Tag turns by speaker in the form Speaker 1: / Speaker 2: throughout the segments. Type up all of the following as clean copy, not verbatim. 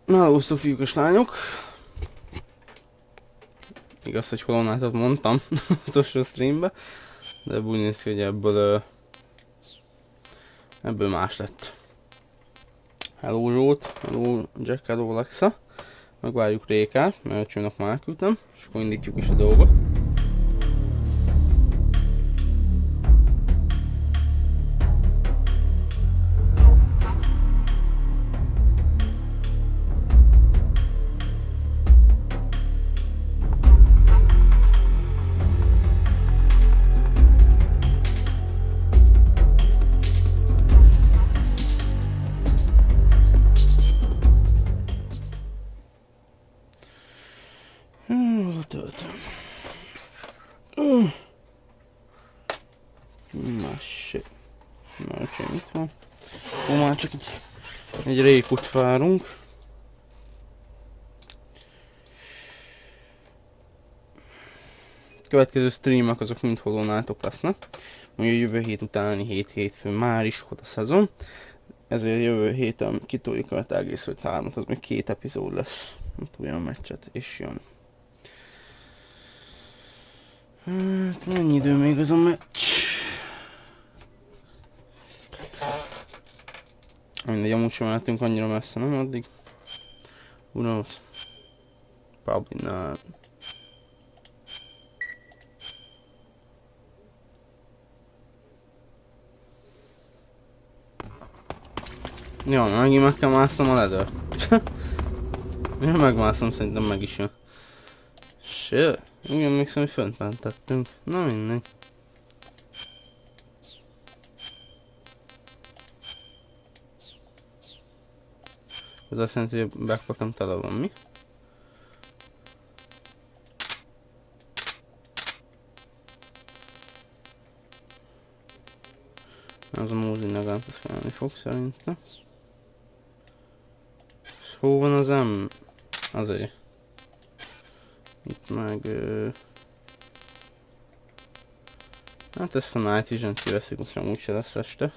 Speaker 1: Melóztok fiúk és lányok. Igaz, hogy holonátot mondtam utolsó streambe, de úgy néz ki, hogy ebből más lett. Hello Zsolt, hello Jack, hello Alexa. Megvárjuk Rékát, mert a csónak már elküldtem, és akkor indítjuk is a dolgot. Töltöm. Másik. Már csak itt van. Már csak egy rékut várunk. Következő streamek azok mind holonátok lesznek. Mondjuk jövő hét utáni hétfőn már is volt a szezon. Ezért jövő héten kitoljuk a egész 3-at, az még 2 epizód lesz. Olyan meccset, és jön. Hát, mennyi idő még az a meccs? Mindegy, amúgy sem mehetünk annyira messze, nem addig? Who knows? Probably not. Jó, megint meg kell másznom a ledőr. Én megmászom, szerintem meg is jön. Shit. Úgy emlékszem, hogy fönt mentettünk. Na mindegy. Ez azt jelenti, hogy a backpackem tele van, mi? Az a mózi negát, azt felelni fog szerintem. És hol van az azért. Itt meg... Hát ezt a Night Vision-t kiveszik, most amúgy se lesz este.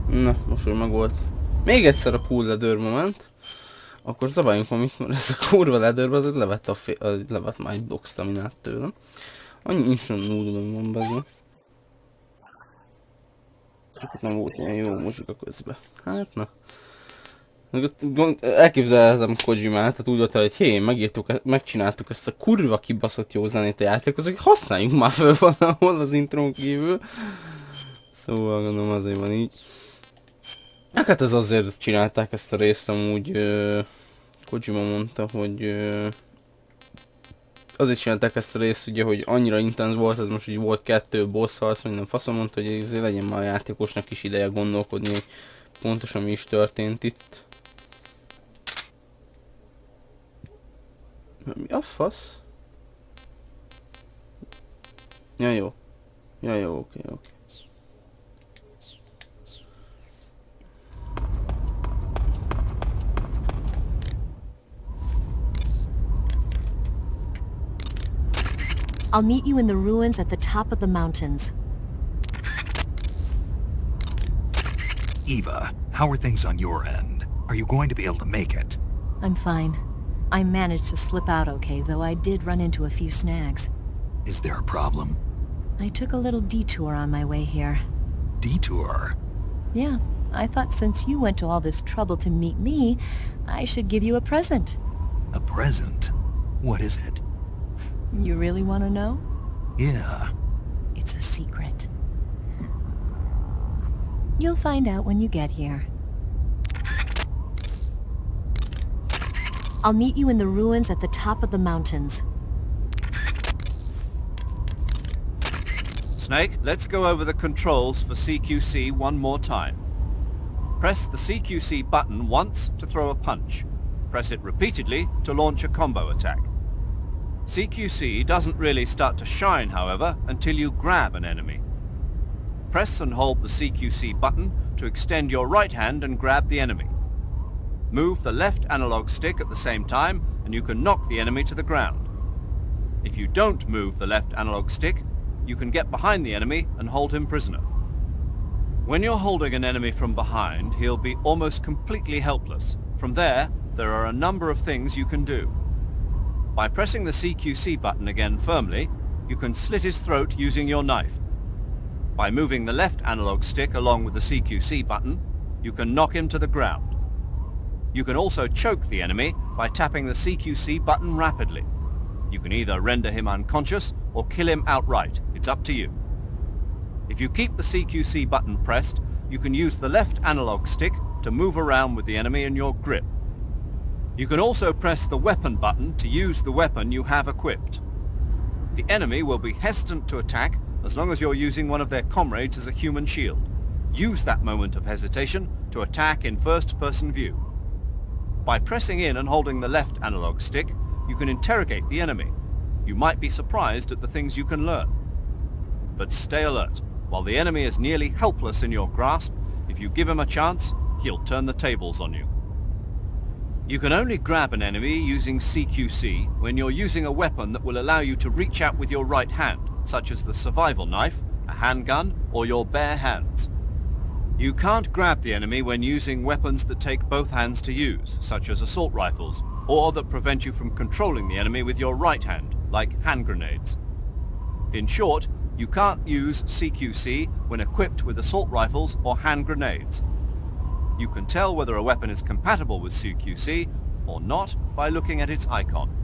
Speaker 1: Na, most úgy meg volt. Még egyszer a cool ledőr moment. Akkor zabáljunk valamit, mert ez a kurva ledőrben levett már egy block staminát tőlem. Annyi instant noodle van bezve. Nem volt ilyen jó muzsika közben. Hát na. Elképzelhetem Kojimát, tehát úgy volt, hogy hé, megcsináltuk ezt a kurva kibaszott jó zenét a játékhoz, hogy használjunk már fel valahol az intron kívül. Szóval gondolom azért van így. Hát ez azért csinálták ezt a részt, amúgy Kojima mondta, hogy azért csinálták ezt a részt, ugye, hogy annyira intenz volt, ez most, hogy volt 2 boss harc, minden faszom mondta, hogy ezért legyen már a játékosnak is ideje gondolkodni, hogy pontosan mi is történt itt. Mi a fasz? Ja jó. Ja jó, oké.
Speaker 2: I'll meet you in the ruins at the top of the mountains.
Speaker 3: Eva, how are things on your end? Are you going to be able to make it?
Speaker 2: I'm fine. I managed to slip out okay, though I did run into a few snags.
Speaker 3: Is there a problem?
Speaker 2: I took a little detour on my way here.
Speaker 3: Detour?
Speaker 2: Yeah, I thought since you went to all this trouble to meet me, I should give you a present.
Speaker 3: A present? What is it?
Speaker 2: You really want to know?
Speaker 3: Yeah.
Speaker 2: It's a secret. You'll find out when you get here. I'll meet you in the ruins at the top of the mountains.
Speaker 4: Snake, let's go over the controls for CQC one more time. Press the CQC button once to throw a punch. Press it repeatedly to launch a combo attack. CQC doesn't really start to shine, however, until you grab an enemy. Press and hold the CQC button to extend your right hand and grab the enemy. Move the left analog stick at the same time and you can knock the enemy to the ground. If you don't move the left analog stick, you can get behind the enemy and hold him prisoner. When you're holding an enemy from behind, he'll be almost completely helpless. From there are a number of things you can do. By pressing the CQC button again firmly, you can slit his throat using your knife. By moving the left analog stick along with the CQC button, you can knock him to the ground. You can also choke the enemy by tapping the CQC button rapidly. You can either render him unconscious or kill him outright. It's up to you. If you keep the CQC button pressed, you can use the left analog stick to move around with the enemy in your grip. You can also press the weapon button to use the weapon you have equipped. The enemy will be hesitant to attack as long as you're using one of their comrades as a human shield. Use that moment of hesitation to attack in first-person view. By pressing in and holding the left analog stick, you can interrogate the enemy. You might be surprised at the things you can learn. But stay alert. While the enemy is nearly helpless in your grasp, if you give him a chance, he'll turn the tables on you. You can only grab an enemy using CQC when you're using a weapon that will allow you to reach out with your right hand, such as the survival knife, a handgun, or your bare hands. You can't grab the enemy when using weapons that take both hands to use, such as assault rifles, or that prevent you from controlling the enemy with your right hand, like hand grenades. In short, you can't use CQC when equipped with assault rifles or hand grenades. You can tell whether a weapon is compatible with CQC or not by looking at its icon.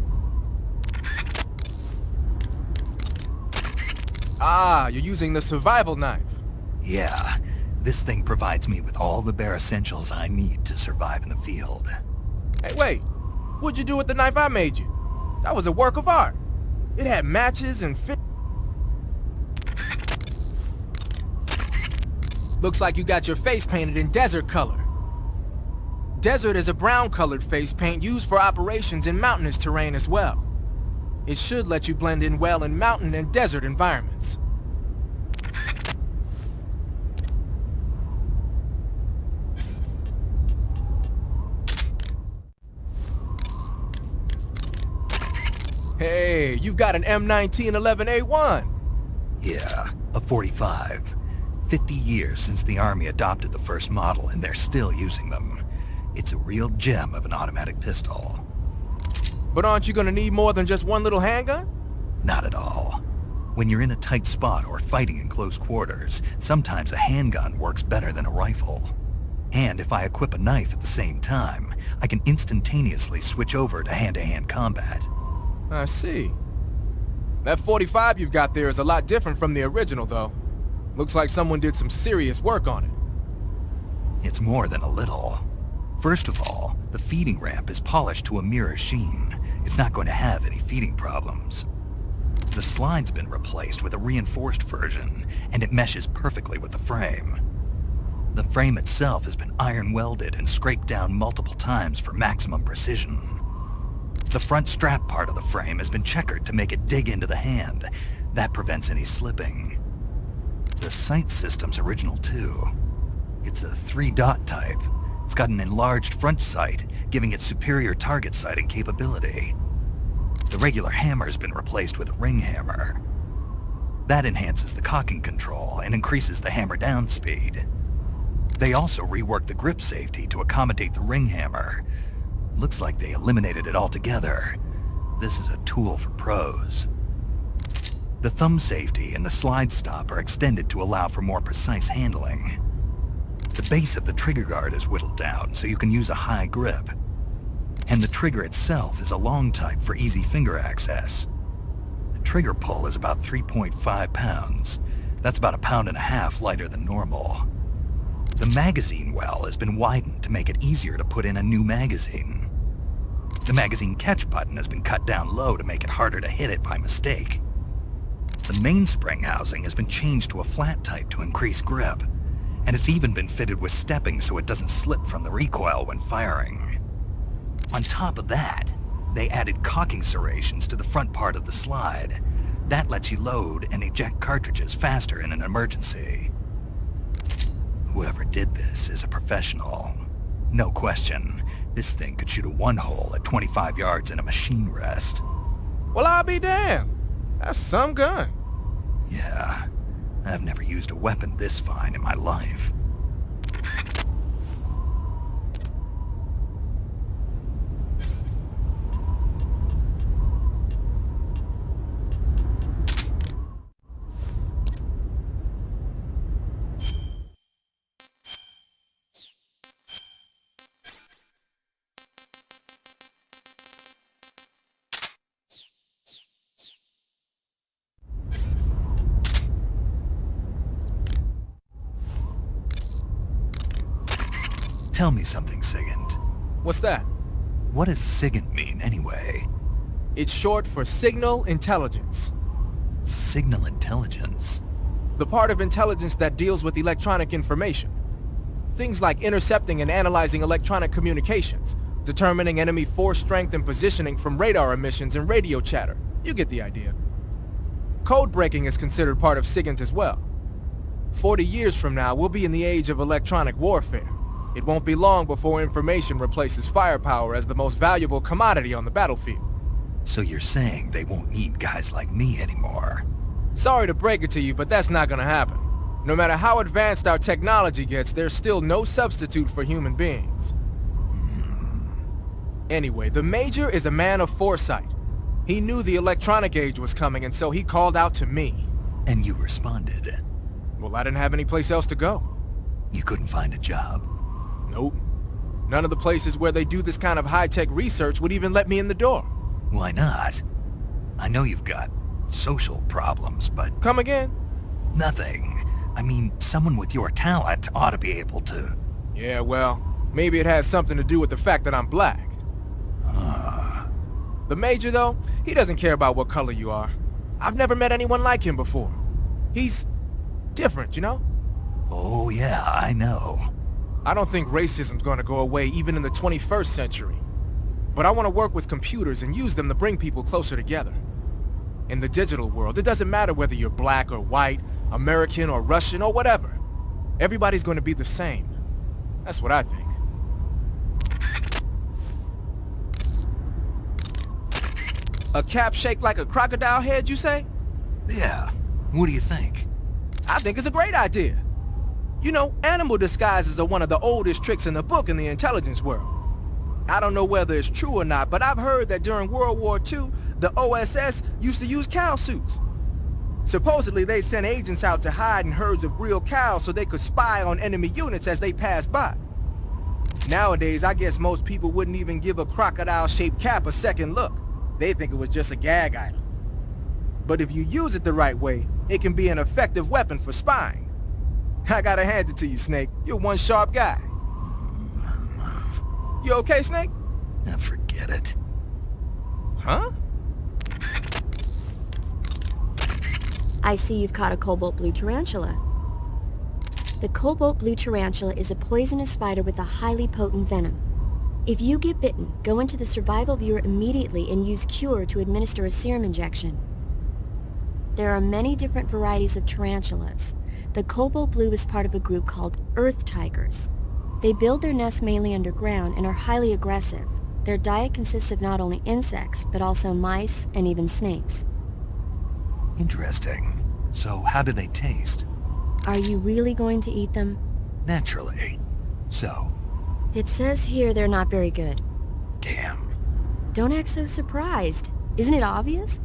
Speaker 5: Ah, you're using the survival knife.
Speaker 3: Yeah. This thing provides me with all the bare essentials I need to survive in the field.
Speaker 5: Hey, wait. What'd you do with the knife I made you? That was a work of art. It had matches and Looks like you got your face painted in desert color. Desert is a brown-colored face paint used for operations in mountainous terrain as well. It should let you blend in well in mountain and desert environments. Hey, you've got an M1911A1.
Speaker 3: Yeah, a 45. 50 years since the Army adopted the first model and they're still using them. It's a real gem of an automatic pistol.
Speaker 5: But aren't you gonna need more than just one little handgun?
Speaker 3: Not at all. When you're in a tight spot or fighting in close quarters, sometimes a handgun works better than a rifle. And if I equip a knife at the same time, I can instantaneously switch over to hand-to-hand combat.
Speaker 5: I see. That 45 you've got there is a lot different from the original, though. Looks like someone did some serious work on it.
Speaker 3: It's more than a little. First of all, the feeding ramp is polished to a mirror sheen. It's not going to have any feeding problems. The slide's been replaced with a reinforced version, and it meshes perfectly with the frame. The frame itself has been iron welded and scraped down multiple times for maximum precision. The front strap part of the frame has been checkered to make it dig into the hand. That prevents any slipping. The sight system's original too. It's a 3-dot type. It's got an enlarged front sight, giving it superior target sighting capability. The regular hammer's been replaced with a ring hammer. That enhances the cocking control and increases the hammer down speed. They also reworked the grip safety to accommodate the ring hammer. Looks like they eliminated it altogether. This is a tool for pros. The thumb safety and the slide stop are extended to allow for more precise handling. The base of the trigger guard is whittled down so you can use a high grip. And the trigger itself is a long type for easy finger access. The trigger pull is about 3.5 pounds. That's about 1.5 pounds lighter than normal. The magazine well has been widened to make it easier to put in a new magazine. The magazine catch button has been cut down low to make it harder to hit it by mistake. The mainspring housing has been changed to a flat type to increase grip, and it's even been fitted with stepping so it doesn't slip from the recoil when firing. On top of that, they added cocking serrations to the front part of the slide. That lets you load and eject cartridges faster in an emergency. Whoever did this is a professional. No question, this thing could shoot a one-hole at 25 yards in a machine rest.
Speaker 5: Well, I'll be damned. That's some gun.
Speaker 3: Yeah, I've never used a weapon this fine in my life. Tell me something, SIGINT.
Speaker 5: What's that?
Speaker 3: What does SIGINT mean, anyway?
Speaker 5: It's short for Signal Intelligence.
Speaker 3: Signal intelligence?
Speaker 5: The part of intelligence that deals with electronic information. Things like intercepting and analyzing electronic communications, determining enemy force strength and positioning from radar emissions and radio chatter. You get the idea. Code breaking is considered part of SIGINT as well. 40 years from now, we'll be in the age of electronic warfare. It won't be long before information replaces firepower as the most valuable commodity on the battlefield.
Speaker 3: So you're saying they won't need guys like me anymore?
Speaker 5: Sorry to break it to you, but that's not gonna happen. No matter how advanced our technology gets, there's still no substitute for human beings. Anyway, the Major is a man of foresight. He knew the electronic age was coming, and so he called out to me.
Speaker 3: And you responded?
Speaker 5: Well, I didn't have any place else to go.
Speaker 3: You couldn't find a job?
Speaker 5: Nope. None of the places where they do this kind of high-tech research would even let me in the door.
Speaker 3: Why not? I know you've got social problems, but...
Speaker 5: Come again?
Speaker 3: Nothing. I mean, someone with your talent ought to be able to...
Speaker 5: Yeah, well, maybe it has something to do with the fact that I'm black. The Major, though, he doesn't care about what color you are. I've never met anyone like him before. He's different, you know?
Speaker 3: Oh yeah, I know.
Speaker 5: I don't think racism's gonna go away even in the 21st century. But I want to work with computers and use them to bring people closer together. In the digital world, it doesn't matter whether you're black or white, American or Russian or whatever. Everybody's going to be the same. That's what I think. A cap shaped like a crocodile head, you say?
Speaker 3: Yeah. What do you think?
Speaker 5: I think it's a great idea. You know, animal disguises are one of the oldest tricks in the book in the intelligence world. I don't know whether it's true or not, but I've heard that during World War II, the OSS used to use cow suits. Supposedly, they sent agents out to hide in herds of real cows so they could spy on enemy units as they passed by. Nowadays, I guess most people wouldn't even give a crocodile-shaped cap a second look. They think it was just a gag item. But if you use it the right way, it can be an effective weapon for spying. I gotta hand it to you, Snake. You're one sharp guy. You okay, Snake?
Speaker 3: Ah, forget it.
Speaker 5: Huh?
Speaker 6: I see you've caught a cobalt blue tarantula. The cobalt blue tarantula is a poisonous spider with a highly potent venom. If you get bitten, go into the survival viewer immediately and use Cure to administer a serum injection. There are many different varieties of tarantulas. The cobalt blue is part of a group called earth tigers. They build their nests mainly underground and are highly aggressive. Their diet consists of not only insects, but also mice and even snakes.
Speaker 3: Interesting. So how do they taste?
Speaker 6: Are you really going to eat them?
Speaker 3: Naturally. So,
Speaker 6: It says here they're not very good.
Speaker 3: damn.
Speaker 6: Don't act so surprised. Isn't it obvious?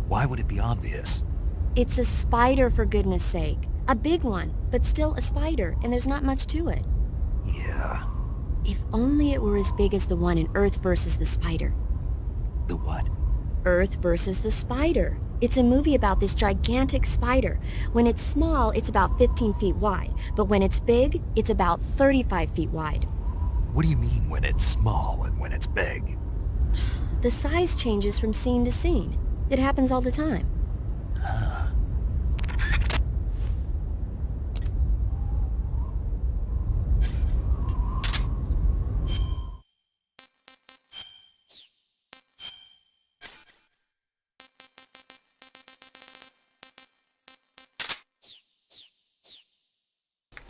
Speaker 3: Why would it be obvious?
Speaker 6: It's a spider, for goodness sake. A big one, but still a spider, and there's not much to it.
Speaker 3: Yeah.
Speaker 6: If only it were as big as the one in Earth versus the Spider.
Speaker 3: The what?
Speaker 6: Earth versus the Spider. It's a movie about this gigantic spider. When it's small, it's about 15 feet wide, but when it's big, it's about 35 feet wide.
Speaker 3: What do you mean when it's small and when it's big?
Speaker 6: The size changes from scene to scene. It happens all the time.
Speaker 3: Huh.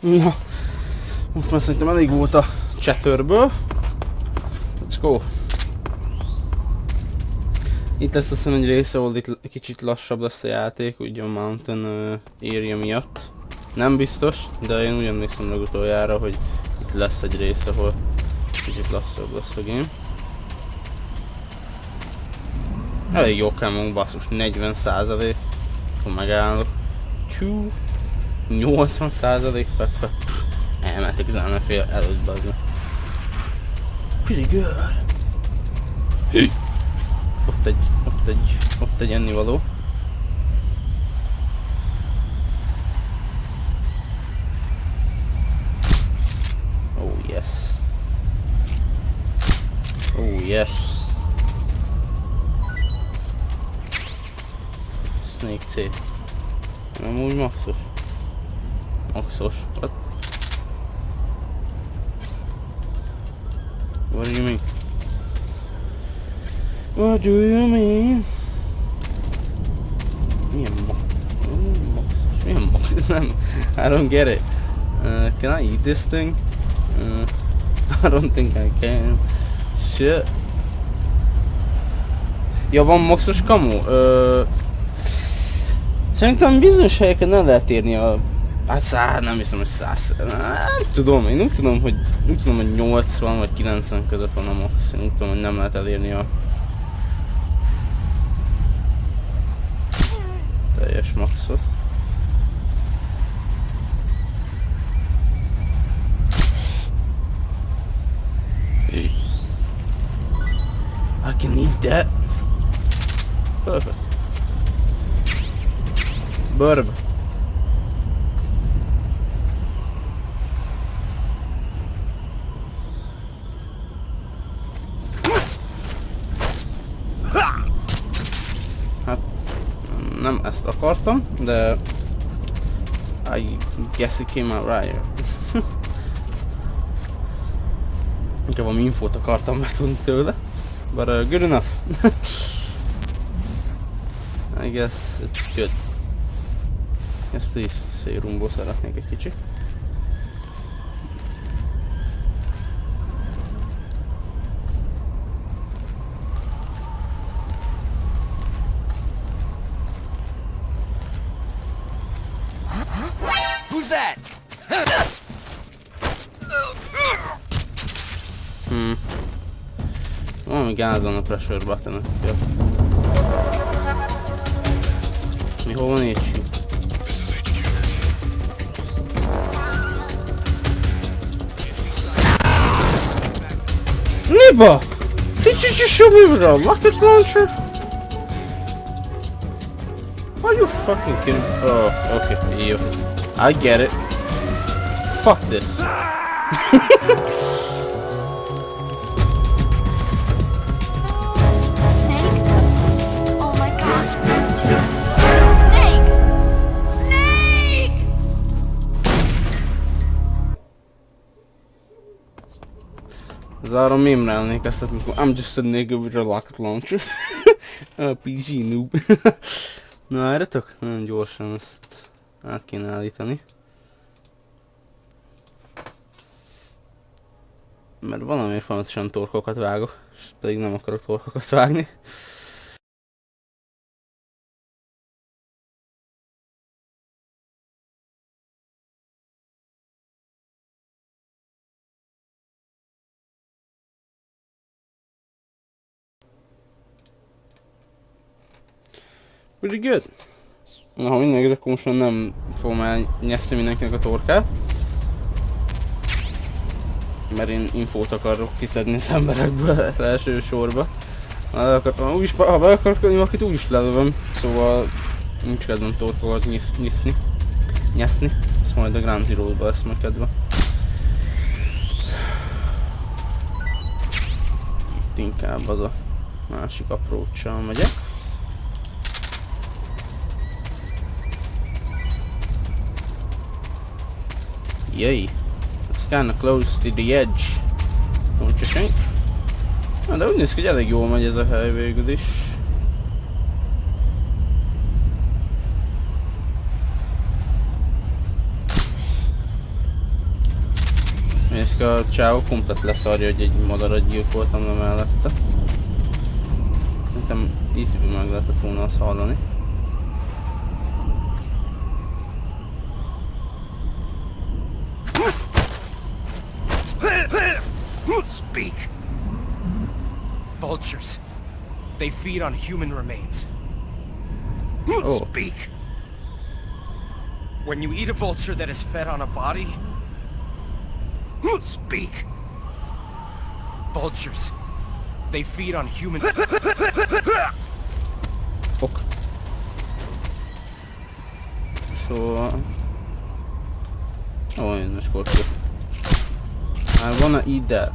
Speaker 1: Na, most már szerintem elég volt a csetőrből. Let's go! Itt lesz azt hiszem egy része, ahol itt kicsit lassabb lesz a játék, ugye a Mountain area miatt. Nem biztos, de én úgy emlékszem legutoljára, hogy itt lesz egy része, ahol kicsit lassabb lesz a game. Elég jó kell basszus, 40%. Akkor megállok. Csú! 80% fekve. Elmentek az ellenfél előtt bazd. Pretty good. Ott egy ennivaló. Oh yes. Oh yes. Snake C. Nem úgy maxos. Maxos. What? What do you mean? What do you mean? Milyen maxos? Milyen maxos? Nem. I don't get it. Can I eat this thing? I don't think I can. Shit. Ja, van maxos kamu? Szerintem bizonyos helyeken el lehet érni a... Hát nem hiszem, hogy 100... Nem tudom, én úgy tudom, hogy 80 vagy 90 között van a max. Én úgy tudom, hogy nem lehet elérni a... teljes maxot. I can eat that. Perfect. Burb. Hát nem ezt akartam, de I guess it came out right. Inkább valami infót akartam megtudni tőle. But good enough. I guess it's good. Yes please, szélrumból szeretnék egy kicsit.
Speaker 5: Who's that?
Speaker 1: Valami gáz van a pressure button-on. Ja. Mi hol van HQ? Niba! Did you just show me with a rocket launcher? Are you fucking kidding? Oh, okay, you. I get it. Fuck this. arra mémre emlékeztet, mikor I'm just a nigga with a rocket launcher. A PG noob. Na, várjatok? Nagyon gyorsan ezt át kéne állítani. Mert valamiért folyamatosan torkokat vágok, és pedig nem akarok torkokat vágni. Pretty good. Na, ha mindenki, akkor most nem fogom elnyeszni mindenkinek a torkát. Mert én infót akarok kiszedni az emberekből az első sorba. Ha be akarok ölni, akit úgyis lelövöm. Szóval nincs kedvem torkokat nyeszni. Ezt majd a Ground Zero-ba lesz majd kedve. Itt inkább az a másik approach-sal megyek. Yay! It's kinda close to the edge. Don't you think? Na, de úgy néz ki, hogy elég jól megy ez a hely végül is. Nézd ki, a csávó komplet leszarja, hogy egy madarat gyilkoltam le mellette. Szerintem easy-ből meg lehetett volna azt hallani.
Speaker 7: Speak! Vultures. They feed on human remains.
Speaker 1: Oh.
Speaker 7: Speak! When you eat a vulture that is fed on a body... Speak! Vultures. They feed on human...
Speaker 1: Ok. Szóval... Ó, én a skorpió. I wanna eat that.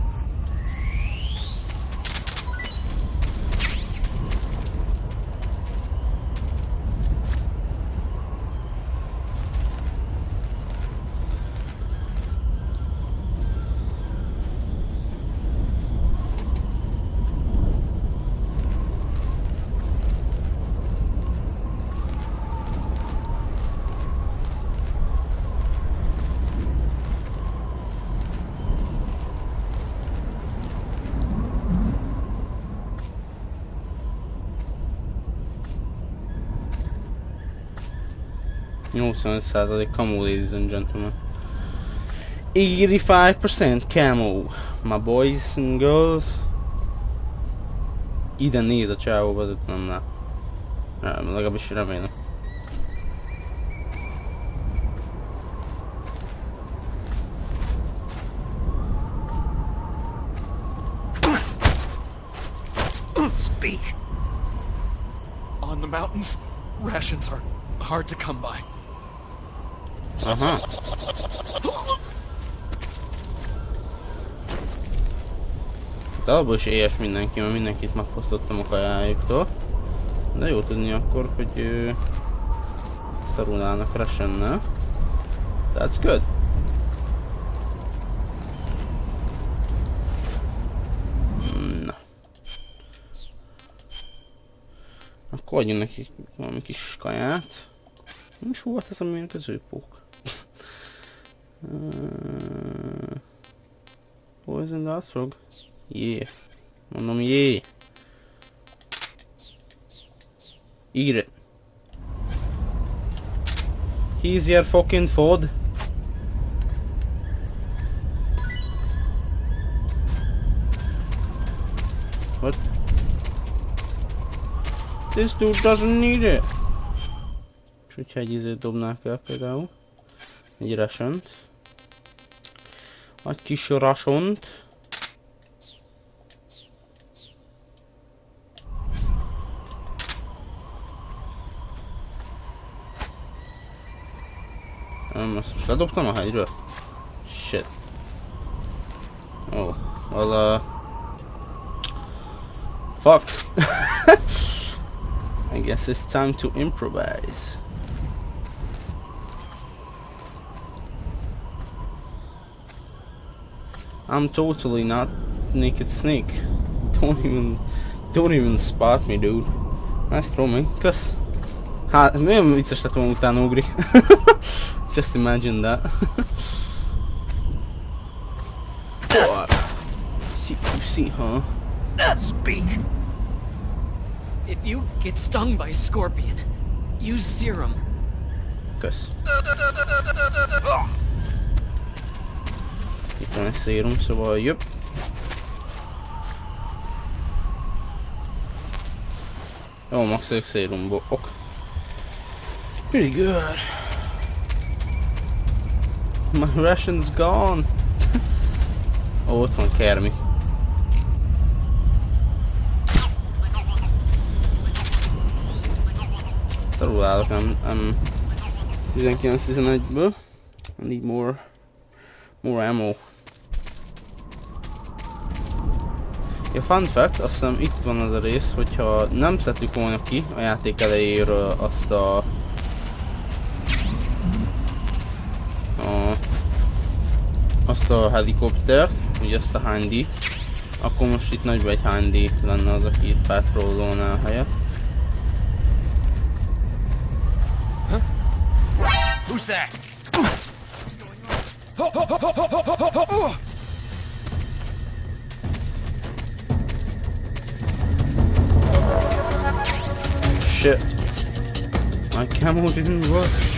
Speaker 1: %85 camo, ladies and gentlemen. 85% camo, my boys and girls. Ide néz a csávó, az ott nem lát. Legalábbis remélem.
Speaker 7: Speak! On the mountains, rations are hard to come by.
Speaker 1: Aha. De abból is éhes mindenki, mert mindenkit megfosztottam a kajájuktól. De jó tudni akkor, hogy szarul állnak rationnel. That's good. Na. Akkor adjunk nekik valami kis kaját. És hú, hát ez a mérgező pók. Poison dart frog? Yeah. Mondom, yeah. Eat it. He's your fucking food. What? This dude doesn't need it. És hogyha egy izét dobnák el például. Egy rasont. Egy kis rasont. Azt most ledobtam a hegyről? Shit. Oh, well fuck. I guess it's time to improvise. I'm totally not naked snake. Don't even spot me, dude. Nice throw, man. Kösz. Hát, milyen vicces lett volna utána ugrik. Just imagine that. CQC, huh?
Speaker 3: Speak.
Speaker 8: If you get stung by a scorpion, use serum.
Speaker 1: Kösz. Itt van egy szérum, szóval jöpp. Jó, maxoljuk szérumból. Ok. Pretty good. My ration's gone. Ó, ott van Kermi. Szarul állok, I'm 19-11-ből. I need more ammo. A fun fact, azt hiszem itt van az a rész, hogyha nem szedtük volna ki a játék elejéről azt a helikoptert, ugye ezt a handy, akkor most itt nagyban egy handy lenne az, aki itt patrollolná a helyet.
Speaker 3: Who's that?
Speaker 1: Shit. My camo didn't work.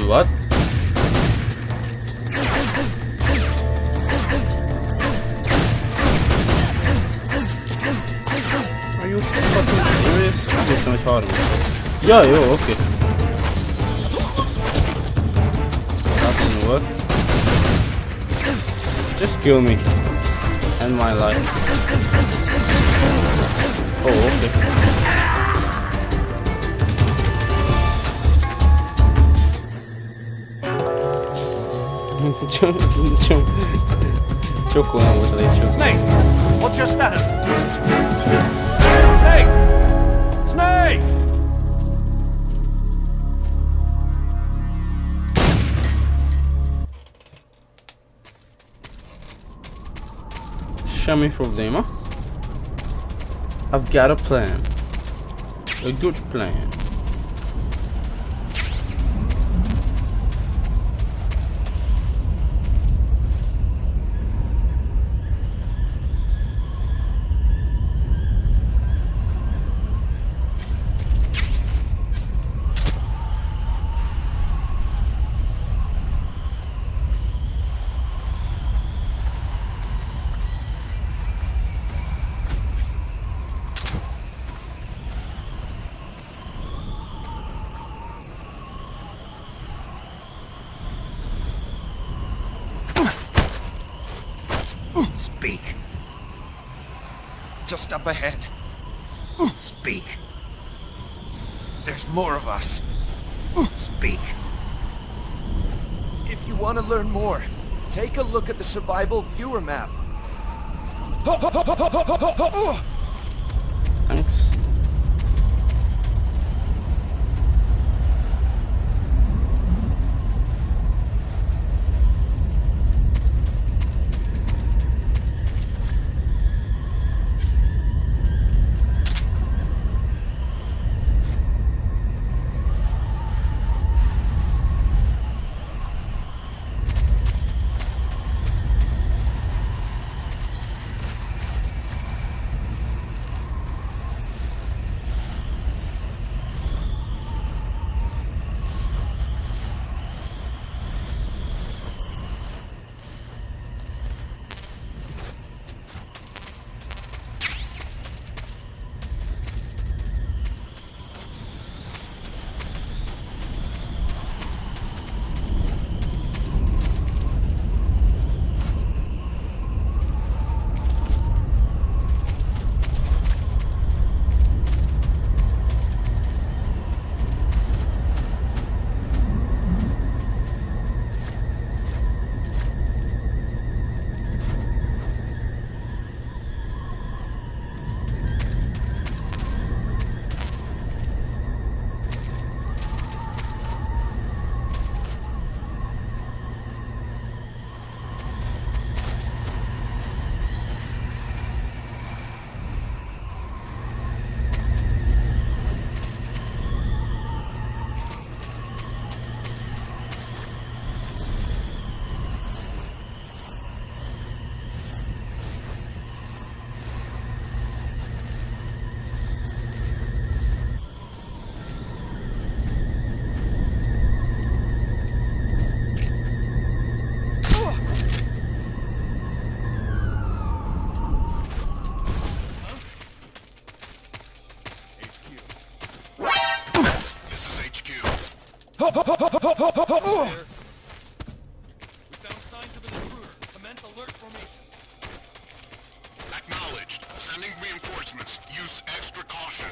Speaker 1: What? Are you fucking serious? Egészen egy 30. Ja, jó, oké. That didn't work. Just kill me. End my life. Oh, okay. Csokolom volt a lépcső.
Speaker 4: Snake! What's your status? Snake! Snake!
Speaker 1: Semmi probléma. I've got a plan. A good plan.
Speaker 3: Speak. Just up ahead. Speak. There's more of us. Speak.
Speaker 5: If you want to learn more, take a look at the survival viewer map.
Speaker 1: Thanks.
Speaker 7: found signs of an intruder. Commence alert formation.
Speaker 9: Acknowledged. Sending reinforcements. Use extra caution.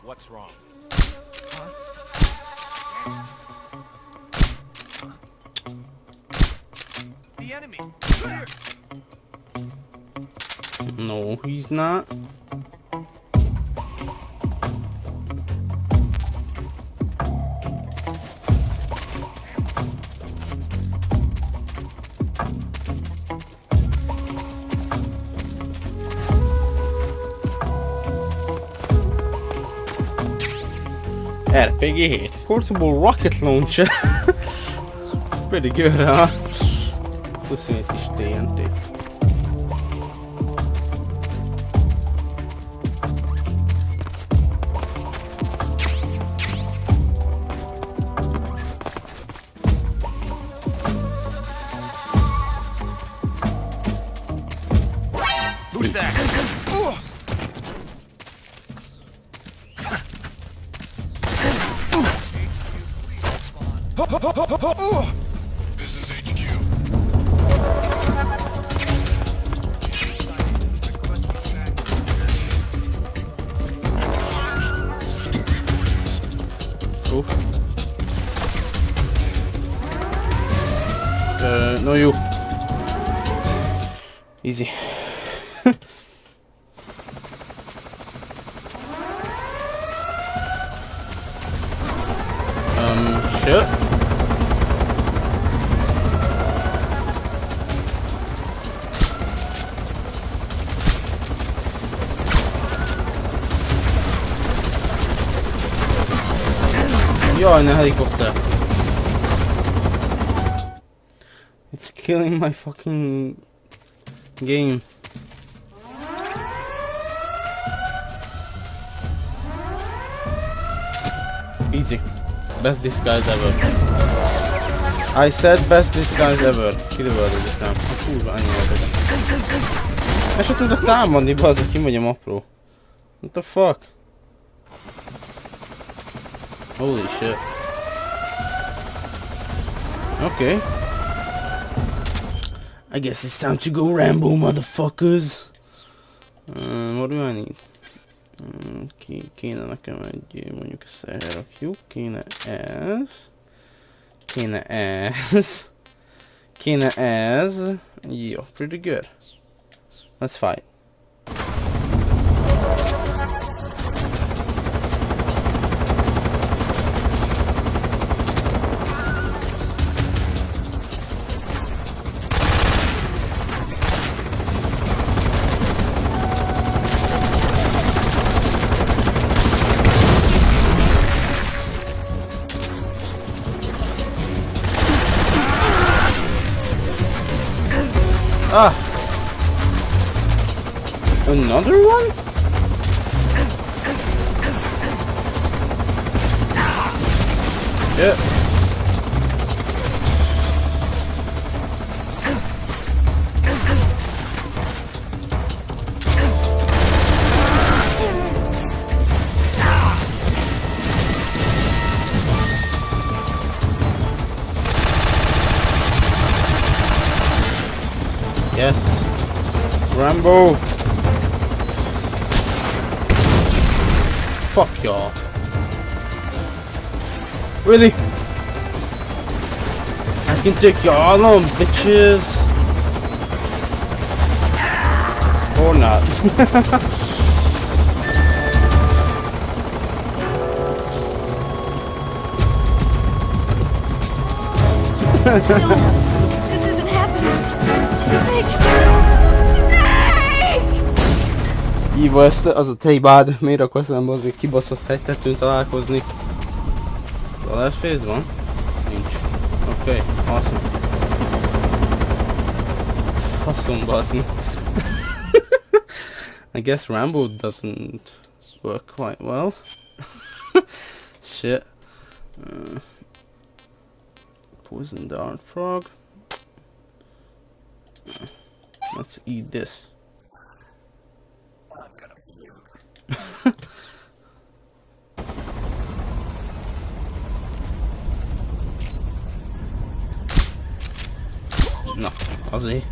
Speaker 7: What's wrong?
Speaker 5: The enemy! Clear!
Speaker 1: No, he's not. RPG 7. Portable rocket launcher. Pretty good, huh? 27 is TNT.
Speaker 5: Who's that?
Speaker 9: This is HQ. Sending reinforcements.
Speaker 1: Oof. No you. Easy. Shit. Jaj, ne helikopter. It's killing my fucking game. Easy. Best disguise ever. I said best disguise ever. Kidövöldözöttem. Kurva, annyi volt. Ezt se tudok támadni, bazza, ki vagyom apró. What the fuck? Holy shit. Okay. I guess it's time to go Rambo, motherfuckers. What do I need? Kéne nekem egy, mondjuk ezt elrakjuk, kéne ez, jó, pretty good. Let's fight. Ah! Another one? Yeah. Yes. Rambo. Fuck y'all. Really? I can take y'all on, bitches. Or not.
Speaker 2: This isn't happening. Snake! Snake!
Speaker 1: Hívva ezt, az a te hibád. Miért akarsz nem azért kibaszott hegytetőn találkozni? Találás fész van? Nincs. Okay, awesome. faszom, bazni. I guess Rambo doesn't work quite well. Shit. Poison dart frog. Let's eat this. Na, azért.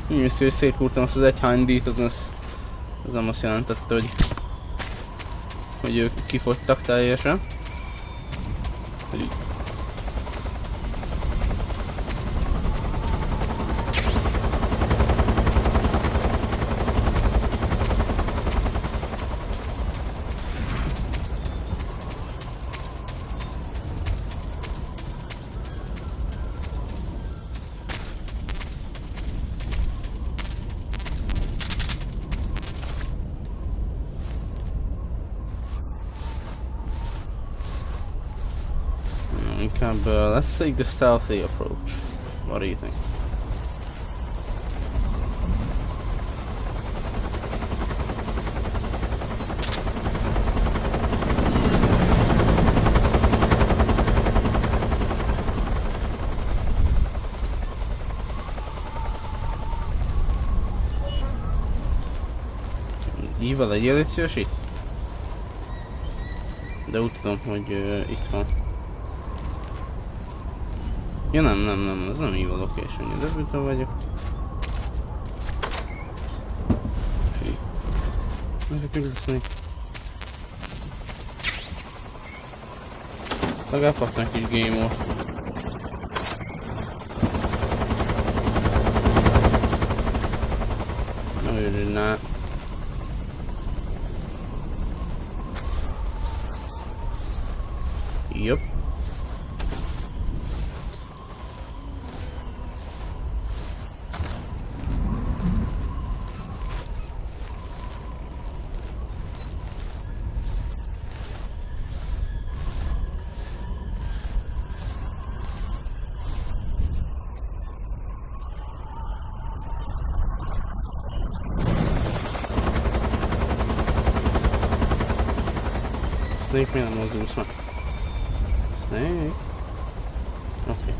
Speaker 1: Nyilván, hogy szétkúrtam azt az egy hánydít, az nem azt jelentette, hogy ők kifogytak teljesen. Let's take the stealthy approach. What do you think? Eva, legyél egy szíves itt? De úgy tudom, hogy itt van. Ja nem, ez nem Evil location, de büta vagyok. Hű. Ezek üldözni. Legalább kapnak is game over. No, you did not. Yep. Snake miért nem mozdulsz meg? Snake? Oké.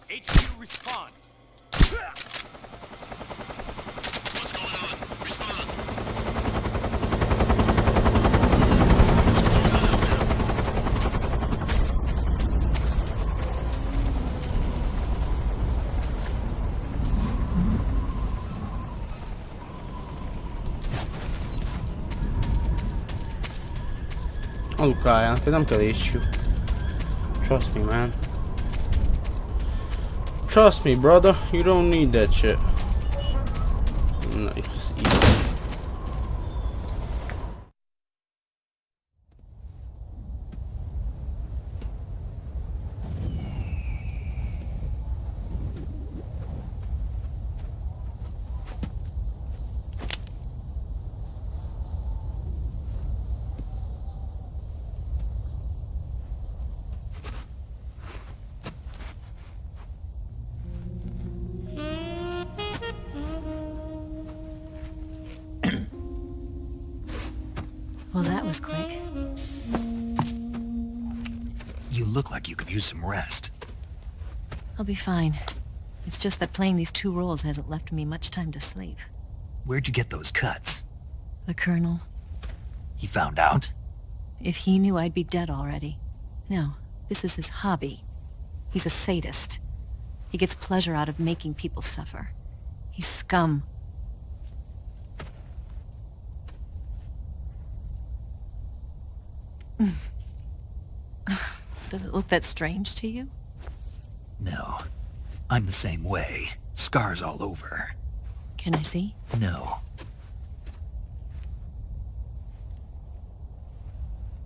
Speaker 4: HQ respond.
Speaker 9: What's going on? Respond.
Speaker 1: Alukájának, nem kell issue. Trust me, man. Trust me, brother. You don't need that shit. No, you just eat it.
Speaker 2: Well, that was quick.
Speaker 3: You look like you could use some rest.
Speaker 2: I'll be fine. It's just that playing these two roles hasn't left me much time to sleep.
Speaker 3: Where'd you get those cuts?
Speaker 2: The Colonel.
Speaker 3: He found out?
Speaker 2: If he knew, I'd be dead already. No, this is his hobby. He's a sadist. He gets pleasure out of making people suffer. He's scum. Does it look that strange to you?
Speaker 3: No. I'm the same way. Scars all over.
Speaker 2: Can I see?
Speaker 3: No.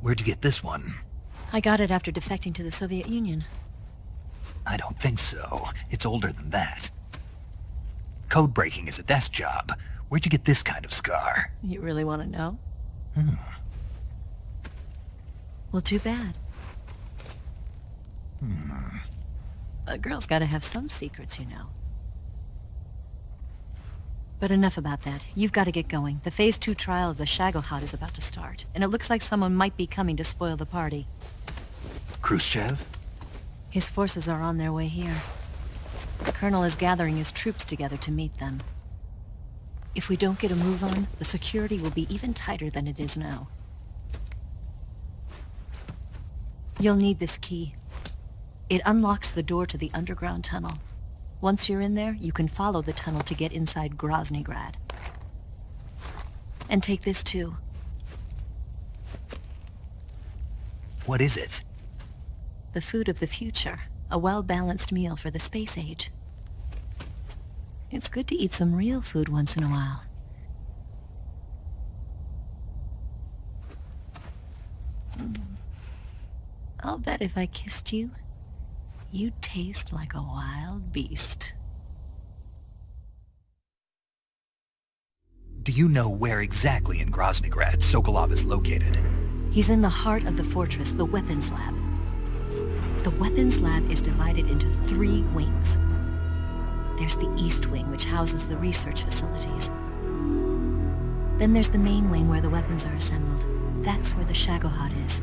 Speaker 3: Where'd you get this one?
Speaker 2: I got it after defecting to the Soviet Union.
Speaker 3: I don't think so. It's older than that. Code breaking is a desk job. Where'd you get this kind of scar?
Speaker 2: You really want to know? Well, too bad. A girl's got to have some secrets, you know. But enough about that. You've got to get going. The Phase 2 trial of the Shagohod is about to start, and it looks like someone might be coming to spoil the party.
Speaker 3: Khrushchev?
Speaker 2: His forces are on their way here. The Colonel is gathering his troops together to meet them. If we don't get a move on, the security will be even tighter than it is now. You'll need this key. It unlocks the door to the underground tunnel. Once you're in there, you can follow the tunnel to get inside Groznyj Grad. And take this too.
Speaker 3: What is it?
Speaker 2: The food of the future. A well-balanced meal for the space age. It's good to eat some real food once in a while. I'll bet if I kissed you, you'd taste like a wild beast.
Speaker 3: Do you know where exactly in Groznyj Grad Sokolov is located?
Speaker 2: He's in the heart of the fortress, the weapons lab. The weapons lab is divided into 3 wings. There's the East Wing, which houses the research facilities. Then there's the main wing where the weapons are assembled. That's where the Shagohod is.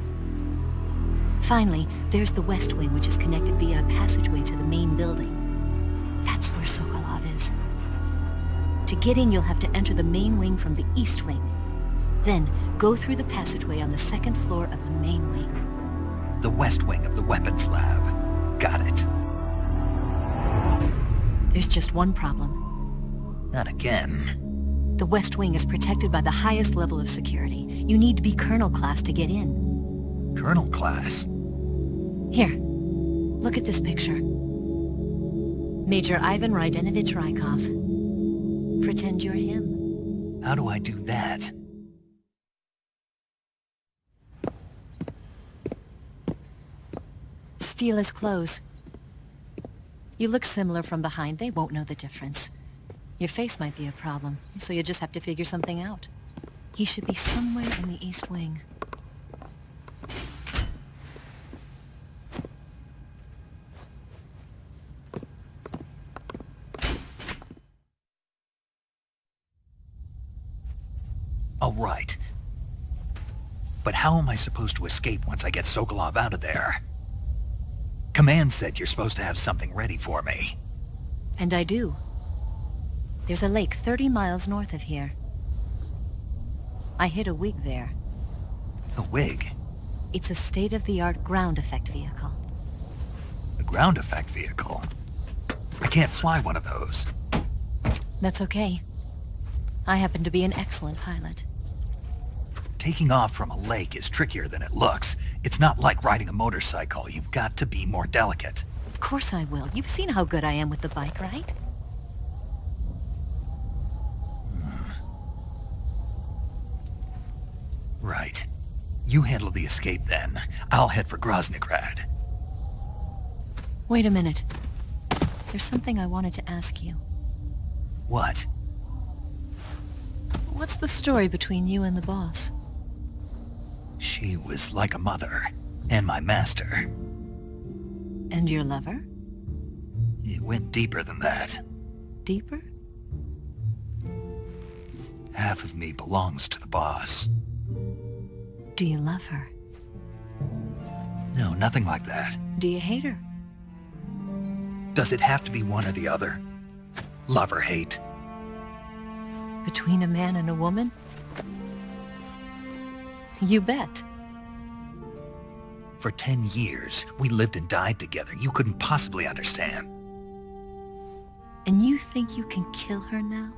Speaker 2: Finally, there's the West Wing, which is connected via a passageway to the main building. That's where Sokolov is. To get in, you'll have to enter the main wing from the East Wing. Then, go through the passageway on the 2nd floor of the main wing.
Speaker 3: The West Wing of the weapons lab. Got it.
Speaker 2: There's just one problem.
Speaker 3: Not again.
Speaker 2: The West Wing is protected by the highest level of security. You need to be Colonel class to get in.
Speaker 3: Colonel class?
Speaker 2: Here, look at this picture. Major Ivan Rydenovich Rykov. Pretend you're him.
Speaker 3: How do I do that?
Speaker 2: Steal his clothes. You look similar from behind. They won't know the difference. Your face might be a problem, so you just have to figure something out. He should be somewhere in the East Wing.
Speaker 3: All right. But how am I supposed to escape once I get Sokolov out of there? Command said you're supposed to have something ready for me.
Speaker 2: And I do. There's a lake 30 miles north of here. I hid a wig there.
Speaker 3: A wig?
Speaker 2: It's a state-of-the-art ground effect vehicle.
Speaker 3: A ground effect vehicle? I can't fly one of those.
Speaker 2: That's okay. I happen to be an excellent pilot.
Speaker 3: Taking off from a lake is trickier than it looks. It's not like riding a motorcycle. You've got to be more delicate.
Speaker 2: Of course I will. You've seen how good I am with the bike, right?
Speaker 3: Right. You handle the escape then. I'll head for Groznyj Grad.
Speaker 2: Wait a minute. There's something I wanted to ask you.
Speaker 3: What?
Speaker 2: What's the story between you and the boss?
Speaker 3: She was like a mother, and my master.
Speaker 2: And your lover?
Speaker 3: It went deeper than that.
Speaker 2: Deeper?
Speaker 3: Half of me belongs to the boss.
Speaker 2: Do you love her?
Speaker 3: No, nothing like that.
Speaker 2: Do you hate her?
Speaker 3: Does it have to be one or the other? Love or hate?
Speaker 2: Between a man and a woman? You bet.
Speaker 3: For 10 years, we lived and died together. You couldn't possibly understand.
Speaker 2: And you think you can kill her now?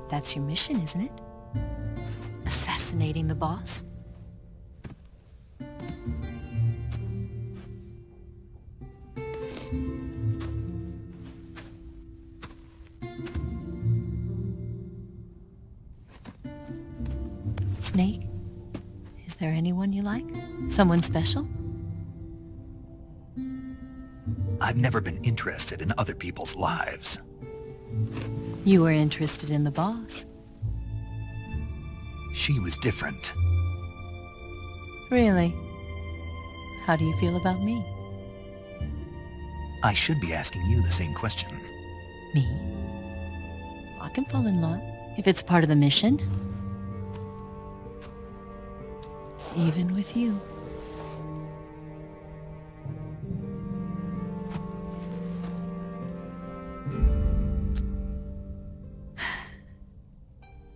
Speaker 2: That's your mission, isn't it? Assassinating the boss? Snake? Is there anyone you like? Someone special?
Speaker 3: I've never been interested in other people's lives.
Speaker 2: You were interested in the boss.
Speaker 3: She was different.
Speaker 2: Really? How do you feel about me?
Speaker 3: I should be asking you the same question.
Speaker 2: Me? I can fall in love if it's part of the mission. Even with you.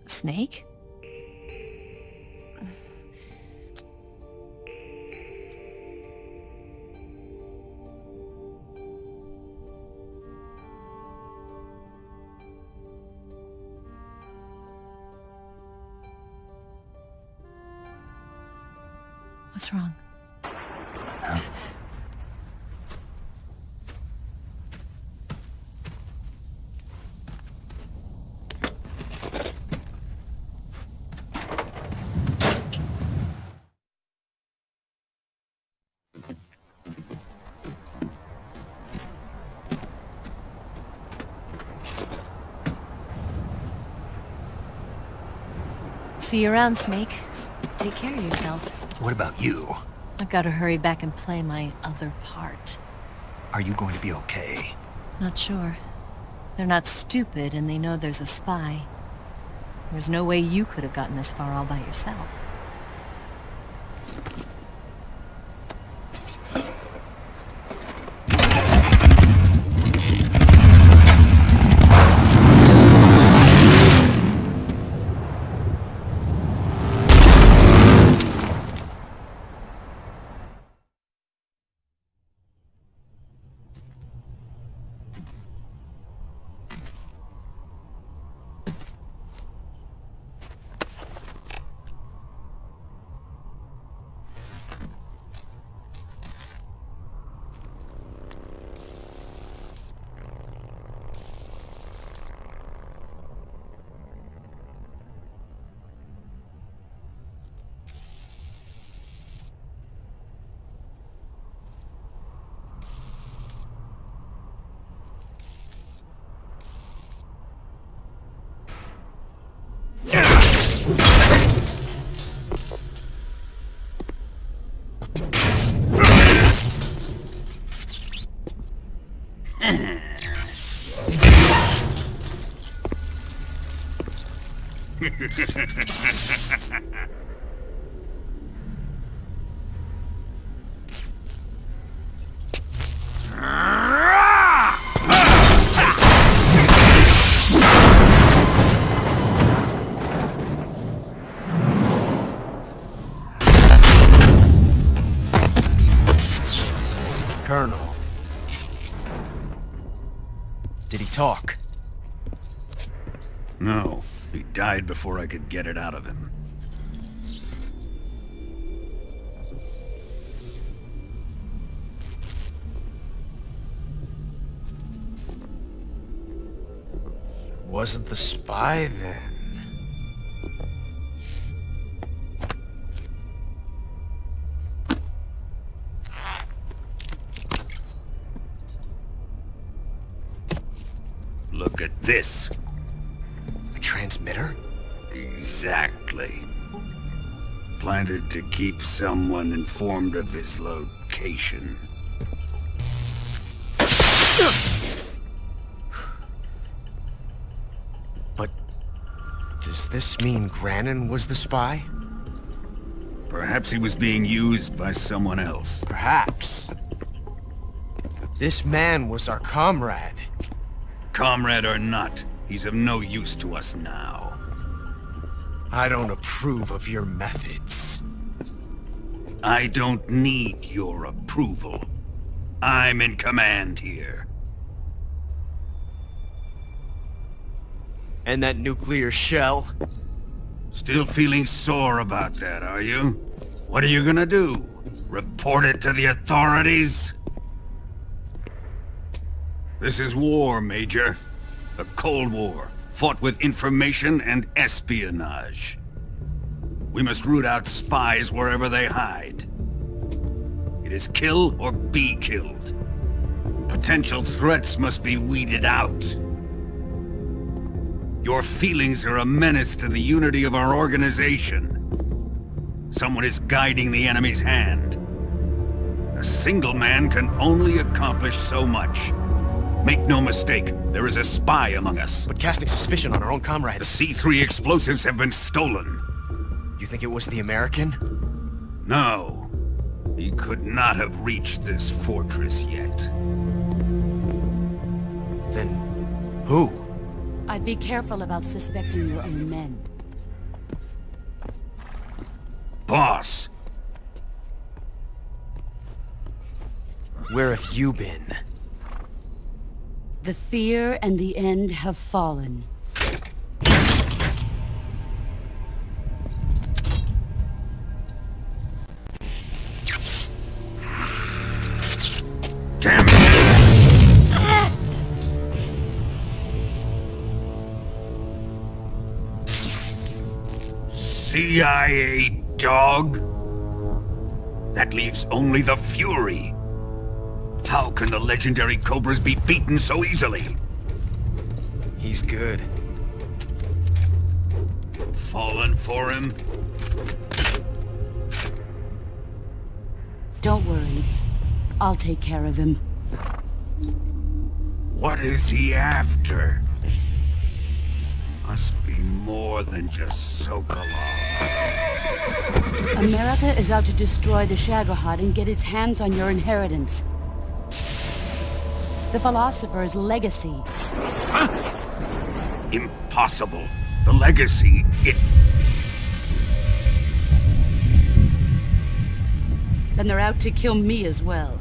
Speaker 2: Snake? What's wrong? See you around, Snake. Take care of yourself.
Speaker 3: What about you?
Speaker 2: I've got to hurry back and play my other part.
Speaker 3: Are you going to be okay?
Speaker 2: Not sure. They're not stupid, and they know there's a spy. There's no way you could have gotten this far all by yourself.
Speaker 5: Colonel. Did he talk?
Speaker 10: No, he died before I could get it out of him.
Speaker 5: Wasn't the spy then?
Speaker 10: Look at this.
Speaker 5: A transmitter?
Speaker 10: Exactly. Planted to keep someone informed of his location.
Speaker 5: But does this mean Granin was the spy?
Speaker 10: Perhaps he was being used by someone else.
Speaker 5: Perhaps. This man was our comrade.
Speaker 10: comrade or not, he's of no use to us now.
Speaker 11: I don't approve of your methods.
Speaker 10: I don't need your approval. I'm in command here.
Speaker 11: And that nuclear shell?
Speaker 10: Still feeling sore about that, are you? What are you gonna do? Report it to the authorities? This is war, Major. A Cold War, fought with information and espionage. We must root out spies wherever they hide. It is kill or be killed. Potential threats must be weeded out. Your feelings are a menace to the unity of our organization. Someone is guiding the enemy's hand. A single man can only accomplish so much. Make no mistake, there is a spy among us.
Speaker 11: But casting suspicion on our own
Speaker 10: The
Speaker 11: comrades...
Speaker 10: C3 explosives have been stolen.
Speaker 11: You think it was the American?
Speaker 10: No. He could not have reached this fortress yet.
Speaker 11: Then... who?
Speaker 12: I'd be careful about suspecting your own men.
Speaker 10: Boss!
Speaker 11: Where have you been?
Speaker 12: The fear and the end have fallen.
Speaker 10: Damn it! CIA dog? That leaves only the Fury. How can the legendary Cobras be beaten so easily?
Speaker 11: He's good.
Speaker 10: Fallen for him?
Speaker 12: Don't worry. I'll take care of him.
Speaker 10: What is he after? Must be more than just Sokolov.
Speaker 12: America is out to destroy the Shagohod and get its hands on your inheritance. The philosopher's legacy.
Speaker 10: Huh? Impossible. The legacy,
Speaker 12: Then they're out to kill me as well.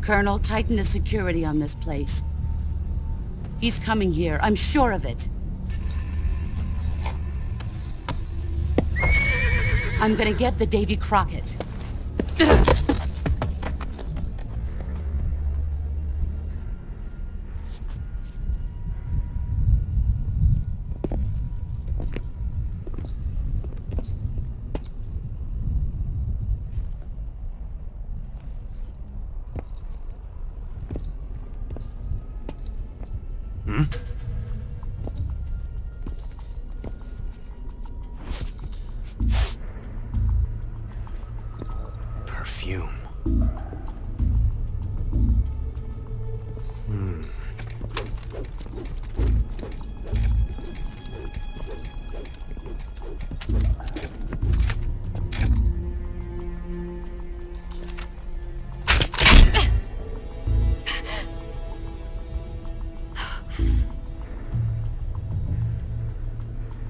Speaker 12: Colonel, tighten the security on this place. He's coming here, I'm sure of it. I'm gonna get the Davy Crockett.
Speaker 11: Perfume.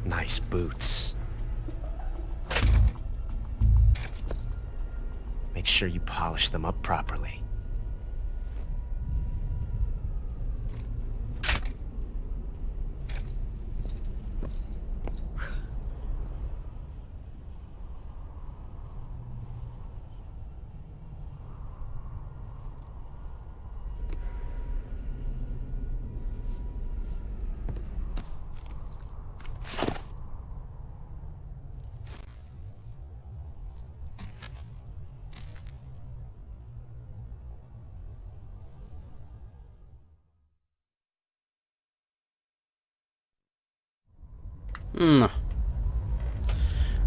Speaker 11: Nice boots. Make sure you polish them up properly.
Speaker 1: Na.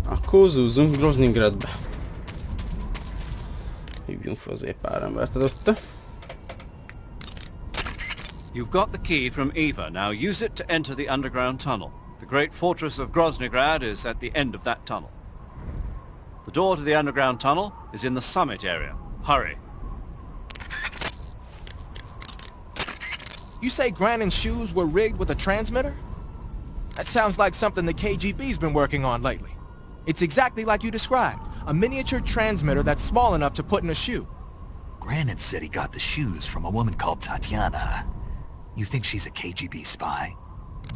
Speaker 1: Akkor zúzzunk Groznyj Gradbe. Hívjunk fel azért pár embert előtte.
Speaker 4: You've got the key from Eva. Now use it to enter the underground tunnel. The great fortress of Groznyj Grad is at the end of that tunnel. The door to the underground tunnel is in the summit area. Hurry.
Speaker 5: You say Grannon's shoes were rigged with a transmitter? That sounds like something the KGB's been working on lately. It's exactly like you described, a miniature transmitter that's small enough to put in a shoe.
Speaker 3: Grannon said he got the shoes from a woman called Tatiana. You think she's a KGB spy?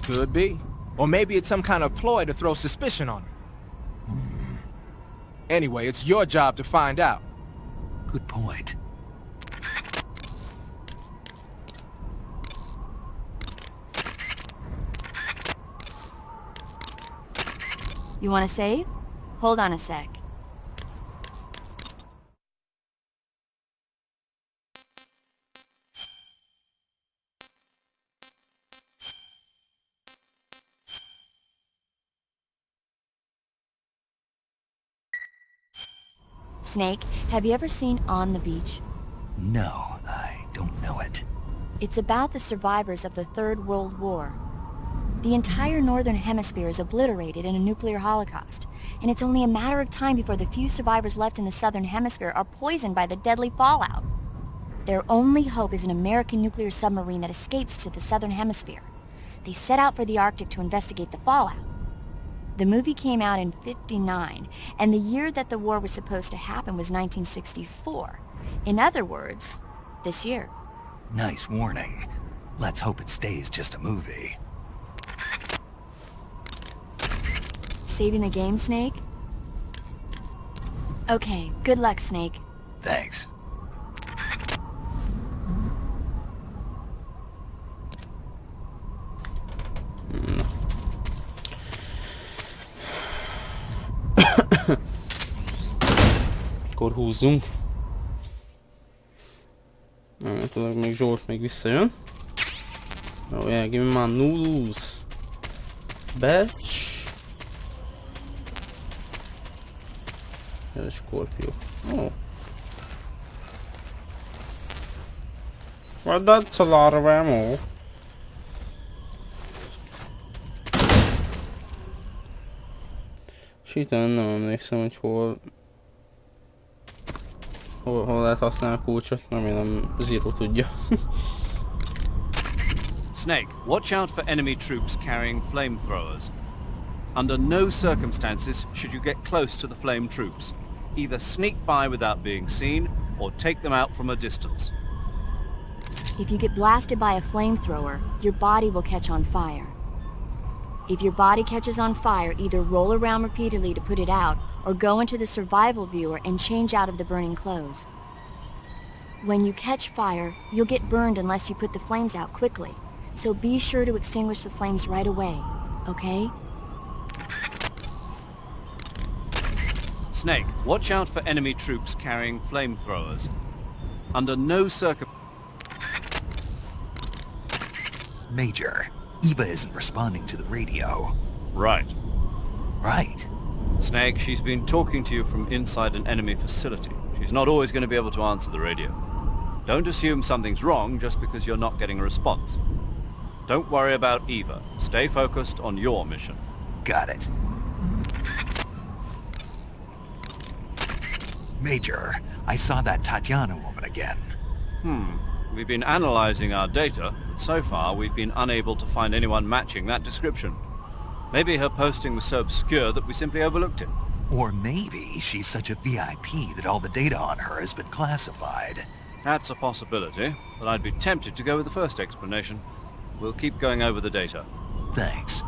Speaker 5: Could be. Or maybe it's some kind of ploy to throw suspicion on her. Anyway, it's your job to find out.
Speaker 3: Good point.
Speaker 6: You want to save? Hold on a sec. Snake, have you ever seen On the Beach?
Speaker 3: No, I don't know it.
Speaker 6: It's about the survivors of the Third World War. The entire northern hemisphere is obliterated in a nuclear holocaust, and it's only a matter of time before the few survivors left in the southern hemisphere are poisoned by the deadly fallout. Their only hope is an American nuclear submarine that escapes to the southern hemisphere. They set out for the Arctic to investigate the fallout. The movie came out in '59, and the year that the war was supposed to happen was 1964. In other words, this year.
Speaker 3: Nice warning. Let's hope it stays just a movie.
Speaker 6: Saving the game, Snake? Okay, good luck, Snake.
Speaker 3: Thanks.
Speaker 1: Akkor húzzunk. Tudod, még Zsolt még visszajön. Oh yeah, give me my noodles. Batch. Ez a Scorpio. Oh. Well, that's a lot of ammo. Síten nem emlékszem, hogy hol lehet használni a kulcsot, remélem Zero tudja.
Speaker 4: Snake, watch out for enemy troops carrying flamethrowers. Under no circumstances should you get close to the flame troops. Either sneak by without being seen, or take them out from a distance.
Speaker 6: If you get blasted by a flamethrower, your body will catch on fire. If your body catches on fire, either roll around repeatedly to put it out, or go into the survival viewer and change out of the burning clothes. When you catch fire, you'll get burned unless you put the flames out quickly. So be sure to extinguish the flames right away, okay?
Speaker 4: Snake, watch out for enemy troops carrying flamethrowers. Under no
Speaker 3: Major, Eva isn't responding to the radio.
Speaker 4: Right.
Speaker 3: Right.
Speaker 4: Snake, she's been talking to you from inside an enemy facility. She's not always going to be able to answer the radio. Don't assume something's wrong just because you're not getting a response. Don't worry about Eva. Stay focused on your mission.
Speaker 3: Got it. Major, I saw that Tatiana woman again.
Speaker 4: We've been analyzing our data, but so far we've been unable to find anyone matching that description. Maybe her posting was so obscure that we simply overlooked it.
Speaker 3: Or maybe she's such a VIP that all the data on her has been classified.
Speaker 4: That's a possibility, but I'd be tempted to go with the first explanation. We'll keep going over the data.
Speaker 3: Thanks.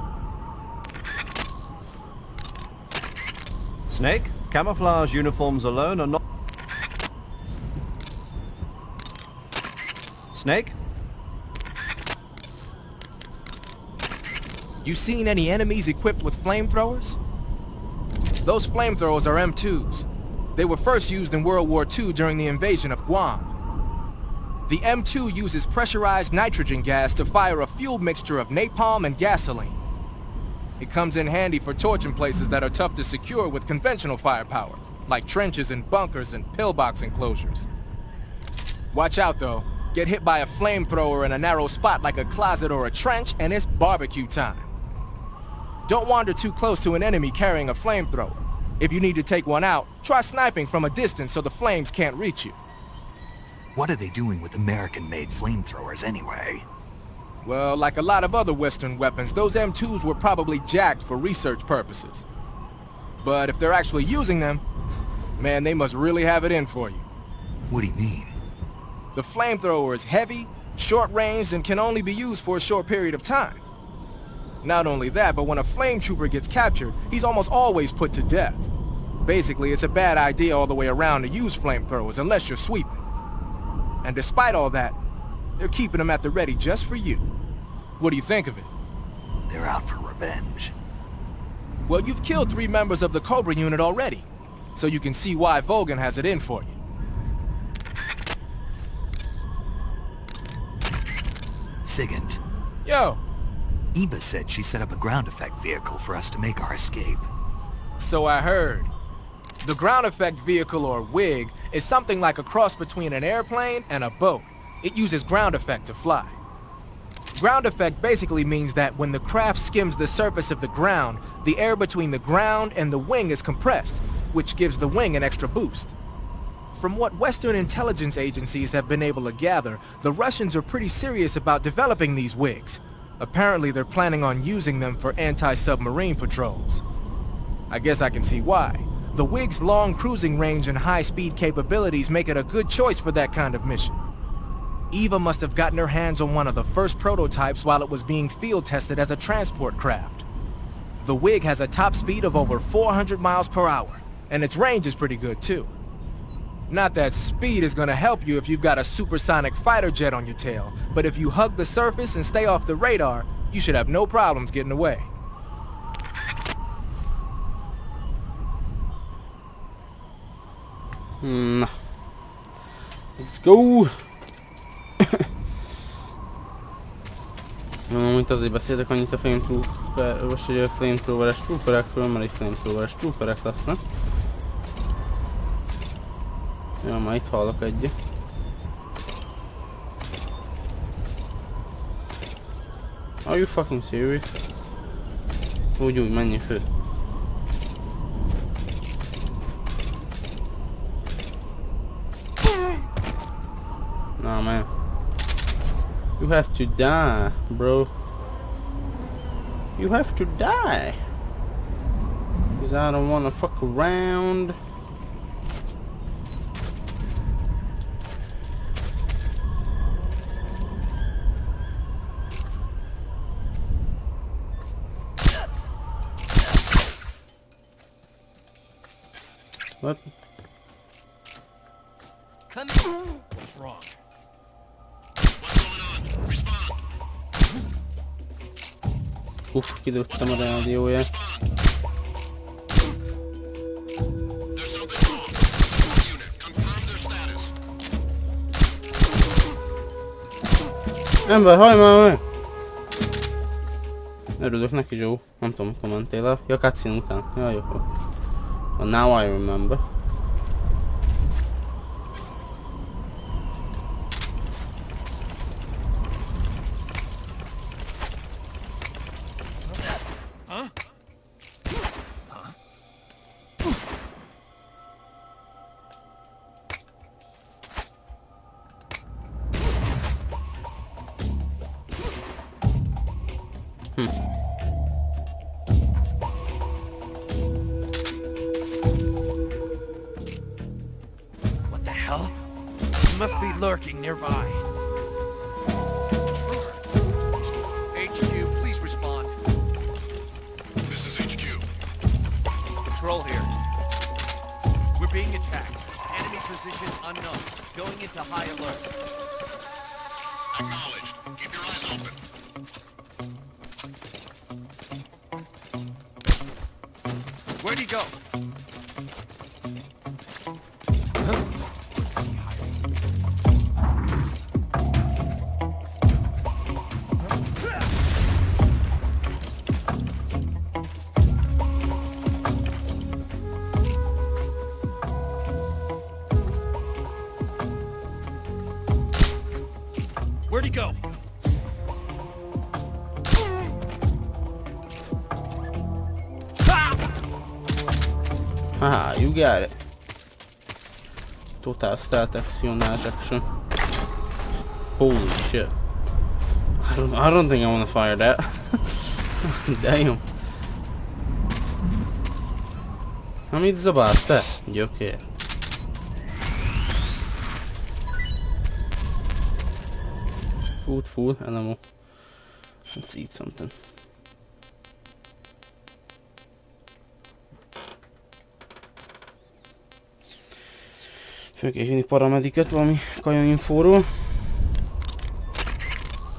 Speaker 4: Snake, camouflage uniforms alone are not... Snake?
Speaker 5: You seen any enemies equipped with flamethrowers? Those flamethrowers are M2s. They were first used in World War II during the invasion of Guam. The M2 uses pressurized nitrogen gas to fire a fuel mixture of napalm and gasoline. It comes in handy for torching places that are tough to secure with conventional firepower, like trenches and bunkers and pillbox enclosures. Watch out though. Get hit by a flamethrower in a narrow spot like a closet or a trench, and it's barbecue time. Don't wander too close to an enemy carrying a flamethrower. If you need to take one out, try sniping from a distance so the flames can't reach you.
Speaker 3: What are they doing with American-made flamethrowers anyway?
Speaker 5: Well, like a lot of other Western weapons, those M2s were probably jacked for research purposes. But if they're actually using them, man, they must really have it in for you.
Speaker 3: What do you mean?
Speaker 5: The flamethrower is heavy, short-ranged, and can only be used for a short period of time. Not only that, but when a flame trooper gets captured, he's almost always put to death. Basically, it's a bad idea all the way around to use flamethrowers unless you're sweeping. And despite all that, they're keeping them at the ready just for you. What do you think of it?
Speaker 3: They're out for revenge.
Speaker 5: Well, you've killed 3 members of the Cobra unit already, so you can see why Vogan has it in for you.
Speaker 3: Sigint,
Speaker 5: Yo,
Speaker 3: Eva said she set up a ground effect vehicle for us to make our escape.
Speaker 5: so I heard. The ground effect vehicle, or WIG, is something like a cross between an airplane and a boat. It uses ground effect to fly. Ground effect basically means that when the craft skims the surface of the ground, the air between the ground and the wing is compressed, which gives the wing an extra boost. From what Western intelligence agencies have been able to gather, the Russians are pretty serious about developing these WIGs. Apparently they're planning on using them for anti-submarine patrols. I guess I can see why. The WIG's long cruising range and high-speed capabilities make it a good choice for that kind of mission. Eva must have gotten her hands on one of the first prototypes while it was being field tested as a transport craft. The WIG has a top speed of over 400 miles per hour, and its range is pretty good too. Not that speed is gonna help you if you've got a supersonic fighter jet on your tail, but if you hug the surface and stay off the radar, you should have no problems getting away.
Speaker 1: Let's go! Nem amúgy azért beszéltek annyit a flamethrower-es trooperekről, mert egy flamethrower-es trooperek lesznek. Ja, már itt hallok egyet. Are you fucking serious? Úgy, menjél fő. Nah, man. You have to die, bro. You have to die. Because I don't wanna fuck around. What?
Speaker 8: Come in.
Speaker 7: What's wrong?
Speaker 1: Uff, kidobtam a rádióját. Ember, hajj már meg! Örülök neki, Joe. Nem tudom, mikor mentél el. Ja, cutscene után. Ja, jó. Well, now I remember.
Speaker 11: What the hell? He must be lurking nearby.
Speaker 7: HQ, please respond.
Speaker 9: This is HQ.
Speaker 7: Control here. We're being attacked. Enemy position unknown. Going into high alert.
Speaker 9: Acknowledged. Keep your eyes open.
Speaker 7: Where'd he go? Where'd he go?
Speaker 1: Haha, you got it. Total stealth espionage action. Holy shit. I don't think I want to fire that. Damn. Amit zabálsz te? Gyökér. Food, animal. Let's eat something. Föl kell hívni paramediket valami kaja infóról.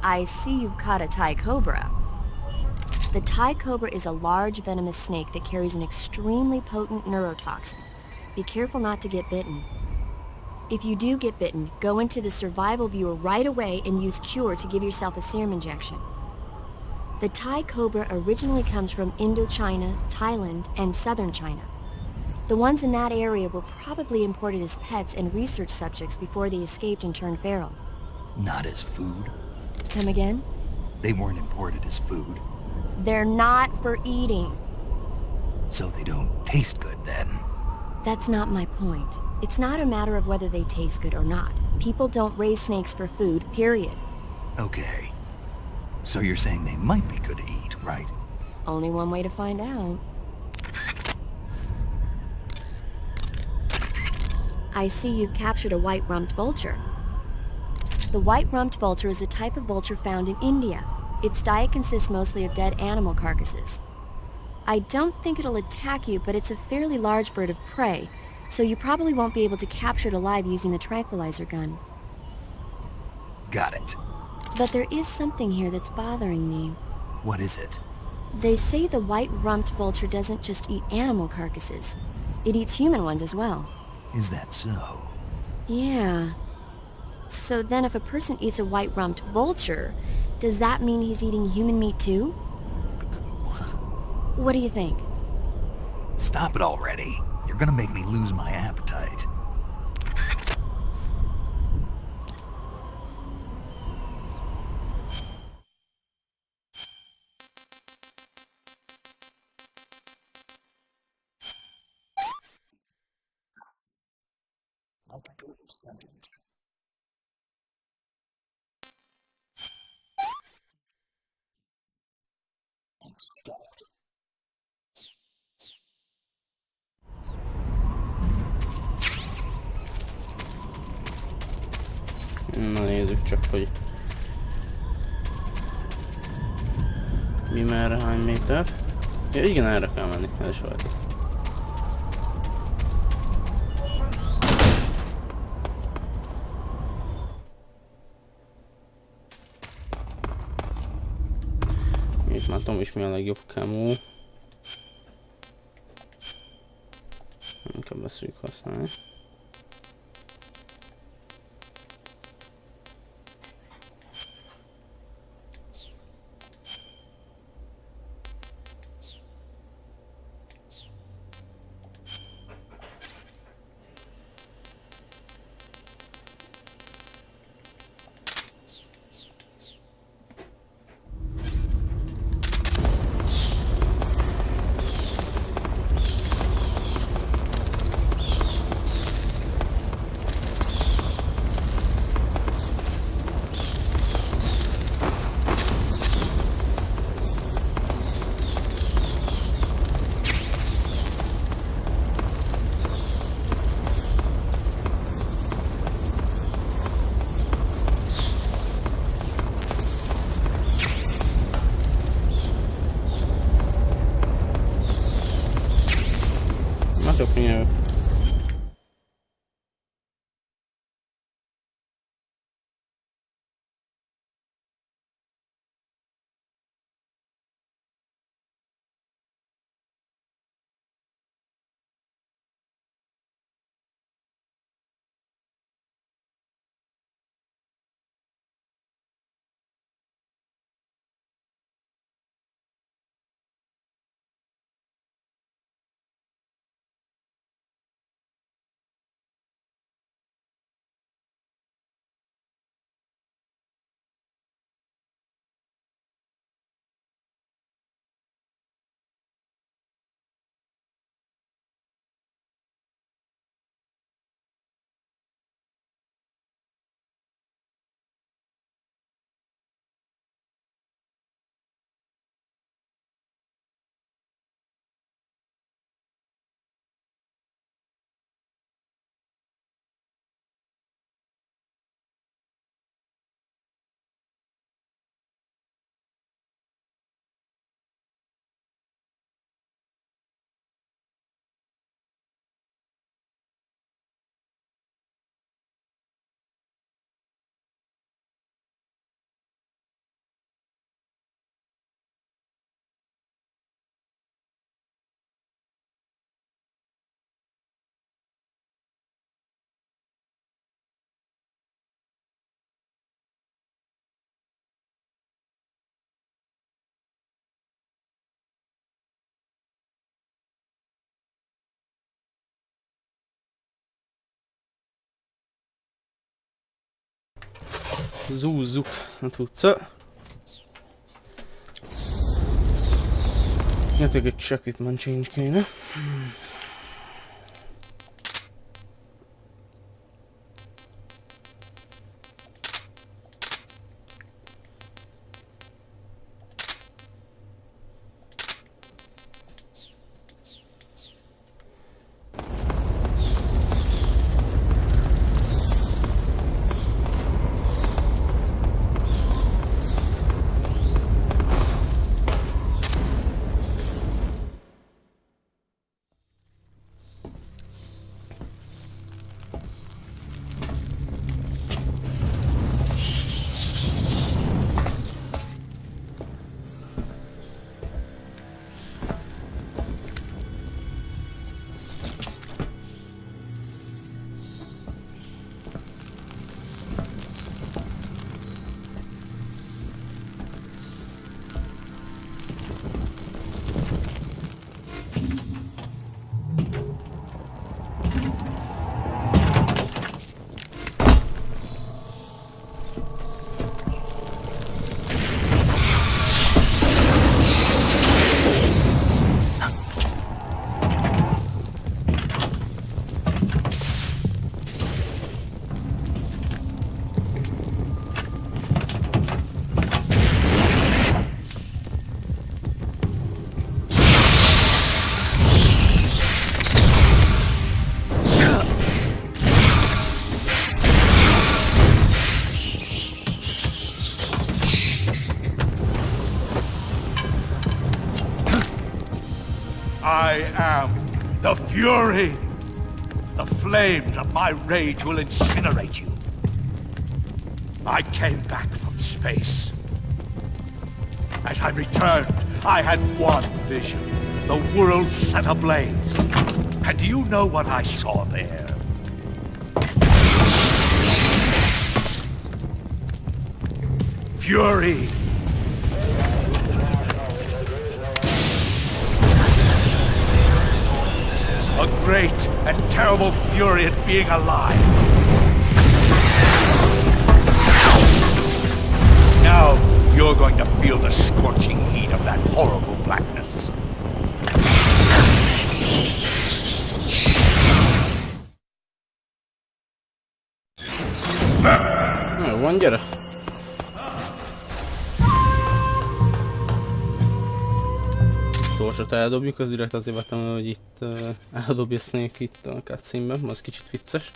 Speaker 6: I see you've caught a Thai cobra. The Thai cobra is a large venomous snake that carries an extremely potent neurotoxin. Be careful not to get bitten. If you do get bitten, go into the survival viewer right away and use Cure to give yourself a serum injection. The Thai cobra originally comes from Indochina, Thailand, and southern China. The ones in that area were probably imported as pets and research subjects before they escaped and turned feral.
Speaker 3: Not as food?
Speaker 6: Come again?
Speaker 3: They weren't imported as food.
Speaker 6: They're not for eating.
Speaker 3: So they don't taste good then?
Speaker 6: That's not my point. It's not a matter of whether they taste good or not. People don't raise snakes for food, period.
Speaker 3: Okay. So you're saying they might be good to eat, right?
Speaker 6: Only one way to find out. I see you've captured a white-rumped vulture. The white-rumped vulture is a type of vulture found in India. Its diet consists mostly of dead animal carcasses. I don't think it'll attack you, but it's a fairly large bird of prey, so you probably won't be able to capture it alive using the tranquilizer gun.
Speaker 3: Got it.
Speaker 6: But there is something here that's bothering me.
Speaker 3: What is it?
Speaker 6: They say the white-rumped vulture doesn't just eat animal carcasses. It eats human ones as well.
Speaker 3: Is that so?
Speaker 6: Yeah. So then if a person eats a white-rumped vulture, does that mean he's eating human meat too? What do you think?
Speaker 3: Stop it already. You're gonna make me lose my appetite. I could go for seconds. I'm stuffed.
Speaker 1: Na nézzük csak, hogy mi merre, hány méter. Ja igen, erre kell menni, ez is volt. Itt már tudom is mi a legjobb kemó. Inkább veszünk használni. Tök mindjárt. zúzzuk a cuccot. Nektek egy kis equipment change kéne.
Speaker 11: I am the Fury! The flames of my rage will incinerate you. I came back from space. As I returned, I had one vision. The world set ablaze. And do you know what I saw there? Fury! A great and terrible fury at being alive. Now you're going to feel the scorching heat of that horrible blackness.
Speaker 1: Jó van, gyere! Torsot eldobjuk, az direkt azért vettem, hogy itt eldobja Snake itt a cutscene-ben, az kicsit vicces.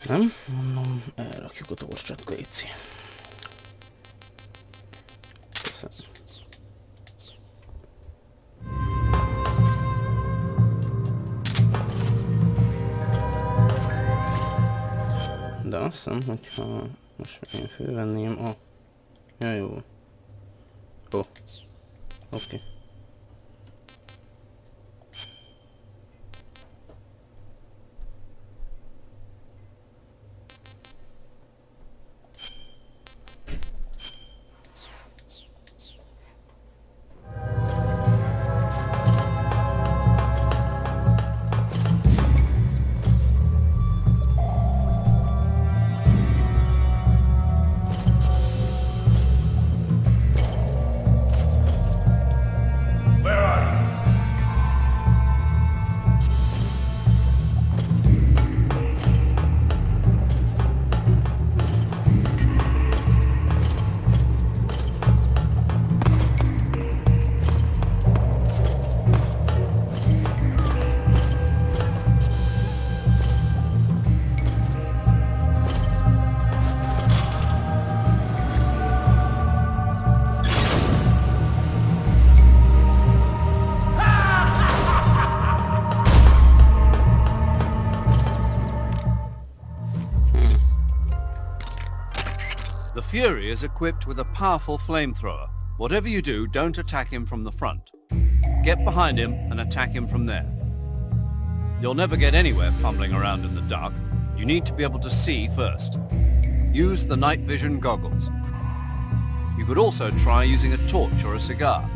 Speaker 1: Nem? Mondom, elrakjuk a torsot, léci. Köszönöm. De azt hiszem, hogyha most én fölvenném a... Ja, jó. Ó. Oké.
Speaker 4: The Fury is equipped with a powerful flamethrower. Whatever you do, don't attack him from the front. Get behind him and attack him from there. You'll never get anywhere fumbling around in the dark. You need to be able to see first. Use the night vision goggles. You could also try using a torch or a cigar.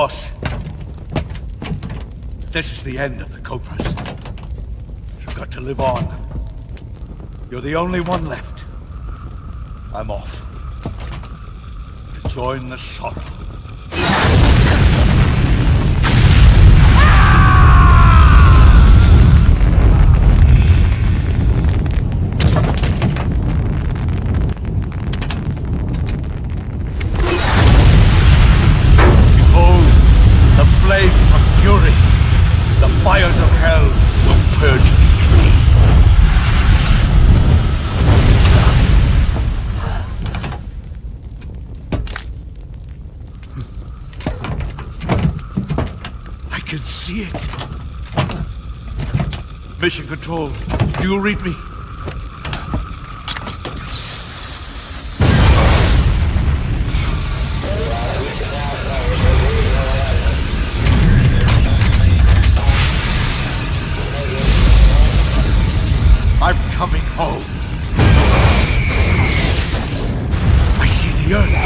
Speaker 11: boss. This is the end of the Cobras. You've got to live on. You're the only one left. I'm off. To join the Sorrow. Behold, the flames of fury. The fires of hell will purge me clean. I can see it. Mission Control, do you read me? I'm coming home. I see the earth.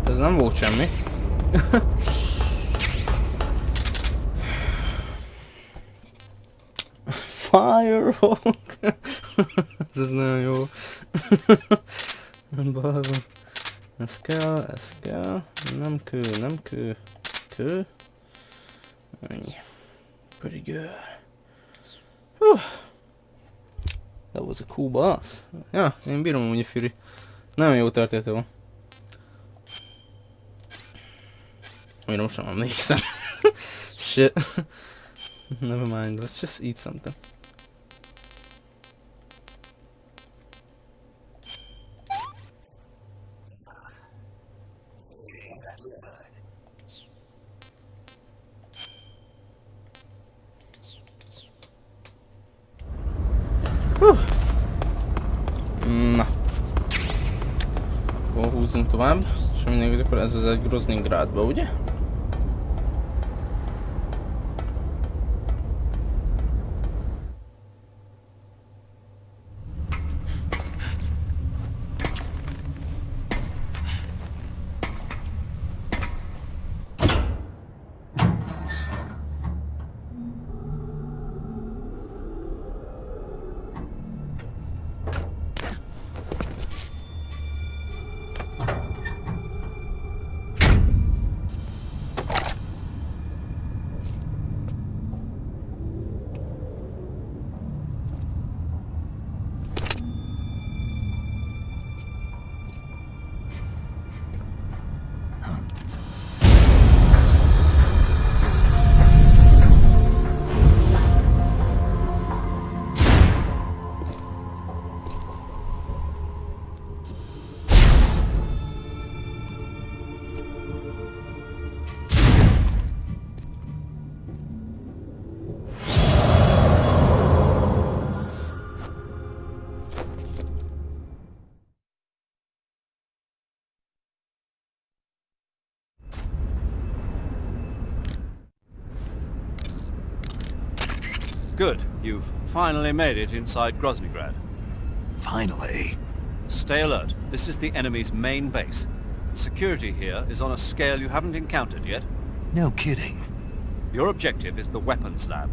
Speaker 1: Ez nem volt semmi. Firehawk! Ez nagyon jó. Bazd. Ez kell. Nem kő. Kő. Ennyi. Pretty good. That was a cool boss. Ja, én bírom amúgy a Fury. Nagyon jó történet van. Amire most nem emlékszem. Shit. Never mind, let's just eat something. Na. Akkor húzzunk tovább. És mindig akkor ez az egy Groznyj Gradba, ugye?
Speaker 4: Good. You've finally made it inside Groznyj Grad.
Speaker 3: Finally.
Speaker 4: Stay alert. This is the enemy's main base. The security here is on a scale you haven't encountered yet.
Speaker 3: No kidding.
Speaker 4: Your objective is the weapons lab.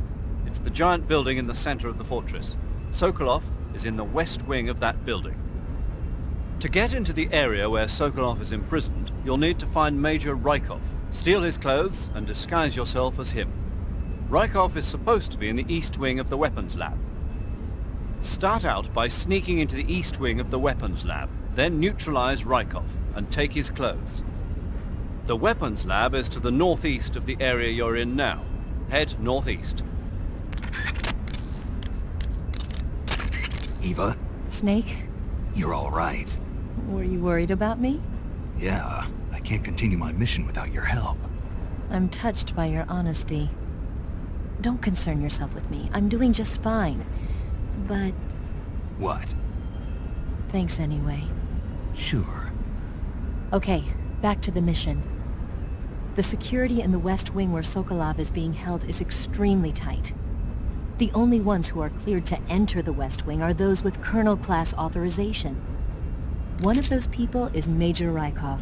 Speaker 4: It's the giant building in the center of the fortress. Sokolov is in the west wing of that building. To get into the area where Sokolov is imprisoned, you'll need to find Major Rykov, steal his clothes, and disguise yourself as him. Rykov is supposed to be in the east wing of the weapons lab. Start out by sneaking into the east wing of the weapons lab, then neutralize Rykov and take his clothes. The weapons lab is to the northeast of the area you're in now. Head northeast.
Speaker 3: Eva,
Speaker 2: Snake,
Speaker 3: you're all right.
Speaker 2: were you worried about me?
Speaker 3: Yeah, I can't continue my mission without your help.
Speaker 2: I'm touched by your honesty. Don't concern yourself with me. I'm doing just fine. But
Speaker 3: What?
Speaker 2: thanks anyway.
Speaker 3: Sure.
Speaker 2: Okay, back to the mission. The security in the West Wing where Sokolov is being held is extremely tight. The only ones who are cleared to enter the West Wing are those with Colonel-class authorization. One of those people is Major Rykov.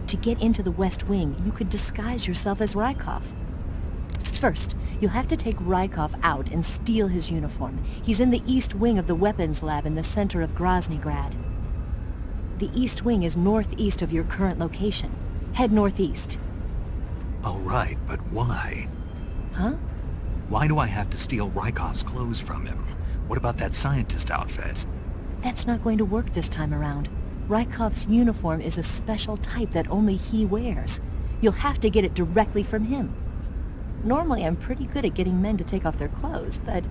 Speaker 2: To get into the West Wing, you could disguise yourself as Rykov. First, you'll have to take Rykov out and steal his uniform. He's in the East Wing of the weapons lab in the center of Groznyj Grad. The East Wing is northeast of your current location. Head northeast.
Speaker 3: All right, but why?
Speaker 2: Huh?
Speaker 3: Why do I have to steal Rykov's clothes from him? What about that scientist outfit?
Speaker 2: That's not going to work this time around. Rykov's uniform is a special type that only he wears. You'll have to get it directly from him. Normally, I'm pretty good at getting men to take off their clothes, but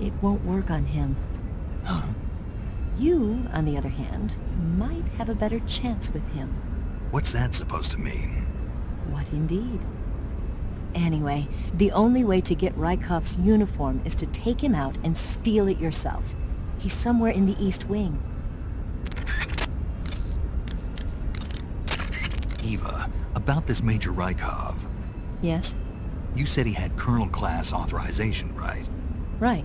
Speaker 2: it won't work on him.
Speaker 3: Huh?
Speaker 2: You, on the other hand, might have a better chance with him.
Speaker 3: What's that supposed to mean?
Speaker 2: What indeed? Anyway, the only way to get Rykov's uniform is to take him out and steal it yourself. He's somewhere in the East Wing.
Speaker 3: Eva, about this Major Rykov.
Speaker 2: Yes?
Speaker 3: You said he had Colonel-class authorization, right?
Speaker 2: Right.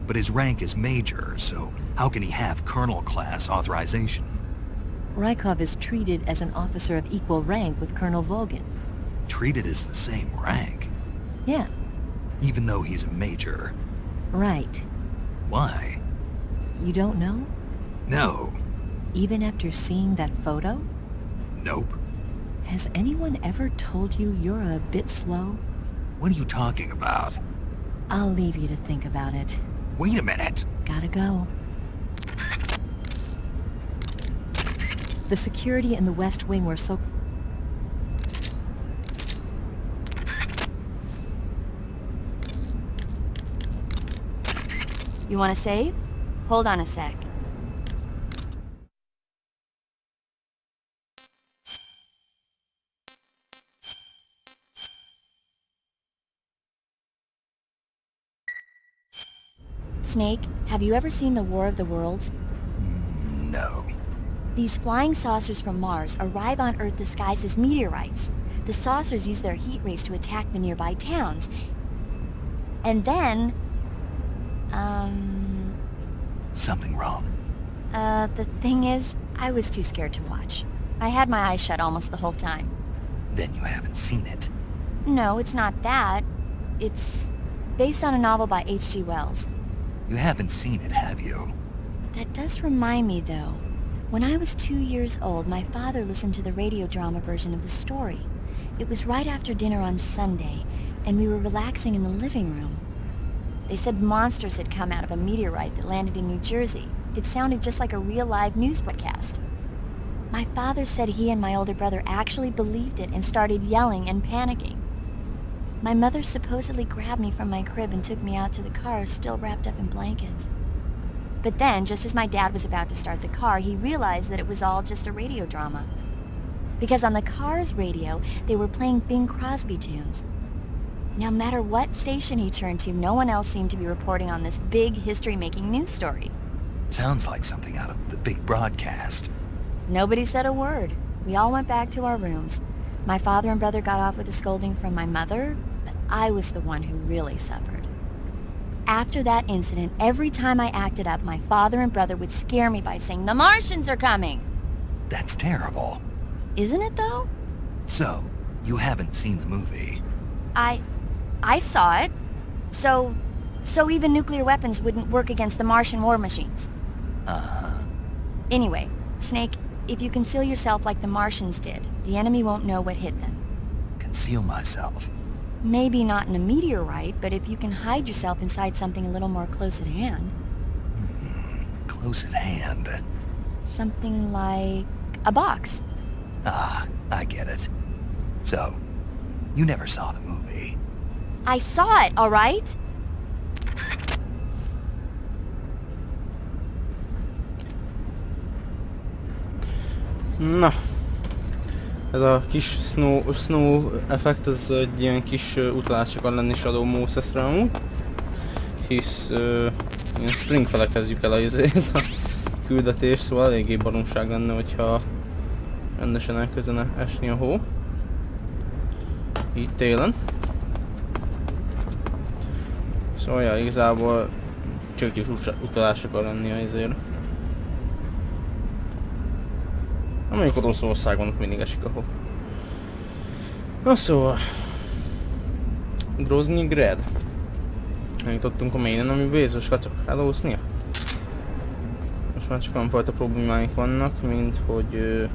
Speaker 3: But his rank is Major, so how can he have Colonel-class authorization?
Speaker 2: Rykov is treated as an officer of equal rank with Colonel Volgin.
Speaker 3: Treated as the same rank?
Speaker 2: Yeah,
Speaker 3: Even though he's a Major?
Speaker 2: right.
Speaker 3: Why?
Speaker 2: You don't know?
Speaker 3: No.
Speaker 2: Even after seeing that photo?
Speaker 3: Nope.
Speaker 2: Has anyone ever told you you're a bit slow?
Speaker 3: What are you talking about?
Speaker 2: I'll leave you to think about it.
Speaker 3: Wait a minute.
Speaker 2: Gotta go. The security in the West Wing were so...
Speaker 6: You want to save? Hold on a sec. Snake, have you ever seen the War of the Worlds?
Speaker 3: No.
Speaker 6: These flying saucers from Mars arrive on Earth disguised as meteorites. The saucers use their heat rays to attack the nearby towns. And then...
Speaker 3: Something wrong.
Speaker 6: The thing is, I was too scared to watch. I had my eyes shut almost the whole time.
Speaker 3: Then you haven't seen it.
Speaker 6: No, it's not that. It's based on a novel by H.G. Wells.
Speaker 3: You haven't seen it, have you?
Speaker 6: That does remind me, though. When I was 2 years old, my father listened to the radio drama version of the story. It was right after dinner on Sunday, and we were relaxing in the living room. They said monsters had come out of a meteorite that landed in New Jersey. It sounded just like a real live news broadcast. My father said he and my older brother actually believed it and started yelling and panicking. My mother supposedly grabbed me from my crib and took me out to the car, still wrapped up in blankets. But then, just as my dad was about to start the car, he realized that it was all just a radio drama. Because on the car's radio, they were playing Bing Crosby tunes. No matter what station he turned to, no one else seemed to be reporting on this big history-making news story.
Speaker 3: Sounds like something out of the big broadcast.
Speaker 6: Nobody said a word. We all went back to our rooms. My father and brother got off with a scolding from my mother, but I was the one who really suffered. After that incident, every time I acted up, my father and brother would scare me by saying, "The Martians are coming!"
Speaker 3: That's terrible.
Speaker 6: Isn't it, though?
Speaker 3: So, you haven't seen the movie?
Speaker 6: I saw it. So even nuclear weapons wouldn't work against the Martian war machines.
Speaker 3: Uh-huh.
Speaker 6: Anyway, Snake, if you conceal yourself like the Martians did, the enemy won't know what hit them.
Speaker 3: Conceal myself?
Speaker 6: Maybe not in a meteorite, but if you can hide yourself inside something a little more close at hand.
Speaker 3: Close at hand.
Speaker 6: Something like a box.
Speaker 3: Ah, I get it. So, you never saw the movie.
Speaker 6: I saw it, all right?
Speaker 1: Na. Ez a kis snow effekt, ez egy ilyen kis utalás akar lenni Shadow Moses-re amúgy. Hisz ilyen spring felekezzük el a küldetést, szóval eléggé baromság lenne, hogyha rendesen elkezdene esni a hó. Így télen. Szóval ja, igazából csak is utalás akar lenni azért. Amelyik Oroszországon ott mindig esik a hó. Na szóval... Groznyj Grad. Eljutottunk a mainen, ami Bézos kacok elúsznia. Most már csak olyan fajta problémáink vannak, mint hogy...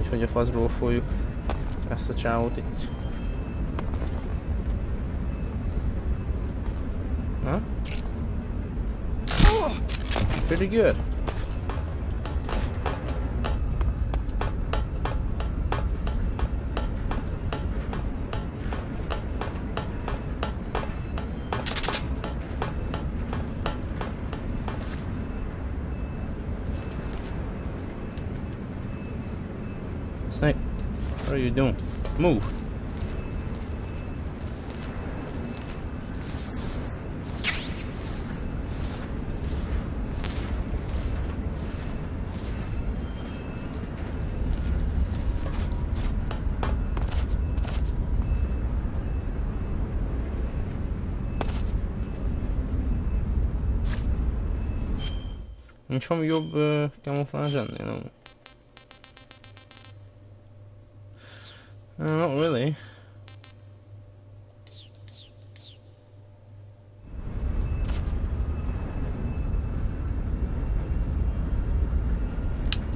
Speaker 1: hogy a faszból folyjuk ezt a csávót itt. Na? Pretty good. Snake, what are you doing? Move! Nincs valami jobb kamuflázs ennél, nem? Not really.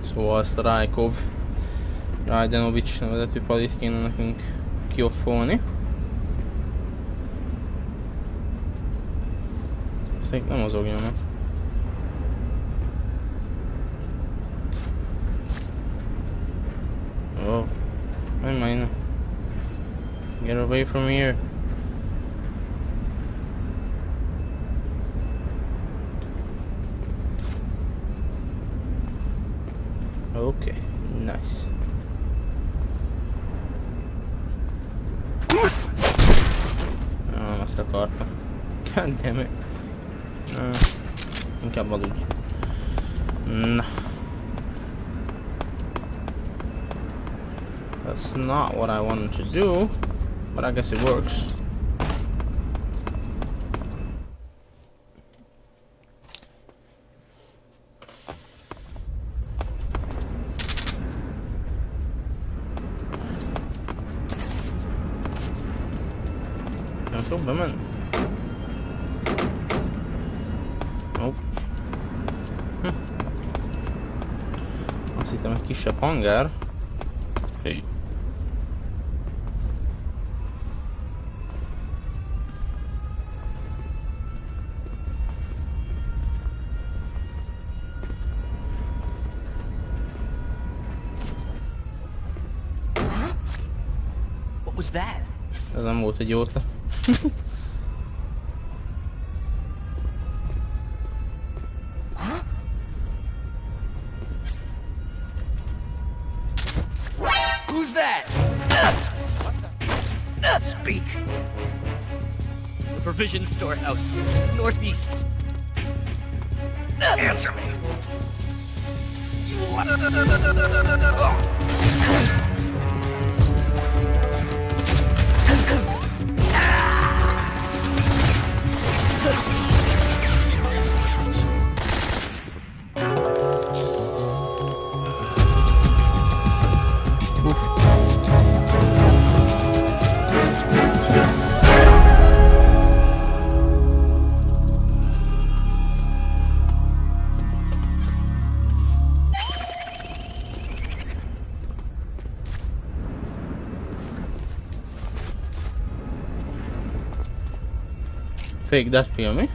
Speaker 1: Szóval ezt a Rajdenovics nevezetű palit kéne nekünk kioffolni. Ezt még nem mozogjon meg. Oh, menj már innen. Get away from here. Okay, nice. Azt akartam. God damn it. Inkább aludj. Na. That's not what I wanted to do, but I guess it works. Nem tudok bemenni? Nope. Azt hittem egy kisebb hangár. Hey.
Speaker 8: What was that?
Speaker 1: Ez nem volt egy jó ötlet.
Speaker 8: Who's that?
Speaker 11: Speak.
Speaker 8: The provision storehouse, northeast.
Speaker 11: Answer me.
Speaker 1: fake that pill, mi?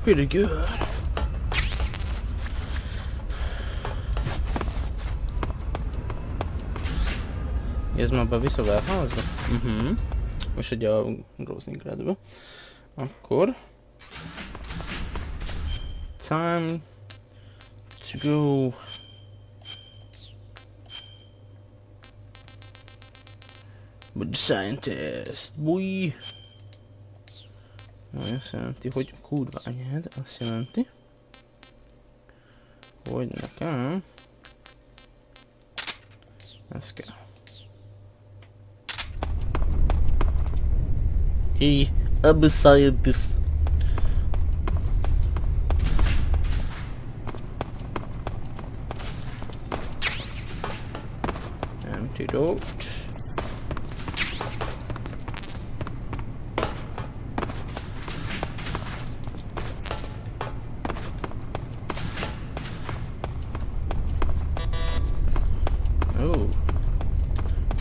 Speaker 1: Pretty good. Ez már bevisz a warehouse-ba? És ugye a Groznyj Gradba. Akkor... Time to go. But the scientist, boy. Na, azt jelenti, hogy kurva anyád, azt jelenti, hogy nekem ez kell. Hey, I'm a scientist. Antidote. Oh.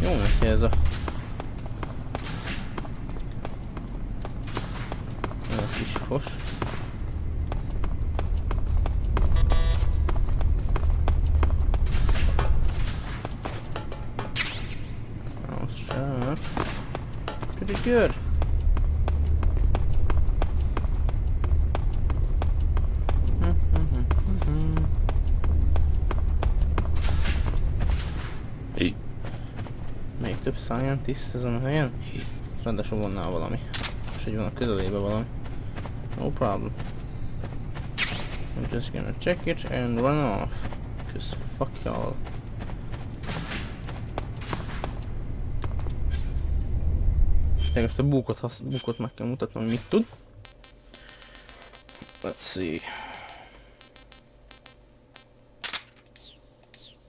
Speaker 1: Jó neki ez a kis fos. Oh, sharp. Pretty good. Még több scientist ezen a helyen? Rendesen van nála valami. És hogy van a közelébe valami. No problem. I'm just gonna check it and run off. Cause fuck y'all. Még ezt a bukot meg kell mutatnom, hogy mit tud. Let's see.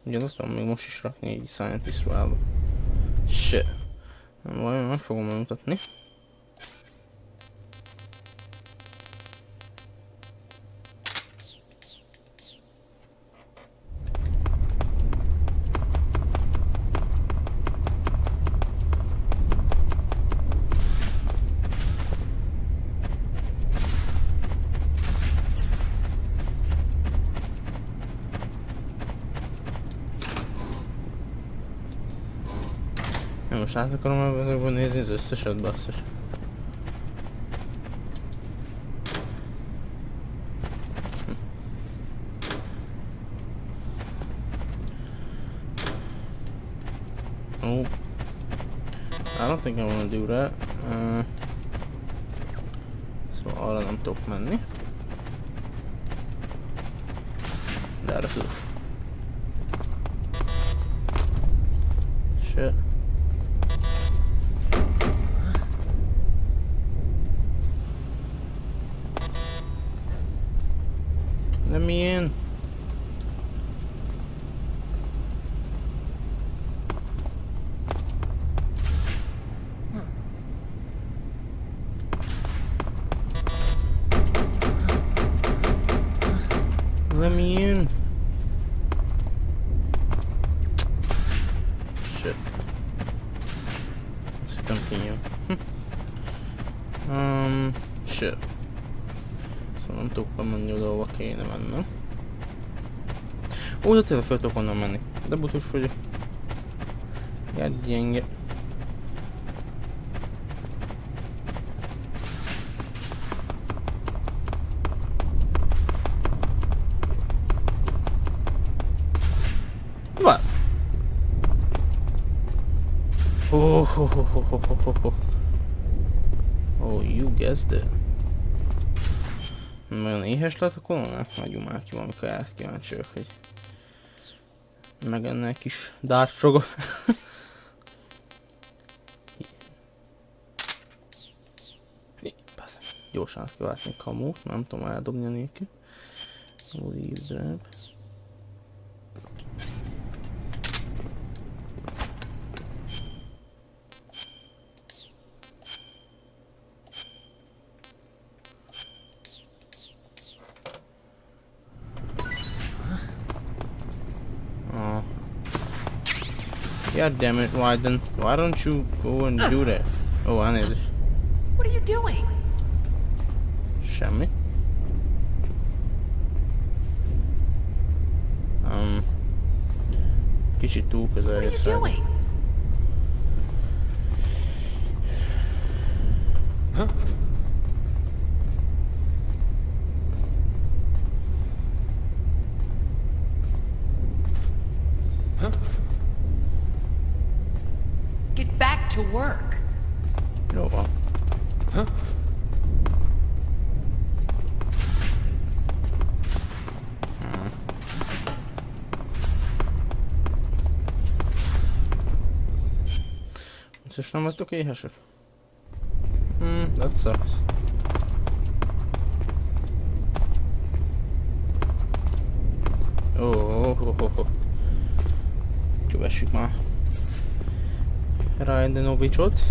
Speaker 1: Ugyanazt tudom még most is rakni egy scientist royalba. Shit. Nem baj, meg fogom megmutatni. Most át akarom ezekből nézni az összeset, basszus. Oh. I don't think I wanna do that. Szóval arra nem tudok menni. De erre tudok. Shit. Let me in. Let me in. Shit. Azt hittem kinyom. Shit. Szóval nem tudok bemenni oda, ahova kéne mennem. Ó, de tényleg fel tudok onnan menni. De butus vagyok. Jár gyenge. What? Oh, you guessed it. Nagyon éhes lett a kolonát? Nagyon már ki van, amikor kíváncsi vagyok, hogy megenne egy kis Darth Frogot. Gyorsan kiváltni kamót, nem tudom eldobni a nélkül. Leave drab. God damn it, why don't you go and do that? Ó, elnézést.
Speaker 8: What are you doing?
Speaker 1: Semmi. Kicsit túl közel
Speaker 8: What are
Speaker 1: jössz
Speaker 8: you
Speaker 1: rá.
Speaker 8: doing? Get back to work.
Speaker 1: Jó van. Most nem vagytok éhesek? That sucks. Oh. Kövessük már Rajdenovicsot.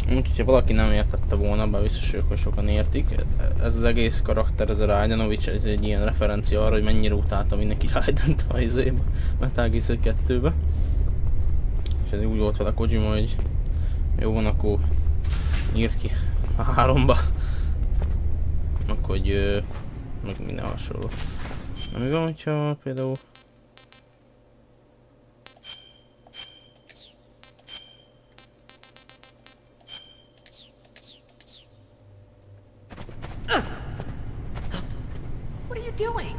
Speaker 1: Úgyhogy, ha valaki nem értette volna, bár biztos vagyok, hogy sokan értik, ez az egész karakter, ez a Rajdenovics, ez egy ilyen referencia arra, hogy mennyire utálta mindenki Raident a izébe, Metal Gear 2-be. És ez úgy volt vele Kojima, hogy jó van, akkor írt ki a 3-ba. Meg hogy meg minden hasonló. Na mi van, hogyha például...
Speaker 8: What are you doing?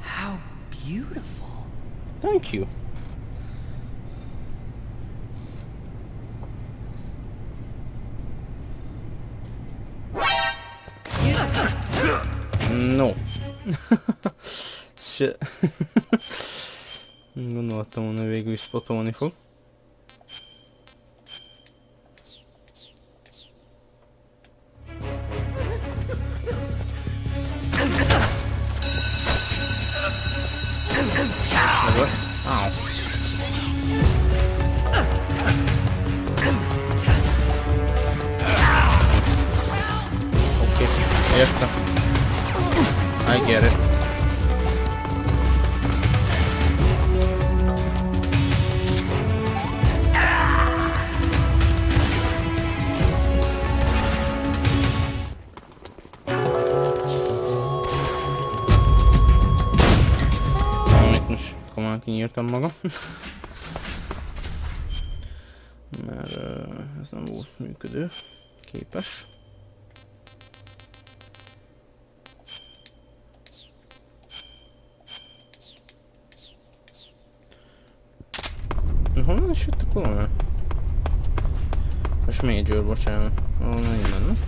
Speaker 8: How beautiful.
Speaker 1: Thank you. No. Shit. Gondoltam volna, végül is spotolni fog. Oké, értem. I get it. Amit most komolyan kinyírtam magam. Mert ez nem volt működő képes. Honnan is jöttök volna? Most Major, bocsánat. Valami innen, nem?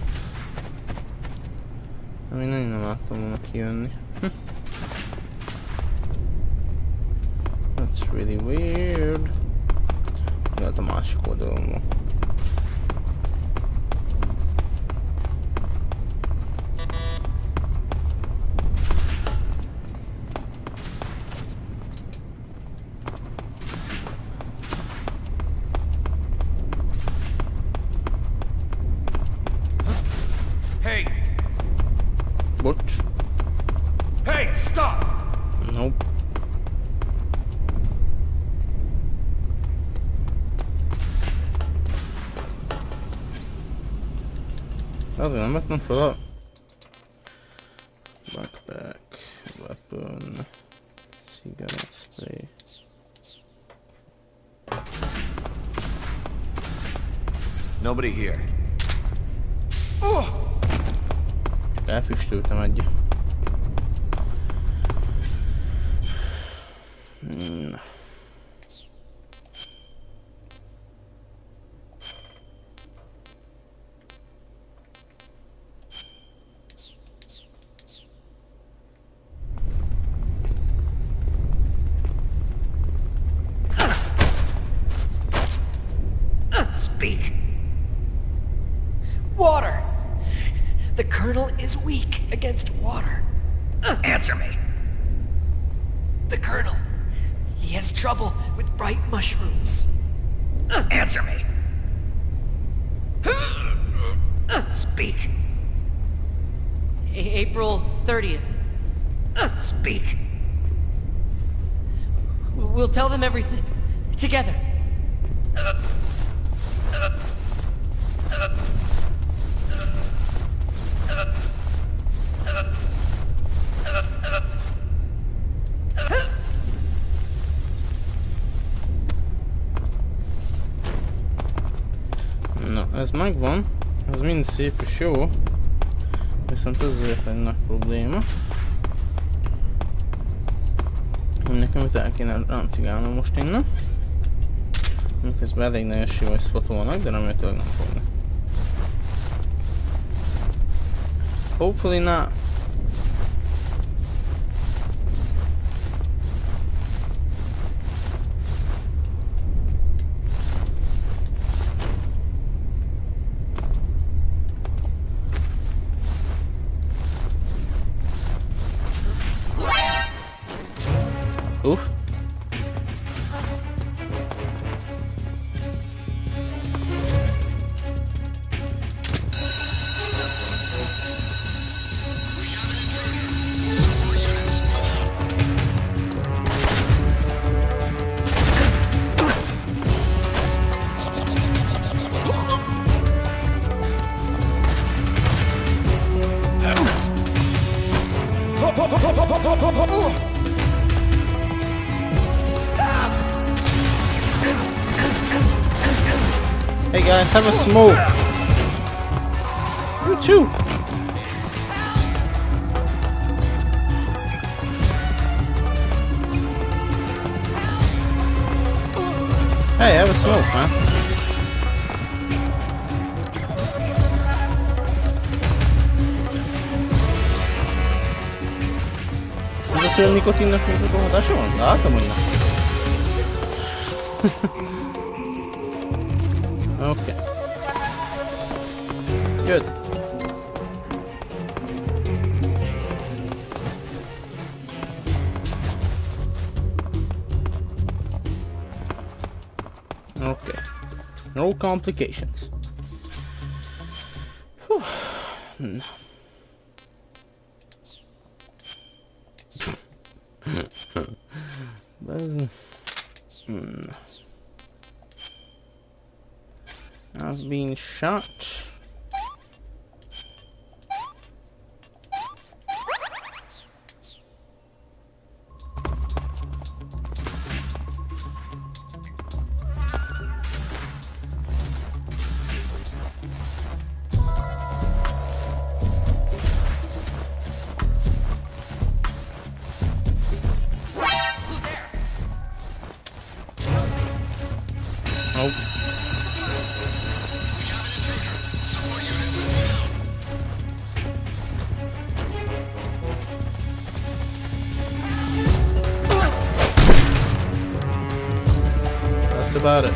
Speaker 1: Nem, én nem láttam volna kijönni. That's really weird. Lehet a másik oldalon van.
Speaker 11: Hey!
Speaker 1: Bocs.
Speaker 11: Hey, stop!
Speaker 1: Nope. Azért nem vettem fel a... Backpack, weapon, cigarette spray.
Speaker 11: Nobody here.
Speaker 1: Elfüstöltem egy. Na.
Speaker 8: Speak. Water. The Colonel is weak against water.
Speaker 11: Answer me.
Speaker 8: The Colonel. He has trouble with bright mushrooms.
Speaker 11: Answer me. Speak.
Speaker 8: April 30th.
Speaker 11: Speak.
Speaker 8: We'll tell them everything. Together.
Speaker 1: Na, ez megvan. Ez mind szép és jó. Viszont ezért egy nagy probléma. Nekem itt el kéne ráncigálnom most innen. Közben elég nagyon sima spotolnak, de remélhetőleg nem fognak. Hopefully not. Oof. Hey guys, have a smoke. You too. Hey, have a smoke, man. Ez a nikotinnak még a hatása van? Látom, hogy nem. Okay. Good. Okay. No complications. Whew. No. I've been shot. Oh. That's about it.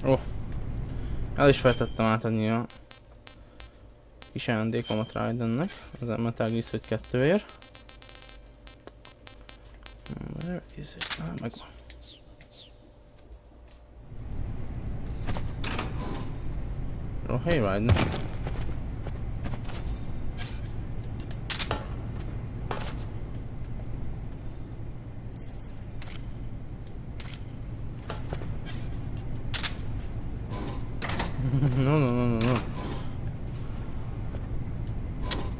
Speaker 1: Oh, el is feltettem átadni a kis ajándékomat Raidennek, az Metal Gear Solid 2-ért. Where is it? Megvan. Oh, hey Raiden. No.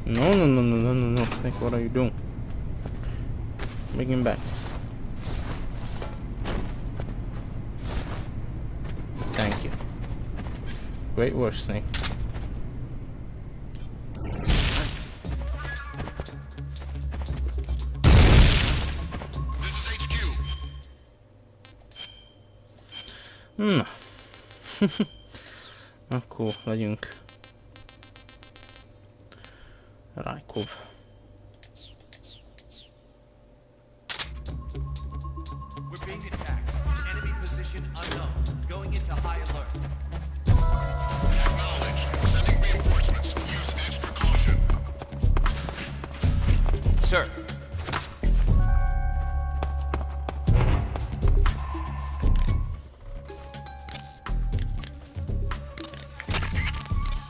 Speaker 1: No, Snake, what are you doing? Bring him back. Thank you. Great work, Snake.
Speaker 9: This is HQ.
Speaker 1: Akkor legyünk Rajkov.
Speaker 7: We're being attacked. Enemy position unknown. Going into high alert.
Speaker 9: Acknowledged. Sending reinforcements. Use extra caution.
Speaker 7: Sir.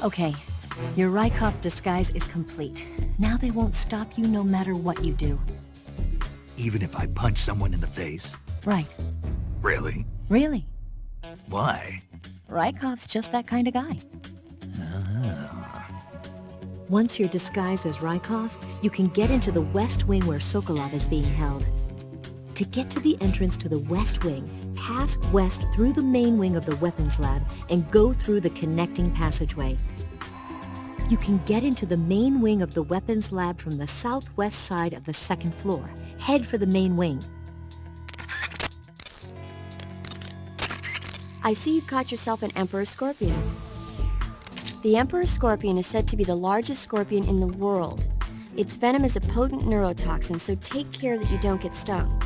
Speaker 2: Okay, your Rykov disguise is complete. Now they won't stop you no matter what you do.
Speaker 3: Even if I punch someone in the face?
Speaker 2: Right.
Speaker 3: Really?
Speaker 2: Really.
Speaker 3: Why?
Speaker 2: Rykov's just that kind of guy. Once you're disguised as Rykov, you can get into the West Wing where Sokolov is being held. To get to the entrance to the West Wing, pass west through the main wing of the weapons lab and go through the connecting passageway. You can get into the main wing of the weapons lab from the southwest side of the second floor. Head for the main wing.
Speaker 6: I see you've caught yourself an Emperor Scorpion. The Emperor Scorpion is said to be the largest scorpion in the world. Its venom is a potent neurotoxin, so take care that you don't get stung.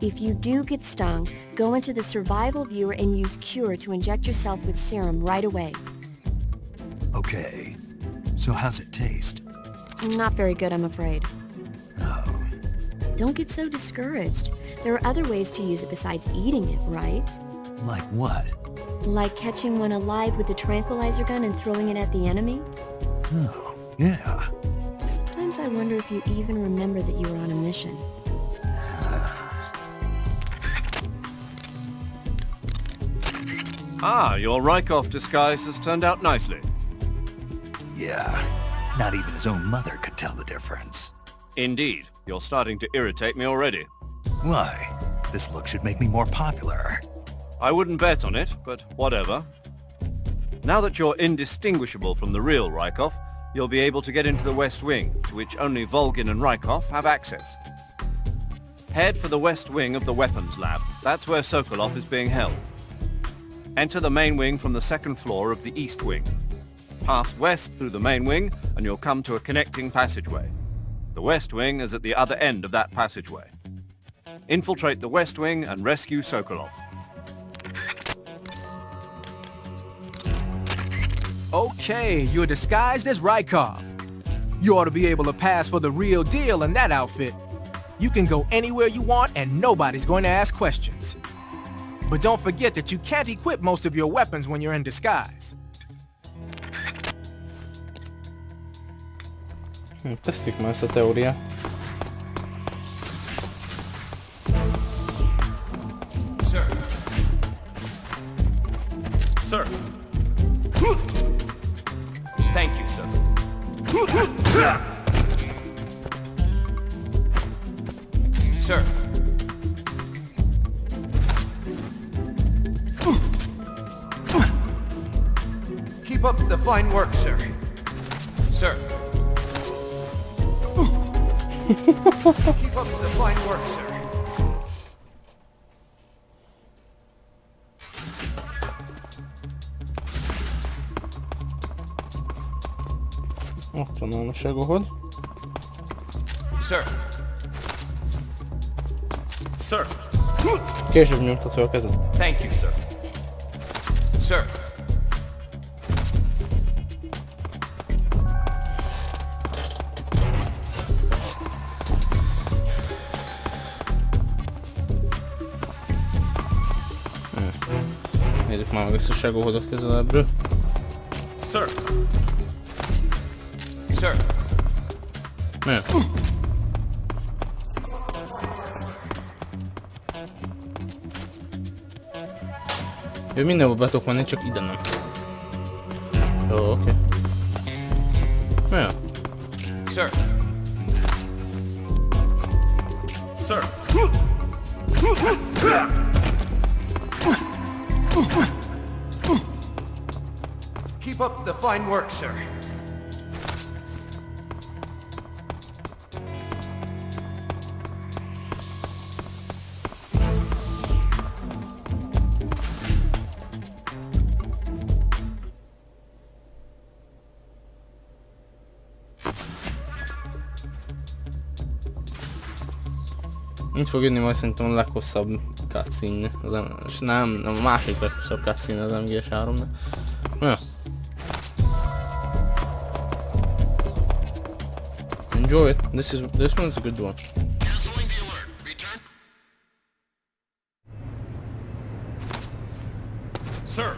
Speaker 6: If you do get stung, go into the survival viewer and use Cure to inject yourself with serum right away.
Speaker 3: Okay. So how's it taste?
Speaker 6: Not very good, I'm afraid.
Speaker 3: Oh.
Speaker 6: Don't get so discouraged. There are other ways to use it besides eating it, right?
Speaker 3: Like what?
Speaker 6: Like catching one alive with a tranquilizer gun and throwing it at the enemy?
Speaker 3: Oh, yeah.
Speaker 6: Sometimes I wonder if you even remember that you were on a mission.
Speaker 4: Ah, your Rykov disguise has turned out nicely.
Speaker 3: Yeah. Not even his own mother could tell the difference.
Speaker 4: Indeed. You're starting to irritate me already.
Speaker 3: Why? This look should make me more popular.
Speaker 4: I wouldn't bet on it, but whatever. Now that you're indistinguishable from the real Rykov, you'll be able to get into the West Wing, to which only Volgin and Rykov have access. Head for the West Wing of the weapons lab. That's where Sokolov is being held. Enter the main wing from the second floor of the East Wing. Pass west through the main wing and you'll come to a connecting passageway. The West Wing is at the other end of that passageway. Infiltrate the West Wing and rescue Sokolov.
Speaker 5: Okay, you're disguised as Rykov. You ought to be able to pass for the real deal in that outfit. You can go anywhere you want and nobody's going to ask questions. But don't forget that you can't equip most of your weapons when you're in disguise.
Speaker 1: Tesszük már ezt a teóriát.
Speaker 7: Sir.
Speaker 11: Sir.
Speaker 7: Thank you, sir. Sir.
Speaker 11: Keep up the fine work, sir.
Speaker 7: Sir.
Speaker 11: Keep up the fine work, sir.
Speaker 1: Ott van a Shagohod.
Speaker 7: Sir.
Speaker 11: Sir.
Speaker 1: Később nyomtad fel a kezed.
Speaker 7: Thank you, sir. Sir.
Speaker 1: Nézzük már meg ezt a Shagohodot közelebbről.
Speaker 11: Sir.
Speaker 7: Sir.
Speaker 1: Miért? Ő mindenhol be tudok menni, csak ide nem. Jó, oké. Miért?
Speaker 7: Sir.
Speaker 11: Sir.
Speaker 7: Keep up the fine work, sir.
Speaker 1: Itt fog jönni majd szerintem a leghosszabb cutscene, és nem a másik leghosszabb cutscene az MGS3-nak. Ja. Enjoy it. This one's a good one.
Speaker 9: Canceling the alert. Return.
Speaker 7: Sir.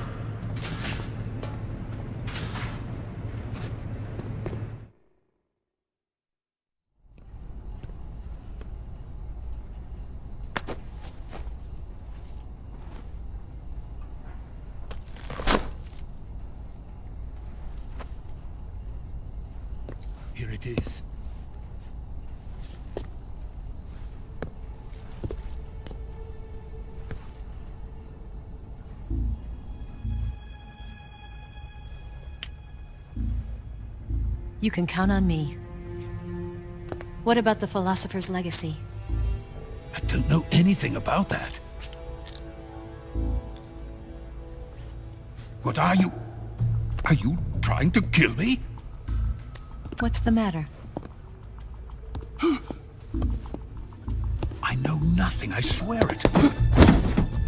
Speaker 11: Here it is.
Speaker 2: You can count on me. What about the philosopher's legacy?
Speaker 11: I don't know anything about that. What are you? Are you trying to kill me?
Speaker 2: What's the matter?
Speaker 11: I know nothing, I swear it.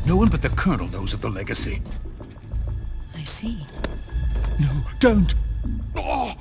Speaker 11: No one but the Colonel knows of the legacy.
Speaker 2: I see.
Speaker 11: No, don't! Oh.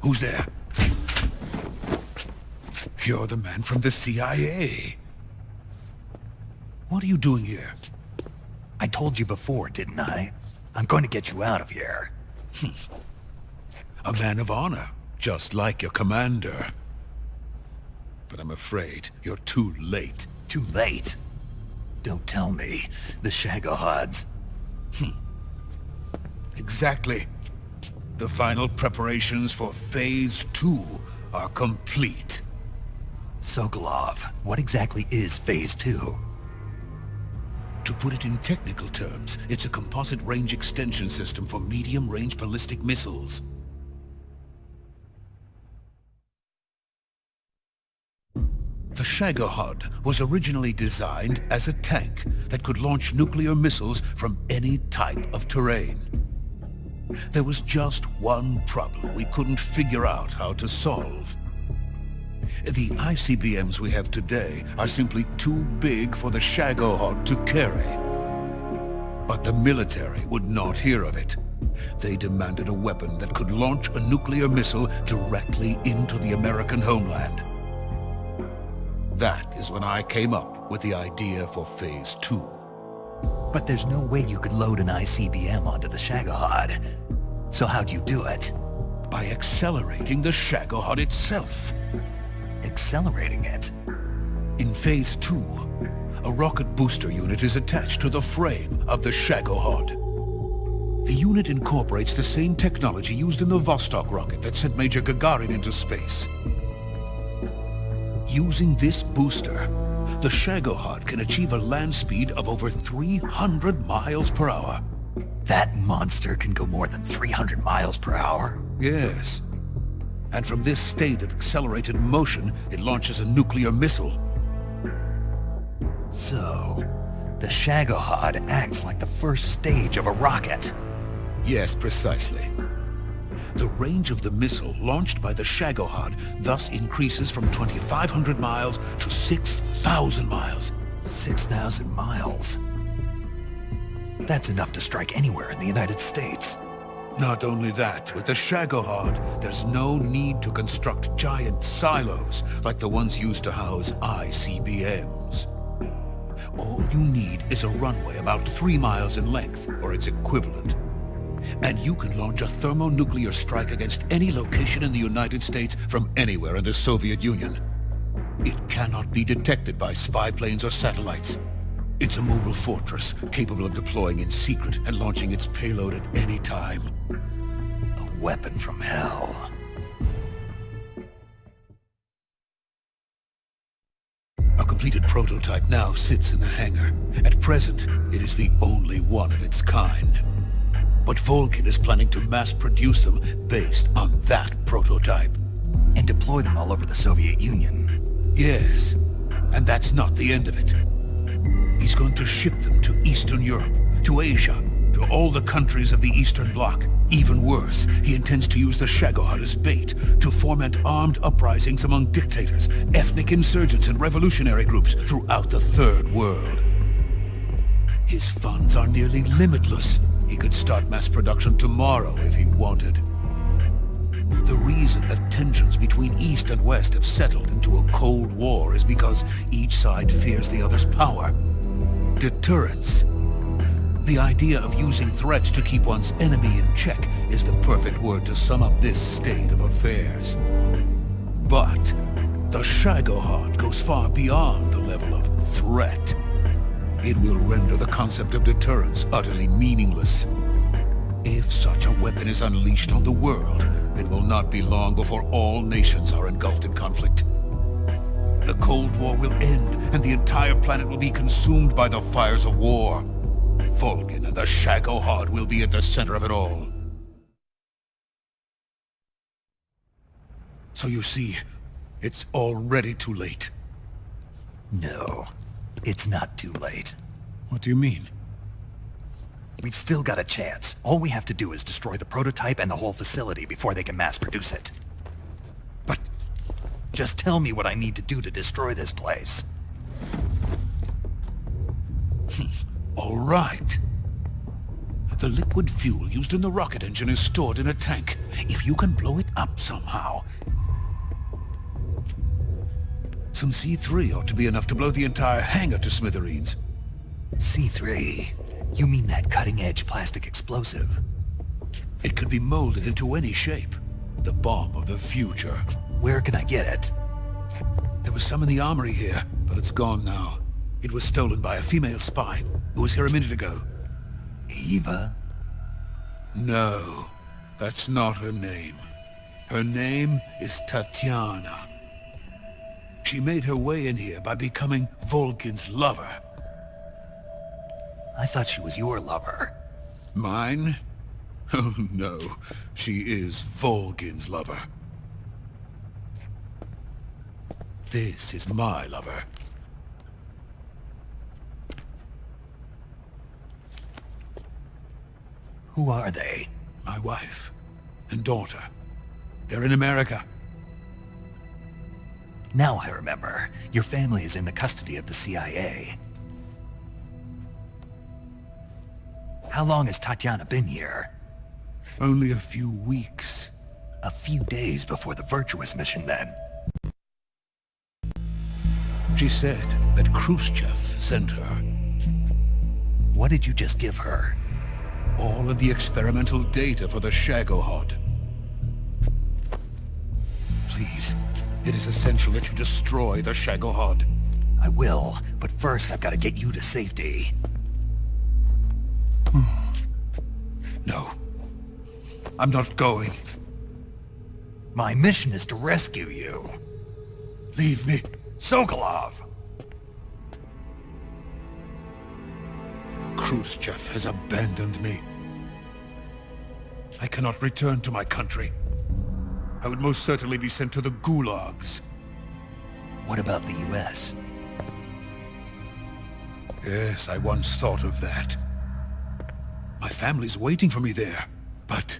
Speaker 11: Who's there? You're the man from the CIA. What are you doing here?
Speaker 3: I told you before, didn't I? I'm going to get you out of here.
Speaker 11: A man of honor, just like your commander. But I'm afraid you're too late.
Speaker 3: Too late? Don't tell me. The Shagohods.
Speaker 11: Exactly. The final preparations for Phase 2 are complete.
Speaker 3: Sokolov, what exactly is Phase 2?
Speaker 11: To put it in technical terms, it's a composite range extension system for medium-range ballistic missiles. The Shagohod was originally designed as a tank that could launch nuclear missiles from any type of terrain. There was just one problem we couldn't figure out how to solve. The ICBMs we have today are simply too big for the Shagohod to carry. But the military would not hear of it. They demanded a weapon that could launch a nuclear missile directly into the American homeland. That is when I came up with the idea for Phase 2.
Speaker 3: But there's no way you could load an ICBM onto the Shagohod. So how'd you do it?
Speaker 11: By accelerating the Shagohod itself.
Speaker 3: Accelerating it?
Speaker 11: In Phase 2, a rocket booster unit is attached to the frame of the Shagohod. The unit incorporates the same technology used in the Vostok rocket that sent Major Gagarin into space. Using this booster, the Shagohod can achieve a land speed of over 300 miles per hour.
Speaker 3: That monster can go more than 300 miles per hour?
Speaker 11: Yes. And from this state of accelerated motion, it launches a nuclear missile.
Speaker 3: So, the Shagohod acts like the first stage of a rocket.
Speaker 11: Yes, precisely. The range of the missile launched by the Shagohod thus increases from 2,500 miles to 6,000 miles.
Speaker 3: 6,000 miles? That's enough to strike anywhere in the United States.
Speaker 11: Not only that, with the Shagohod, there's no need to construct giant silos like the ones used to house ICBMs. All you need is a runway about 3 miles in length, or its equivalent. And you can launch a thermonuclear strike against any location in the United States from anywhere in the Soviet Union. It cannot be detected by spy planes or satellites. It's a mobile fortress, capable of deploying in secret and launching its payload at any time.
Speaker 3: A weapon from hell.
Speaker 11: A completed prototype now sits in the hangar. At present, it is the only one of its kind. But Vulcan is planning to mass-produce them based on that prototype.
Speaker 3: And deploy them all over the Soviet Union.
Speaker 11: Yes, and that's not the end of it. He's going to ship them to Eastern Europe, to Asia, to all the countries of the Eastern Bloc. Even worse, he intends to use the Shagohod as bait to foment armed uprisings among dictators, ethnic insurgents, and revolutionary groups throughout the Third World. His funds are nearly limitless. He could start mass production tomorrow if he wanted. The reason that tensions between East and West have settled into a Cold War is because each side fears the other's power. Deterrence. The idea of using threats to keep one's enemy in check is the perfect word to sum up this state of affairs. But the Shagohod goes far beyond the level of threat. It will render the concept of deterrence utterly meaningless. If such a weapon is unleashed on the world, it will not be long before all nations are engulfed in conflict. The Cold War will end, and the entire planet will be consumed by the fires of war. Vulcan and the Shagohod will be at the center of it all. So you see, it's already too late.
Speaker 3: No, it's not too late.
Speaker 11: What do you mean?
Speaker 3: We've still got a chance. All we have to do is destroy the prototype and the whole facility before they can mass produce it.
Speaker 11: But
Speaker 3: just tell me what I need to do to destroy this place.
Speaker 11: All right. The liquid fuel used in the rocket engine is stored in a tank. If you can blow it up somehow, some C3 ought to be enough to blow the entire hangar to smithereens.
Speaker 3: C3? You mean that cutting-edge plastic explosive?
Speaker 11: It could be molded into any shape. The bomb of the future.
Speaker 3: Where can I get it?
Speaker 11: There was some in the armory here, but it's gone now. It was stolen by a female spy who was here a minute ago.
Speaker 3: Eva?
Speaker 11: No, that's not her name. Her name is Tatiana. She made her way in here by becoming Vulcan's lover.
Speaker 3: I thought she was your lover.
Speaker 11: Mine? Oh no, she is Vulcan's lover. This is my lover.
Speaker 3: Who are they?
Speaker 11: My wife and daughter. They're in America.
Speaker 3: Now I remember. Your family is in the custody of the CIA. How long has Tatiana been here?
Speaker 11: Only a few weeks.
Speaker 3: A few days before the Virtuous mission, then.
Speaker 11: She said that Khrushchev sent her.
Speaker 3: What did you just give her?
Speaker 11: All of the experimental data for the Shagohod. Please, it is essential that you destroy the Shagohod.
Speaker 3: I will, but first I've got to get you to safety.
Speaker 11: No. I'm not going.
Speaker 3: My mission is to rescue you.
Speaker 11: Leave me.
Speaker 3: Sokolov!
Speaker 11: Khrushchev has abandoned me. I cannot return to my country. I would most certainly be sent to the gulags.
Speaker 3: What about the US?
Speaker 11: Yes, I once thought of that. My family's waiting for me there. But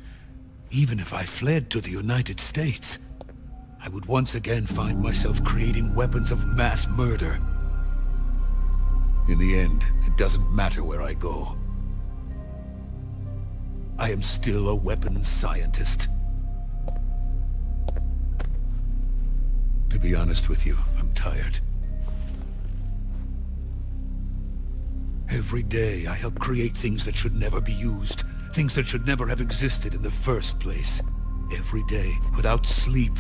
Speaker 11: even if I fled to the United States, I would once again find myself creating weapons of mass murder. In the end, it doesn't matter where I go. I am still a weapons scientist. To be honest with you, I'm tired. Every day I help create things that should never be used, things that should never have existed in the first place. Every day, without sleep.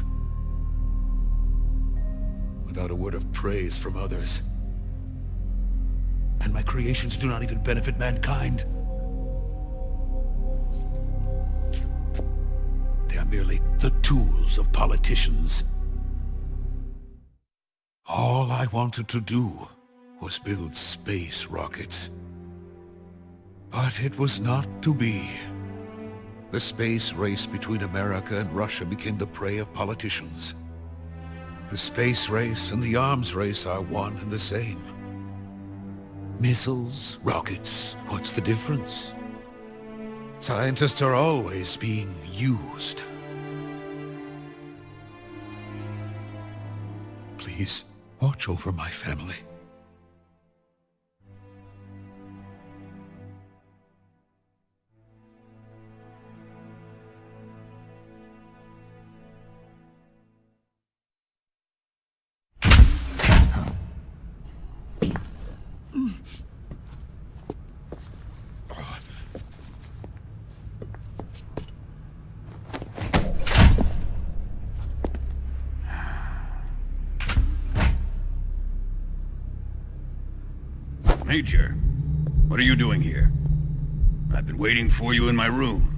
Speaker 11: Without a word of praise from others. And my creations do not even benefit mankind. They are merely the tools of politicians. All I wanted to do was build space rockets. But it was not to be. The space race between America and Russia became the prey of politicians. The space race and the arms race are one and the same. Missiles, rockets, what's the difference? Scientists are always being used. Please, watch over my family.
Speaker 10: Major, what are you doing here? I've been waiting for you in my room.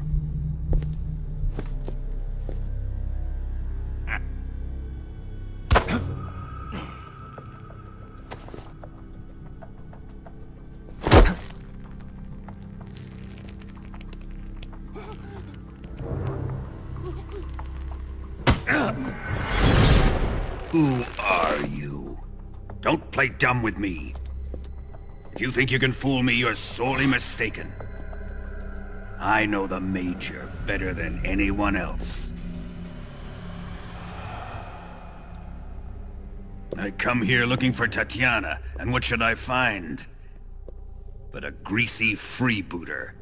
Speaker 10: Who are you? Don't play dumb with me. If you think you can fool me, you're sorely mistaken. I know the Major better than anyone else. I come here looking for Tatiana, and what should I find? But a greasy freebooter.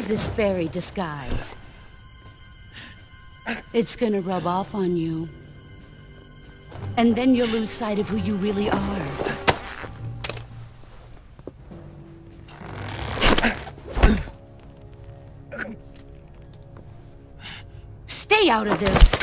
Speaker 12: This fairy disguise. It's gonna rub off on you. And then you'll lose sight of who you really are. Stay out of this!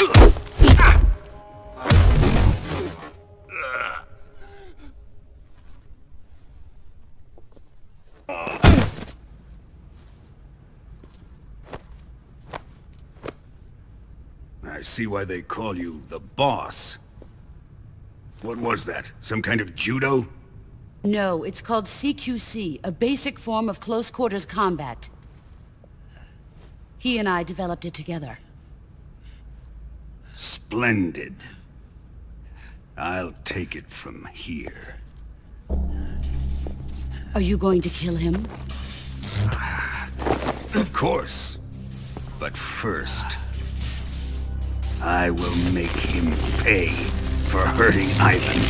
Speaker 10: I see why they call you the boss. What was that? Some kind of judo?
Speaker 12: No, it's called CQC, a basic form of close-quarters combat. He and I developed it together.
Speaker 10: Splendid. I'll take it from here.
Speaker 12: Are you going to kill him?
Speaker 10: Of course. But first, I will make him pay for hurting Ivan.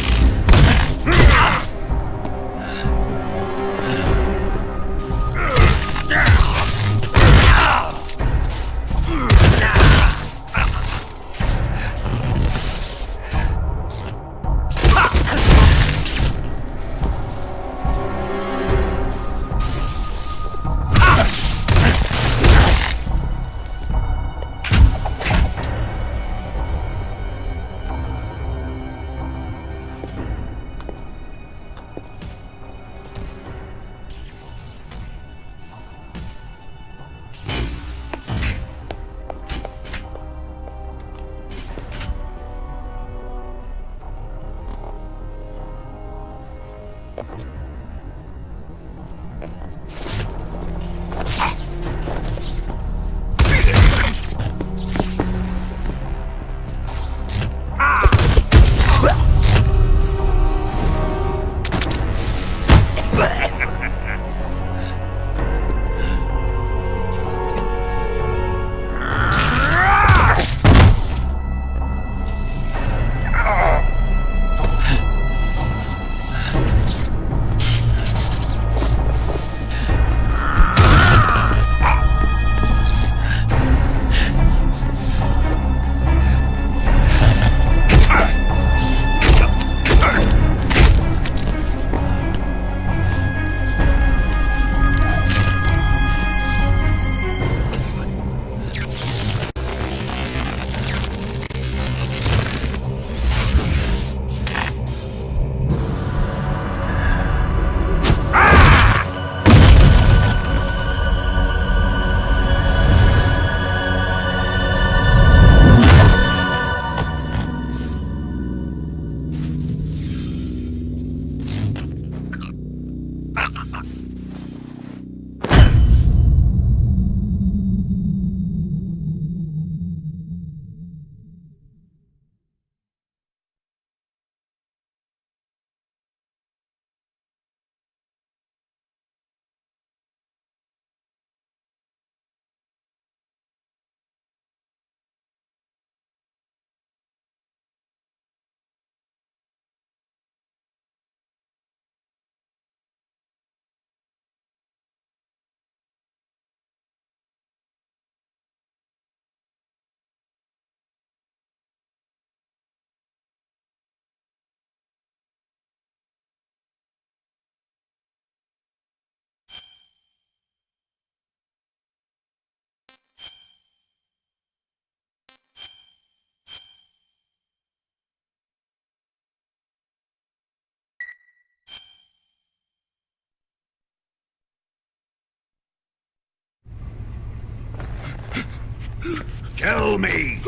Speaker 10: Tell me!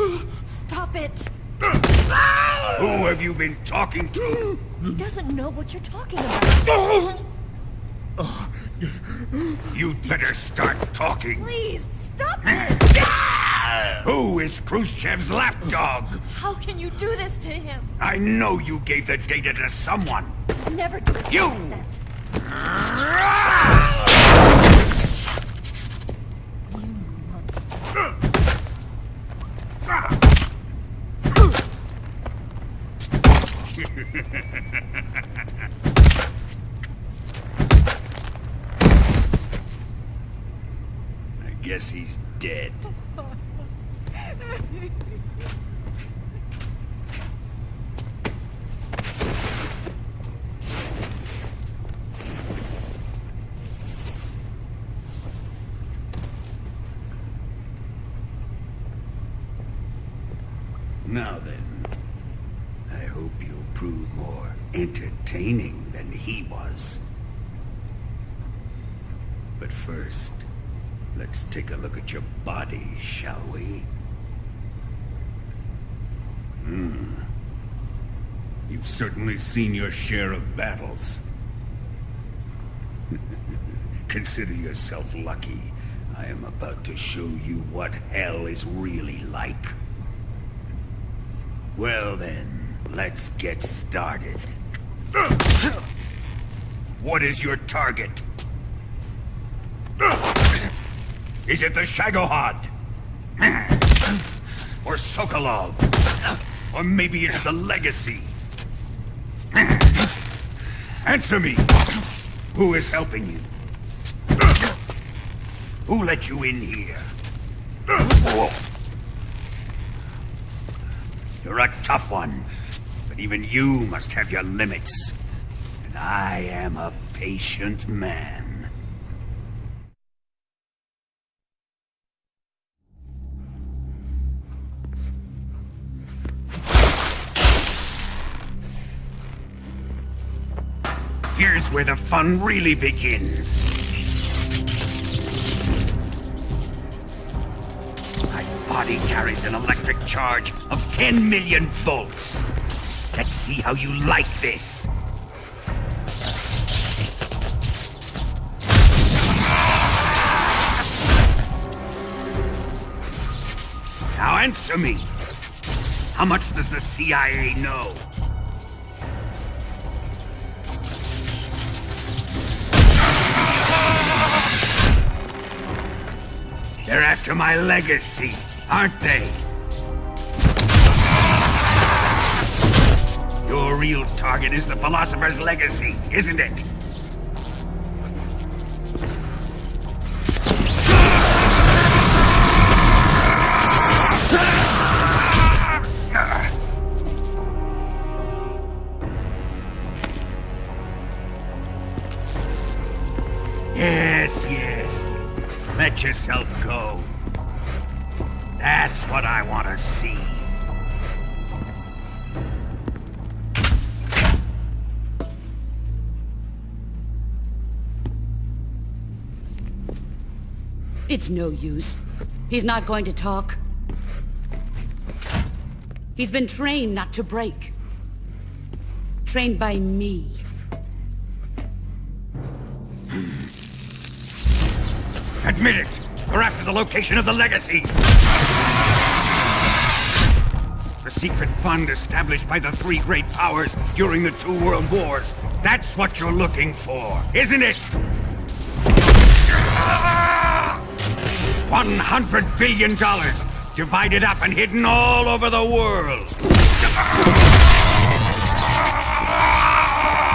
Speaker 13: Stop it!
Speaker 10: Who have you been talking to?
Speaker 13: He doesn't know what you're talking about.
Speaker 10: You'd better start talking.
Speaker 13: Please, stop this!
Speaker 10: Who is Khrushchev's lapdog?
Speaker 13: How can you do this to him?
Speaker 10: I know you gave the data to someone.
Speaker 13: Never do
Speaker 10: You!
Speaker 13: that.
Speaker 10: I guess he's dead. Now then, I hope you'll prove more entertaining than he was. But first, let's take a look at your body, shall we? You've certainly seen your share of battles. Consider yourself lucky. I am about to show you what hell is really like. Well then, let's get started. What is your target? Is it the Shagohod? Or Sokolov? Or maybe it's the Legacy? Answer me! Who is helping you? Who let you in here? You're a tough one, but even you must have your limits. And I am a patient man. Here's where the fun really begins. My body carries an electric charge of 10 million volts. Let's see how you like this. Now answer me. How much does the CIA know? They're after my legacy, aren't they? Your real target is the Philosopher's Legacy, isn't it? Yes, yes. Let yourself go. That's what I want to see.
Speaker 12: It's no use. He's not going to talk. He's been trained not to break. Trained by me.
Speaker 10: Admit it! We're after the location of the Legacy! The secret fund established by the three great powers during the 2 world wars. That's what you're looking for, isn't it? $100 billion, divided up and hidden all over the world.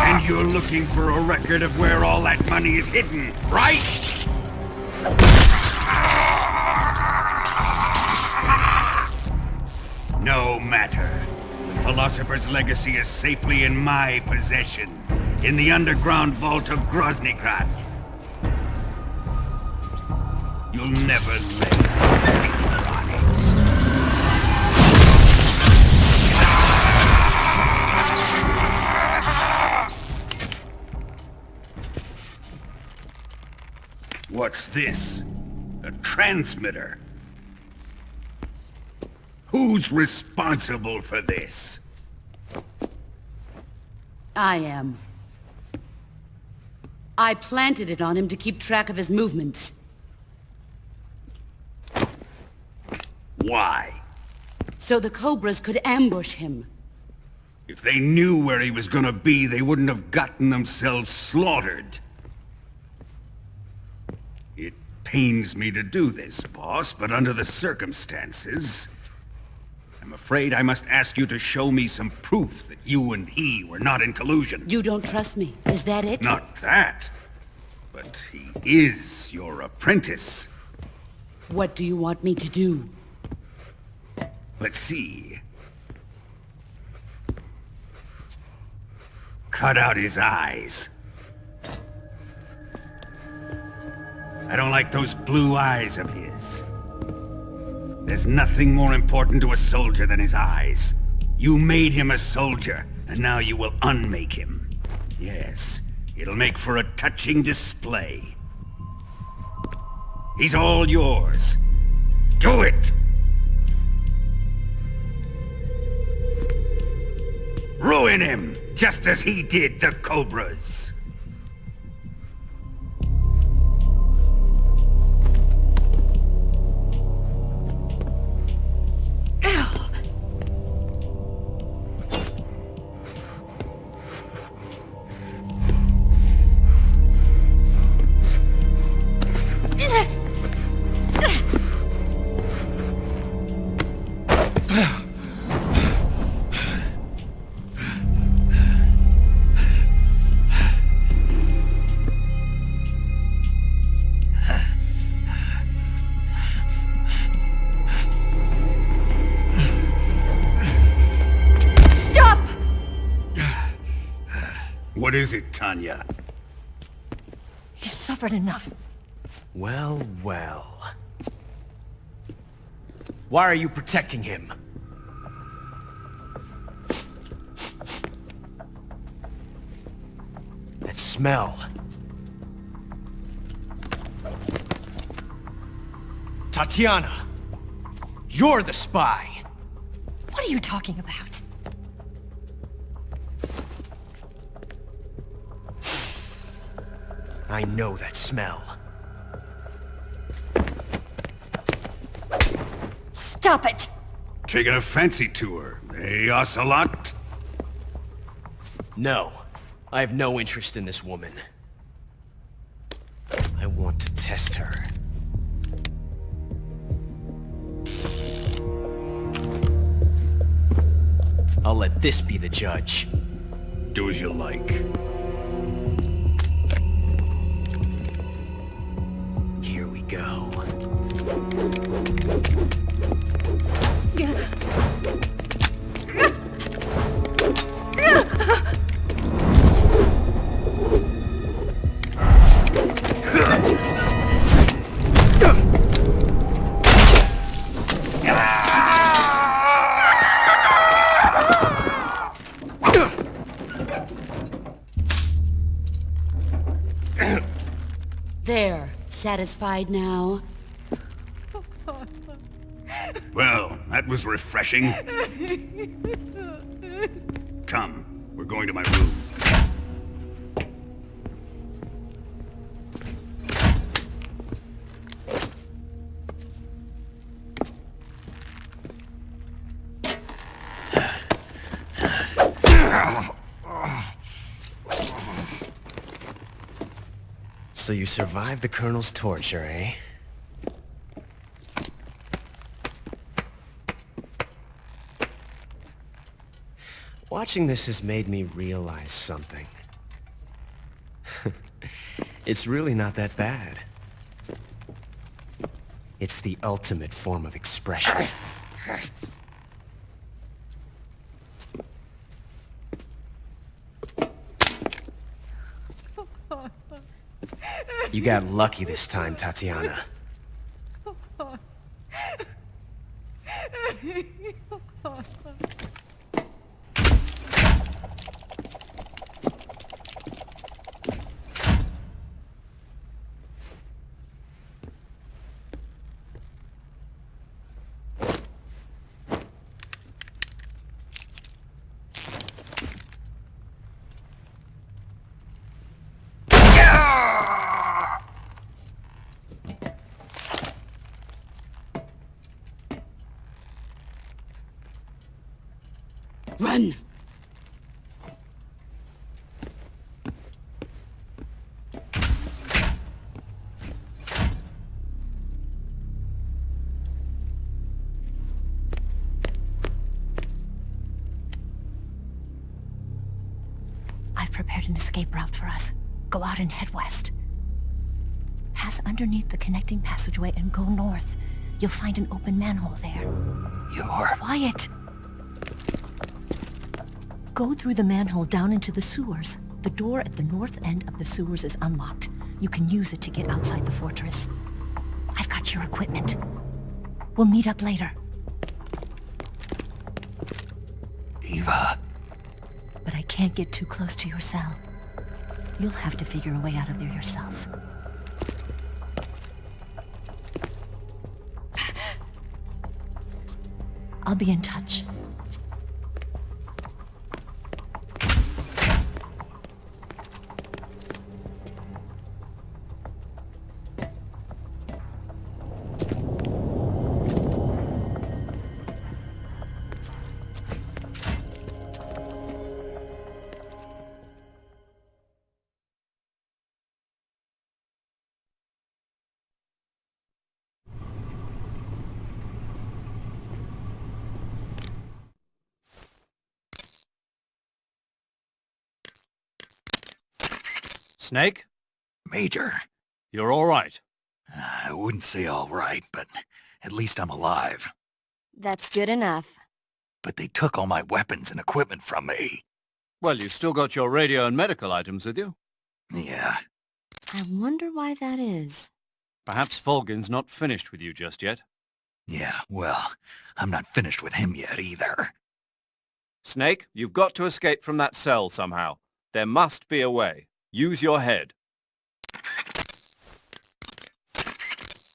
Speaker 10: And you're looking for a record of where all that money is hidden, right? No matter. The Philosopher's Legacy is safely in my possession, in the underground vault of Groznyj Grad. You'll never lay a finger on it. What's this? A transmitter? Who's responsible for this?
Speaker 12: I am. I planted it on him to keep track of his movements.
Speaker 10: Why?
Speaker 12: So the Cobras could ambush him.
Speaker 10: If they knew where he was gonna be, they wouldn't have gotten themselves slaughtered. It pains me to do this, boss, but under the circumstances, I'm afraid I must ask you to show me some proof that you and he were not in collusion.
Speaker 12: You don't trust me, is that it?
Speaker 10: Not that, but he is your apprentice.
Speaker 12: What do you want me to do?
Speaker 10: Let's see. Cut out his eyes. I don't like those blue eyes of his. There's nothing more important to a soldier than his eyes. You made him a soldier, and now you will unmake him. Yes, it'll make for a touching display. He's all yours. Do it! Ruin him, just as he did the Cobras. What is it, Tanya?
Speaker 13: He's suffered enough.
Speaker 14: Well, well. Why are you protecting him? That smell. Tatiana! You're the spy!
Speaker 13: What are you talking about?
Speaker 14: I know that smell.
Speaker 13: Stop it!
Speaker 10: Taking a fancy to her, eh, Ocelot?
Speaker 14: No. I have no interest in this woman. I want to test her. I'll let this be the judge.
Speaker 10: Do as you like.
Speaker 14: Here we go.
Speaker 12: There. Satisfied now?
Speaker 10: Well, that was refreshing. Come, we're going to my room.
Speaker 14: So you survived the Colonel's torture, eh? Watching this has made me realize something. It's really not that bad. It's the ultimate form of expression. You got lucky this time, Tatiana.
Speaker 12: Run!
Speaker 2: I've prepared an escape route for us. Go out and head west. Pass underneath the connecting passageway and go north. You'll find an open manhole there.
Speaker 3: You're...
Speaker 2: Quiet! Go through the manhole down into the sewers. The door at the north end of the sewers is unlocked. You can use it to get outside the fortress. I've got your equipment. We'll meet up later.
Speaker 3: Eva.
Speaker 2: But I can't get too close to your cell. You'll have to figure a way out of there yourself. I'll be in touch.
Speaker 4: Snake?
Speaker 3: Major.
Speaker 4: You're all right.
Speaker 3: I wouldn't say all right, but at least I'm alive.
Speaker 6: That's good enough.
Speaker 3: But they took all my weapons and equipment from me.
Speaker 4: Well, you've still got your radio and medical items with you.
Speaker 3: Yeah.
Speaker 6: I wonder why that is.
Speaker 4: Perhaps Volgin's not finished with you just yet.
Speaker 3: Yeah, well, I'm not finished with him yet either.
Speaker 4: Snake, you've got to escape from that cell somehow. There must be a way. Use your head.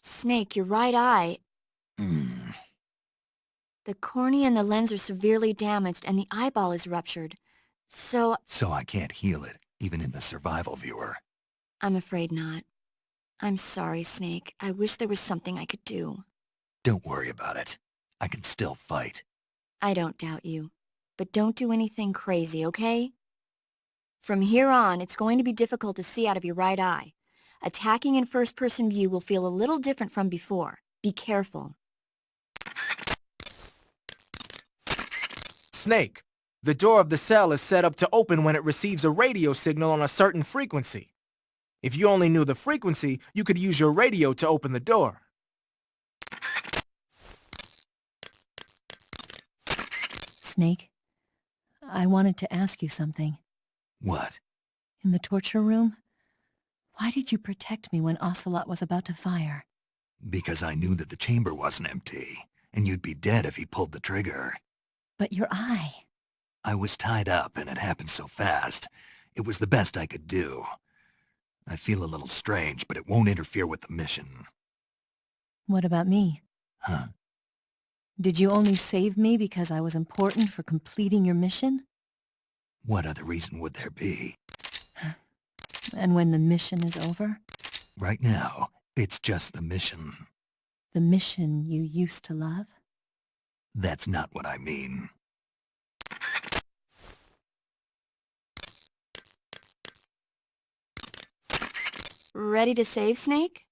Speaker 6: Snake, your right eye. The cornea and the lens are severely damaged and the eyeball is ruptured. So
Speaker 3: I can't heal it, even in the survival viewer.
Speaker 6: I'm afraid not. I'm sorry, Snake. I wish there was something I could do.
Speaker 3: Don't worry about it. I can still fight.
Speaker 6: I don't doubt you. But don't do anything crazy, okay? From here on, it's going to be difficult to see out of your right eye. Attacking in first-person view will feel a little different from before. Be careful.
Speaker 5: Snake, the door of the cell is set up to open when it receives a radio signal on a certain frequency. If you only knew the frequency, you could use your radio to open the door.
Speaker 2: Snake, I wanted to ask you something.
Speaker 3: What?
Speaker 2: In the torture room, why did you protect me when Ocelot was about to fire?
Speaker 3: Because I knew that the chamber wasn't empty, and you'd be dead if he pulled the trigger.
Speaker 2: But your eye...
Speaker 3: I was tied up, and it happened so fast. It was the best I could do. I feel a little strange, but it won't interfere with the mission.
Speaker 2: What about me?
Speaker 3: Huh?
Speaker 2: Did you only save me because I was important for completing your mission?
Speaker 3: What other reason would there be?
Speaker 2: And when the mission is over?
Speaker 3: Right now, it's just the mission.
Speaker 2: The mission you used to love?
Speaker 3: That's not what I mean.
Speaker 6: Ready to save, Snake?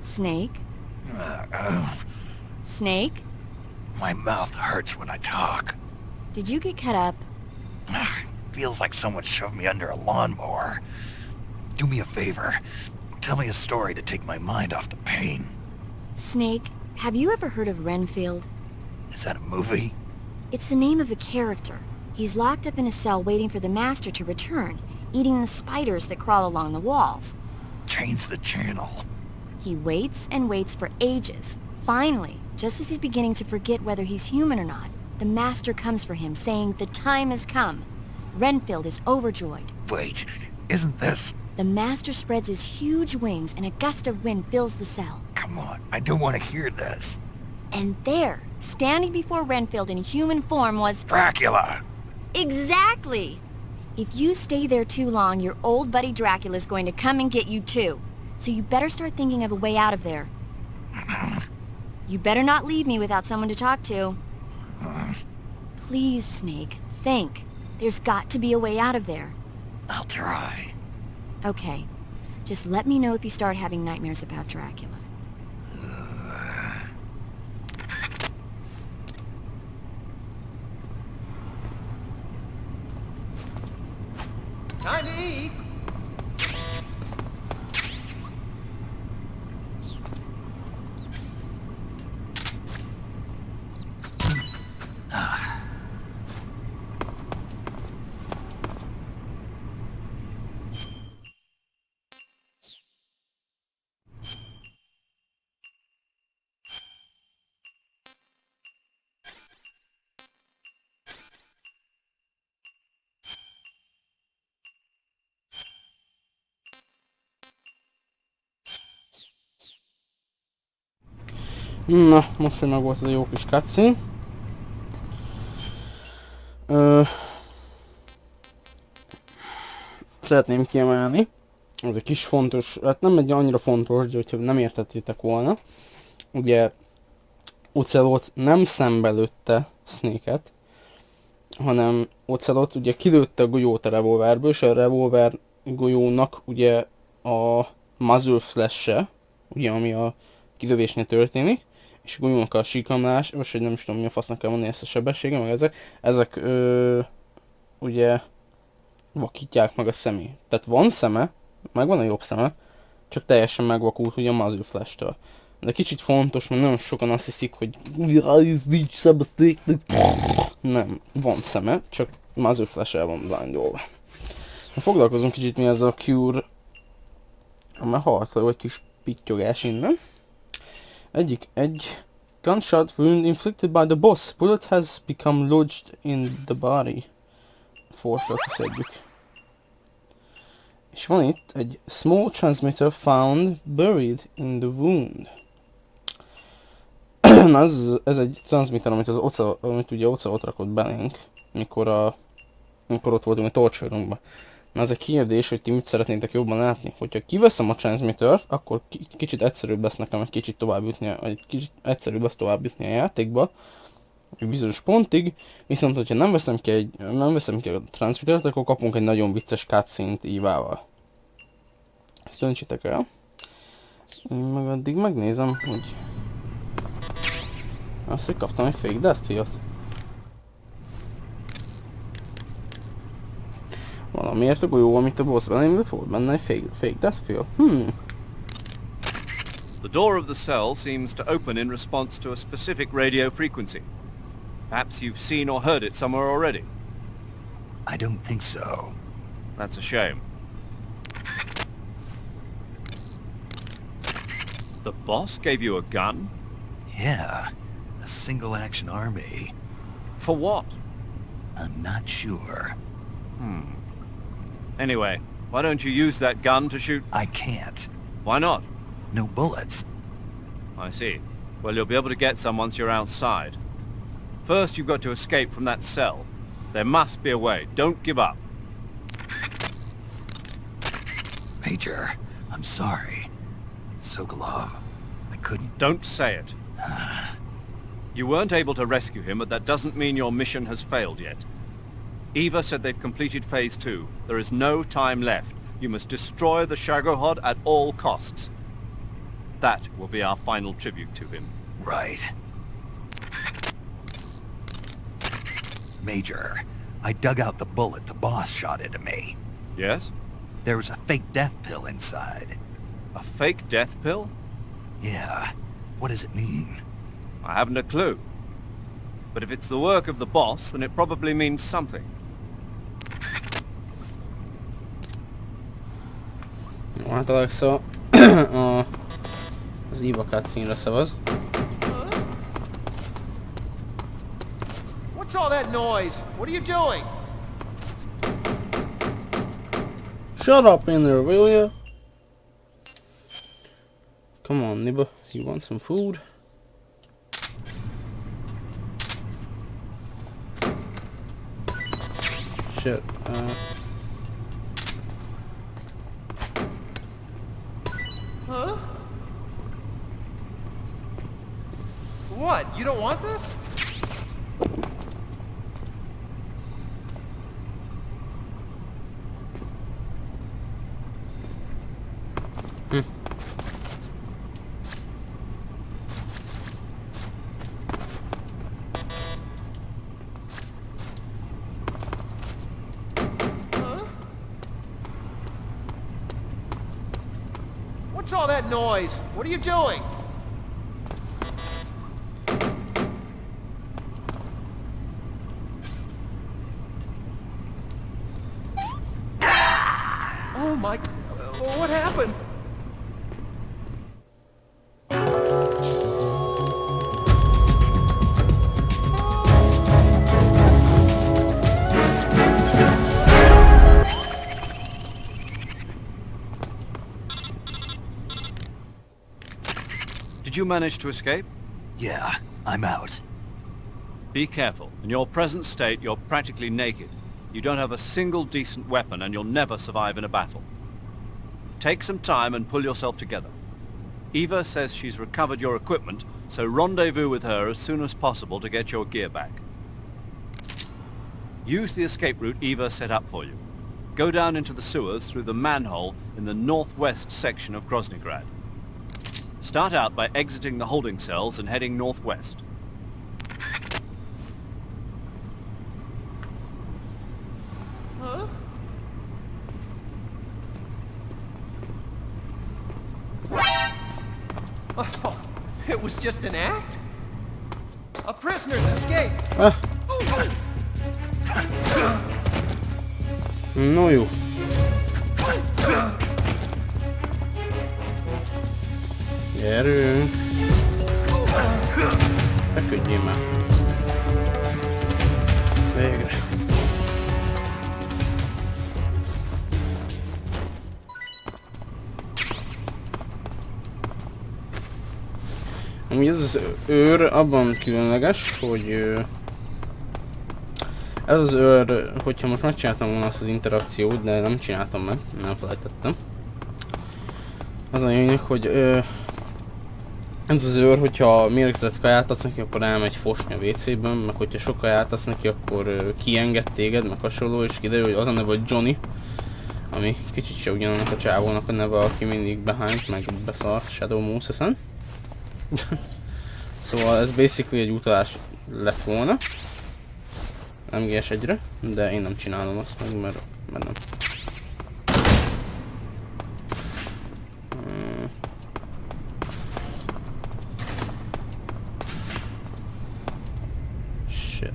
Speaker 6: Snake? Snake?
Speaker 3: My mouth hurts when I talk.
Speaker 6: Did you get cut up?
Speaker 3: Feels like someone shoved me under a lawnmower. Do me a favor. Tell me a story to take my mind off the pain.
Speaker 6: Snake, have you ever heard of Renfield?
Speaker 3: Is that a movie?
Speaker 6: It's the name of a character. He's locked up in a cell waiting for the Master to return, eating the spiders that crawl along the walls.
Speaker 3: Change the channel.
Speaker 6: He waits and waits for ages. Finally, just as he's beginning to forget whether he's human or not, the Master comes for him, saying the time has come. Renfield is overjoyed.
Speaker 3: Wait, isn't this...
Speaker 6: The Master spreads his huge wings and a gust of wind fills the cell.
Speaker 3: Come on, I don't want to hear this.
Speaker 6: And there, standing before Renfield in human form was...
Speaker 3: Dracula!
Speaker 6: Exactly! If you stay there too long, your old buddy Dracula's going to come and get you too. So you better start thinking of a way out of there. You better not leave me without someone to talk to. Please, Snake, think. There's got to be a way out of there.
Speaker 3: I'll try.
Speaker 6: Okay. Just let me know if you start having nightmares about Dracula.
Speaker 5: Time to eat!
Speaker 1: Na, most hogy meg volt ez a jó kis cutscene. Szeretném kiemelni, ez egy kis fontos, hát nem egy annyira fontos, de hogyha nem értettétek volna, ugye Ocelot nem szembe lőtte Snake-et, hanem Ocelot ugye kilőtte a golyót a revolverből, és a revolver golyónak ugye a muzzle flash-e, ugye ami a kilövésnél történik, és a golyónak a sikamlás, most hogy nem is tudom mi a fasznak kell mondani ezt a sebessége, meg ezek ugye vakítják meg a szemét. Tehát van szeme, meg van a jobb szeme, csak teljesen megvakult ugye a muzzle flash-től. De kicsit fontos, mert nagyon sokan azt hiszik, hogy ez nincs szeme, nem, van szeme, csak muzzle flash-el van blindolva. Foglalkozunk kicsit mi ez a cure, mert haltal vagy kis pittyogás innen. Egy gunshot wound inflicted by the boss. Bullet has become lodged in the body. Fortra szedjük. És van itt egy small transmitter found buried in the wound. Na ez egy transmitter, amit ugye Ocelot rakott belénk, mikor ott voltunk a torture roomba. Na ez a kérdés, hogy ti mit szeretnétek jobban látni. Hogyha kiveszem a transmittert, akkor kicsit egyszerűbb lesz nekem egy kicsit egyszerűbb lesz tovább jutni a játékba. Egy bizonyos pontig, viszont hogyha nem veszem ki a transmittert, akkor kapunk egy nagyon vicces cutscene-t Ivával. Ezt döntsétek el. Én meg addig megnézem, hogy... Azt, hogy kaptam egy fake death pill-t. Valamiért a golyó, amit a boss belém volt benne egy fake death pill.
Speaker 4: The door of the cell seems to open in response to a specific radio frequency. Perhaps you've seen or heard it somewhere already.
Speaker 3: I don't think so.
Speaker 4: That's a shame. The boss gave you a gun?
Speaker 3: Yeah, a single-action army.
Speaker 4: For what?
Speaker 3: I'm not sure.
Speaker 4: Anyway, why don't you use that gun to shoot?
Speaker 3: I can't.
Speaker 4: Why not?
Speaker 3: No bullets.
Speaker 4: I see. Well, you'll be able to get some once you're outside. First, you've got to escape from that cell. There must be a way. Don't give up.
Speaker 3: Major, I'm sorry. Sokolov, I couldn't...
Speaker 4: Don't say it. You weren't able to rescue him, but that doesn't mean your mission has failed yet. Eva said they've completed Phase 2. There is no time left. You must destroy the Shagohod at all costs. That will be our final tribute to him.
Speaker 3: Right. Major, I dug out the bullet the boss shot into me.
Speaker 4: Yes?
Speaker 3: There was a fake death pill inside.
Speaker 4: A fake death pill?
Speaker 3: Yeah. What does it mean?
Speaker 4: I haven't a clue. But if it's the work of the boss, then it probably means something.
Speaker 1: Hát Alexa az Eva cutscene-re szavaz.
Speaker 5: What's all that noise? What are you doing?
Speaker 1: Shut up in there, will ya? Come on, neighbor. You want some food? Shit.
Speaker 5: You don't want this? What's all that noise? What are you doing? Oh my... what happened?
Speaker 4: Did you manage to escape?
Speaker 3: Yeah, I'm out.
Speaker 4: Be careful. In your present state, you're practically naked. You don't have a single decent weapon, and you'll never survive in a battle. Take some time and pull yourself together. Eva says she's recovered your equipment, so rendezvous with her as soon as possible to get your gear back. Use the escape route Eva set up for you. Go down into the sewers through the manhole in the northwest section of Groznyj Grad. Start out by exiting the holding cells and heading northwest.
Speaker 5: Huh? Oh, it was just an act? A prisoner's escape!
Speaker 1: No jó. Gyerünk! Feküdjél már! Végre! Amúgy ez az őr abban különleges, hogy ez az őr, hogyha most megcsináltam volna azt az interakciót, de nem csináltam meg, nem felejtettem. Az a lényeg, hogy ez az őr, hogyha mérgezett kaját adsz neki, akkor elmegy fosni a WC-ben, meg hogyha sok kaját adsz neki, akkor kienged téged, meg hasonló, és kiderül, hogy az a neve, hogy Johnny, ami kicsit se ugyanannak a csávónak a neve, aki mindig behányt, meg beszart Shadow Moses-en. Szóval ez basically egy utalás lett volna MGS1-re, de én nem csinálom azt meg, mert nem. Shit.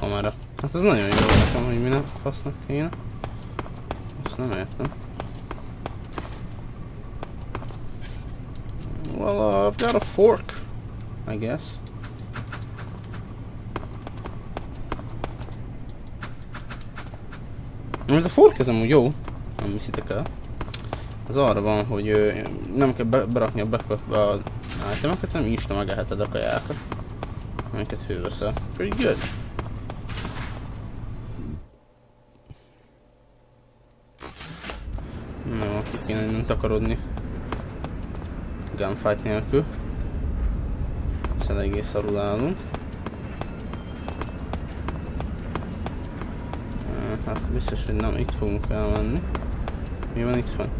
Speaker 1: Kamera. Hát ez nagyon jó nekem, hogy mi nem fasznak kéne. Azt nem értem. Well, I've got a fork, I guess. Ez a fork ez amúgy jó, nem hiszitek el. Az arra van, hogy nem kell berakni a backpackbe az itemeket, hanem insta megeheted a kajákat, amiket főveszel. Pretty good. No, itt kéne nem takarodni gunfight nélkül. Hiszen egész szarul állunk. Hát biztos, hogy nem itt fogunk elmenni. Mi van itt fent?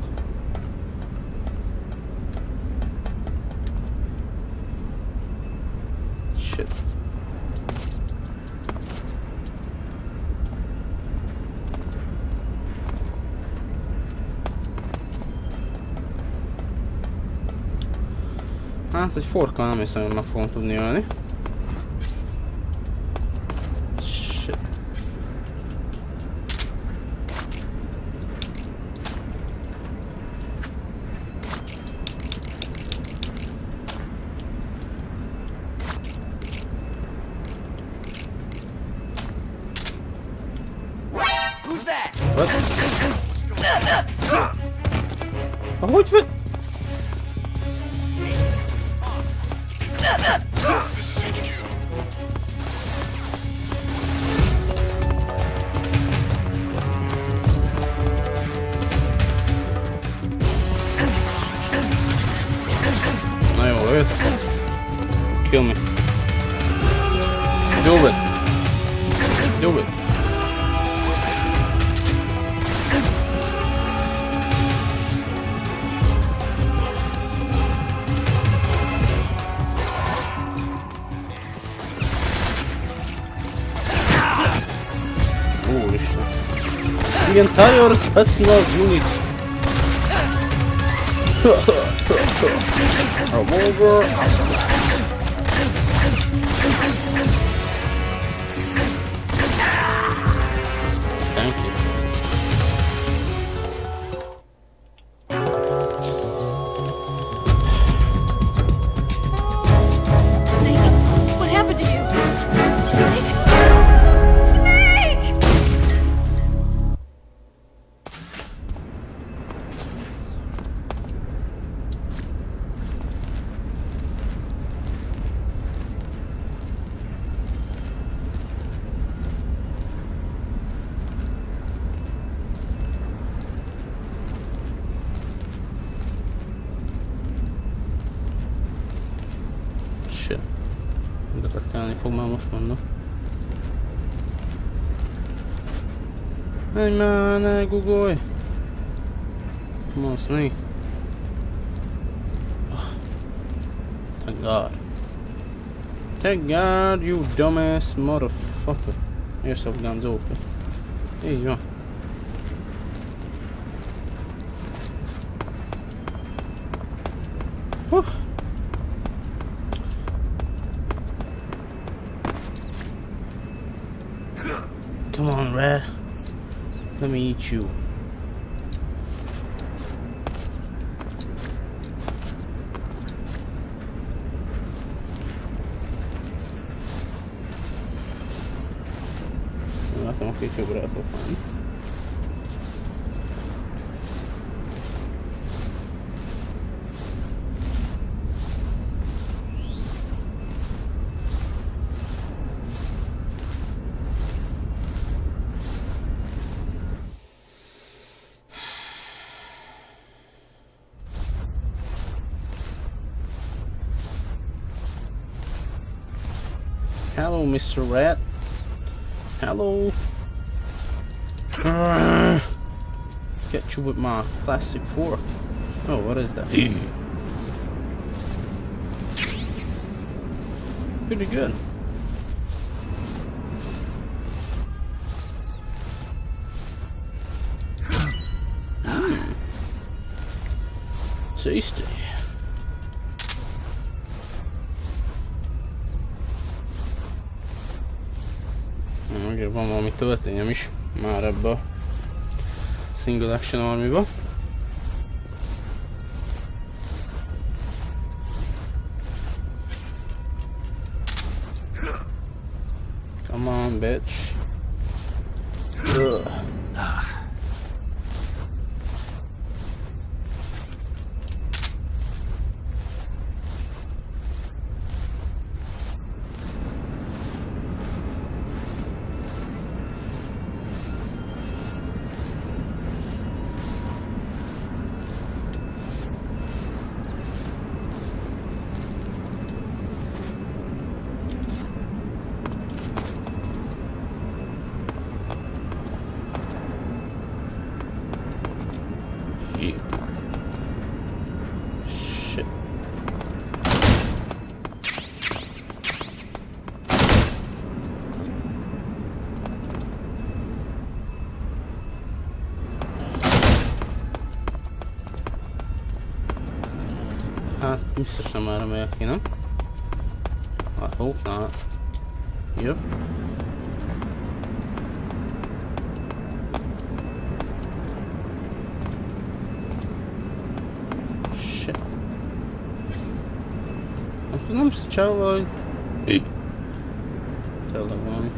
Speaker 1: Shit. Hát egy forkkal nem hiszem, hogy meg fogom tudni ölni. Shit.
Speaker 7: Who's that?
Speaker 1: What? Ahogy vagy?
Speaker 9: This is HQ.
Speaker 1: Where the fuck? Kill me. Do it. Do it. Úristen. The entire Spetsnaz unit. Revolver. Thank you.
Speaker 13: Snake, what happened to you? Snake? Snake!
Speaker 1: Shit. Detektálni fog már most mondom. Menj már, ne guggolj! Come on, Snake. Thank God. Thank God, you dumbass motherfucker. Airsoft guns open. Így van. Huh. Come on, rat. Let me eat you. Látom, akik jobbra tudok menni. Hello, Mr. Rat. Hello. Get you with my plastic fork. Oh, what is that? Pretty good. Tasty. Ugye van valami töltényem is már ebbe a Single Action Army-ba. Come on, bitch. Ugh. Shit. Hát biztos nem erre megyek ki, nem? I hope not. Yep. Shit. Nem tudom szcsával, hogy... Tényleg valami.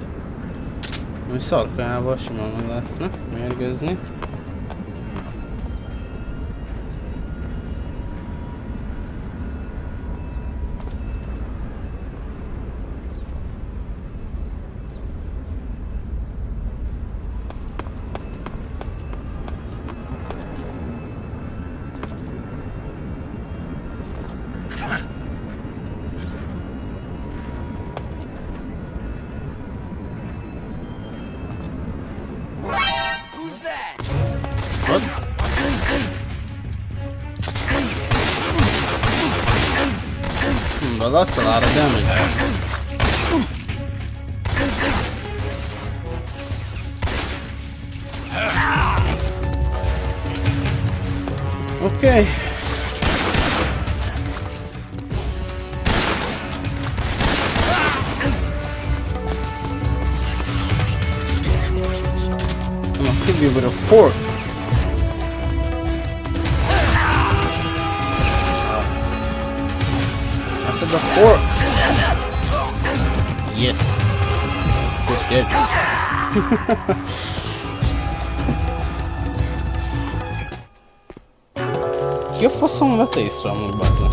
Speaker 1: Ami szarkajával simán meg lehetne mérgezni. Well, that's a lot of damage. Okay. I'm gonna kill you with a fork. I said the fork. Yes. Good shit. Jag får som veta Isra mot bazen.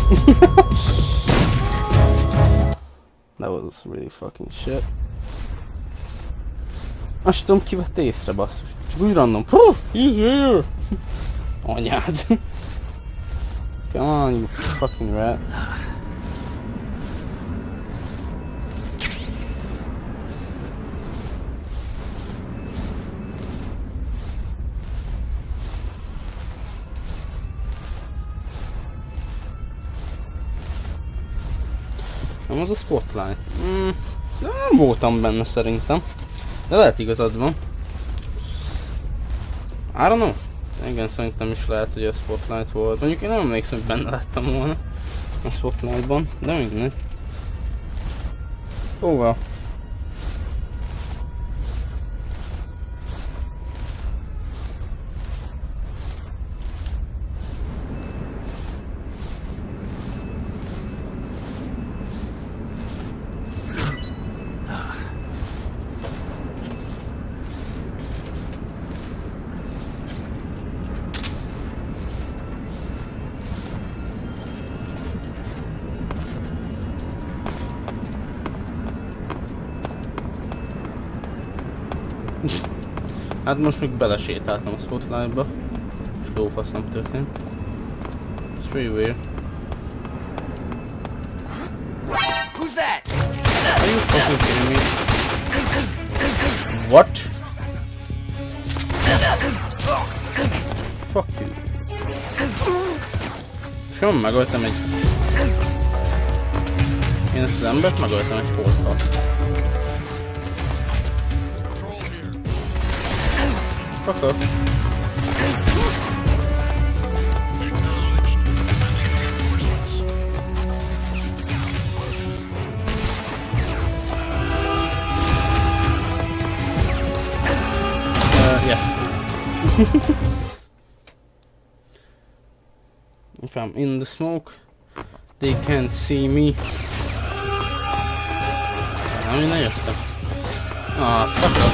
Speaker 1: That was really fucking shit. Acho que que veta Isra, basszus. Csak úgy random. He's here! Anyád. Come on, you fucking rat. Nem az a spotlight. Nem voltam benne szerintem. De lehet igazad van. I don't know. Igen, szerintem is lehet, hogy a spotlight volt. Mondjuk én nem emlékszem, hogy benne lettem volna a spotlightban. De mindegy. Oh well. Hát most még belesétáltam a spotlightba, és lófasz nem történt. It's pretty weird.
Speaker 7: Who's that?
Speaker 1: Are you fucking kidding me? What? Fuck you. És nem megöltem egy... Én ezt az embert megöltem egy forkkal. Fuck up. Yeah. If I'm in the smoke, they can't see me. I mean, I just... Ah, fuck up.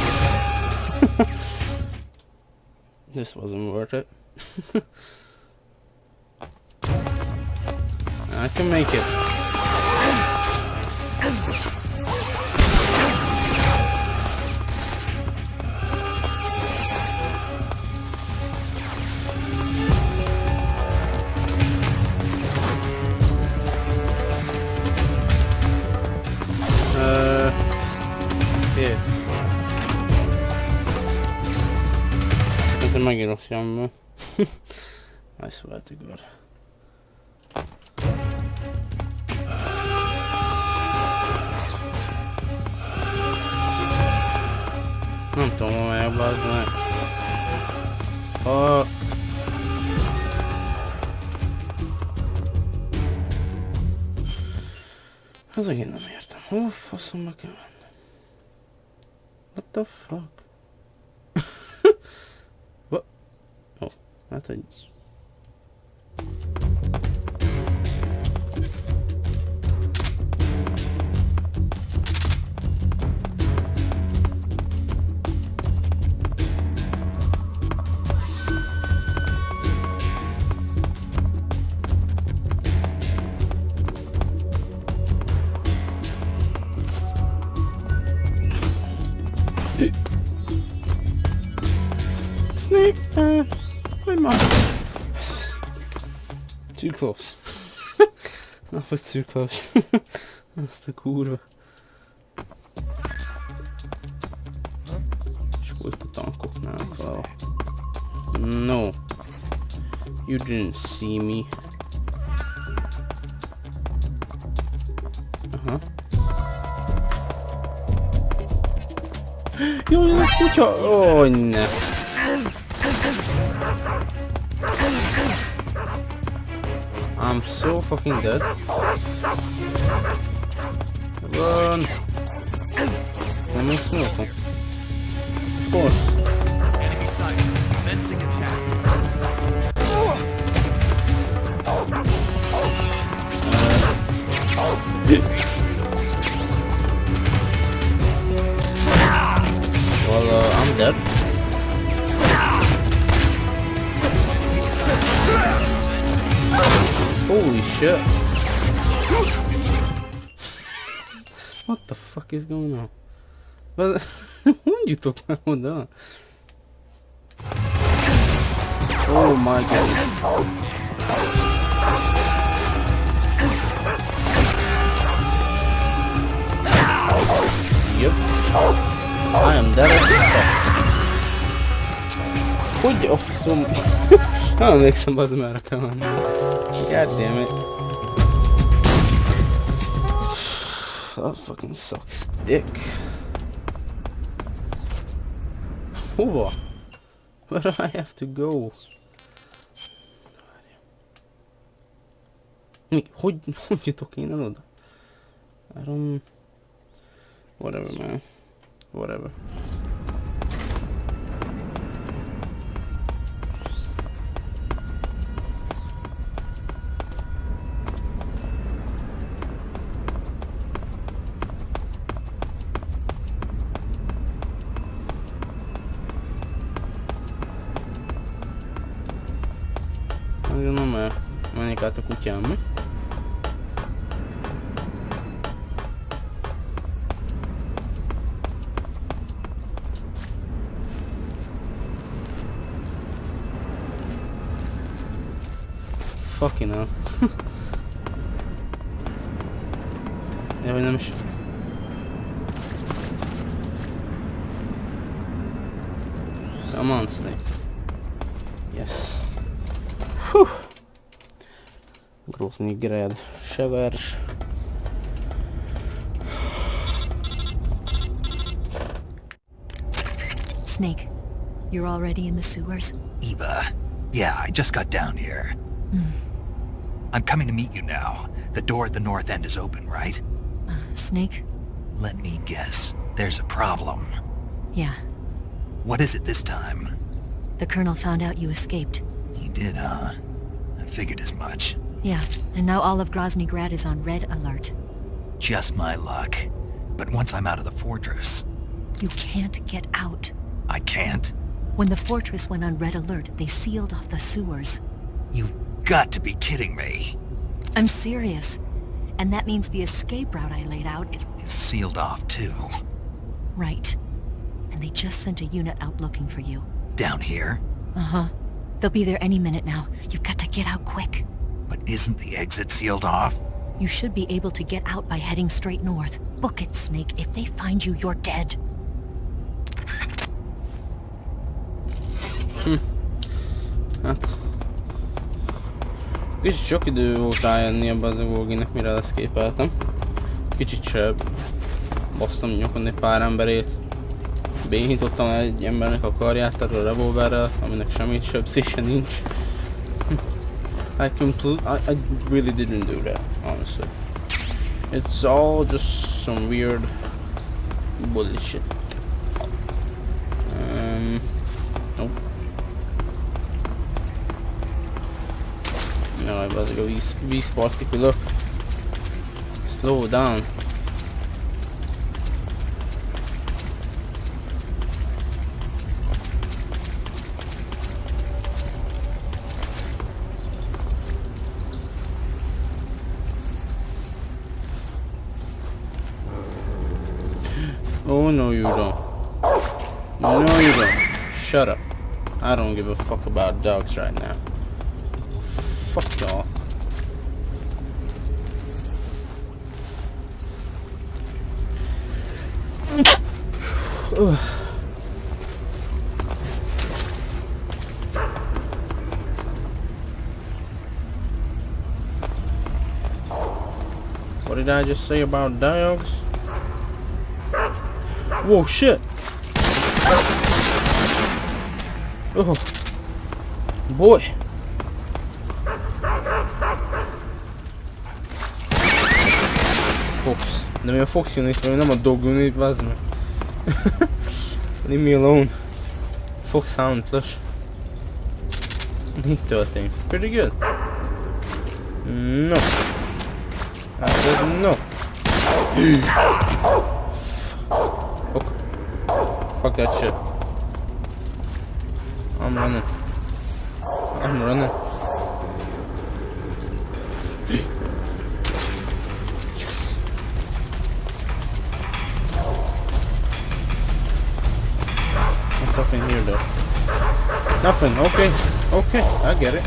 Speaker 1: This wasn't worth it. I can make it. Yeah. Megint rossz jön. I swear to God. Nem tudom, hol melyek bazdmeg. Fuck. Az én nem értem. Hol faszomba kell menni? What the fuck? What? Oh, hát hogy... Snake, my mom. Too close. That was too close. That's the kurva. És volt a tankoknál valahol. No. You didn't see me. Jaj, ez a kutya! Ó, ne! I'm so fucking dead. Run! Nem is smoke. Of course.
Speaker 7: Enemy sighted. Commencing attack.
Speaker 1: Well, I'm dead. Holy shit. What the fuck is going on? But onde tô rodando? Oh my god. Yep. I am dead as fuck. Hogy a faszom? Nem emlékszem, bazd merre kell menni. God damn it. That fucking sucks dick. Hova? Where do I have to go? Hogy jutok én el oda? I don't... Whatever, man. Whatever. Gondolom el, menjek át a kutyám, mi? Fucking hell. Ja, vagy nem is... Come on, Snake. Yes. Groznyj Grad. Se vers.
Speaker 2: Snake, you're already in the sewers?
Speaker 3: Eva. Yeah, I just got down here. I'm coming to meet you now. The door at the north end is open, right?
Speaker 2: Snake?
Speaker 3: Let me guess. There's a problem.
Speaker 2: Yeah.
Speaker 3: What is it this time?
Speaker 2: The Colonel found out you escaped.
Speaker 3: He did, huh? I figured as much.
Speaker 2: Yeah, and now all of Groznyj Grad is on red alert.
Speaker 3: Just my luck. But once I'm out of the fortress...
Speaker 2: You can't get out.
Speaker 3: I can't?
Speaker 2: When the fortress went on red alert, they sealed off the sewers.
Speaker 3: You've got to be kidding me.
Speaker 2: I'm serious. And that means the escape route I laid out is...
Speaker 3: It's sealed off, too.
Speaker 2: Right. And they just sent a unit out looking for you.
Speaker 3: Down here?
Speaker 2: Uh-huh. They'll be there any minute now. You've got to get out quick.
Speaker 3: But isn't the exit sealed off?
Speaker 2: You should be able to get out by heading straight north. Book it, Snake. If they find you, you're dead.
Speaker 1: Hát... Kicsit sok idő volt rájönni ebbe az evóginek, mire leszképeltem. Kicsit se basztam nyomkodni pár emberét. Bénítottam egy embernek a karját erről a revolverrel, aminek semmi sebzése nincs. I really didn't do that, honestly. It's all just some weird bullshit. Nope. No, I better go V-spot, if you look. Slow down. Oh no you don't. No you don't. Shut up. I don't give a fuck about dogs right now. Fuck y'all. What did I just say about dogs? Whoa, shit! Oh. Boy. Fox. De mi a Fox unit, vagy nem a Dog unit, vazd meg. Leave me alone. Fox Huntless. Mi történik? Pretty good. No. I said no. Fuck. Fuck that shit. I'm running. I'm running. What's up in here though? Nothing. Okay. Okay. I get it.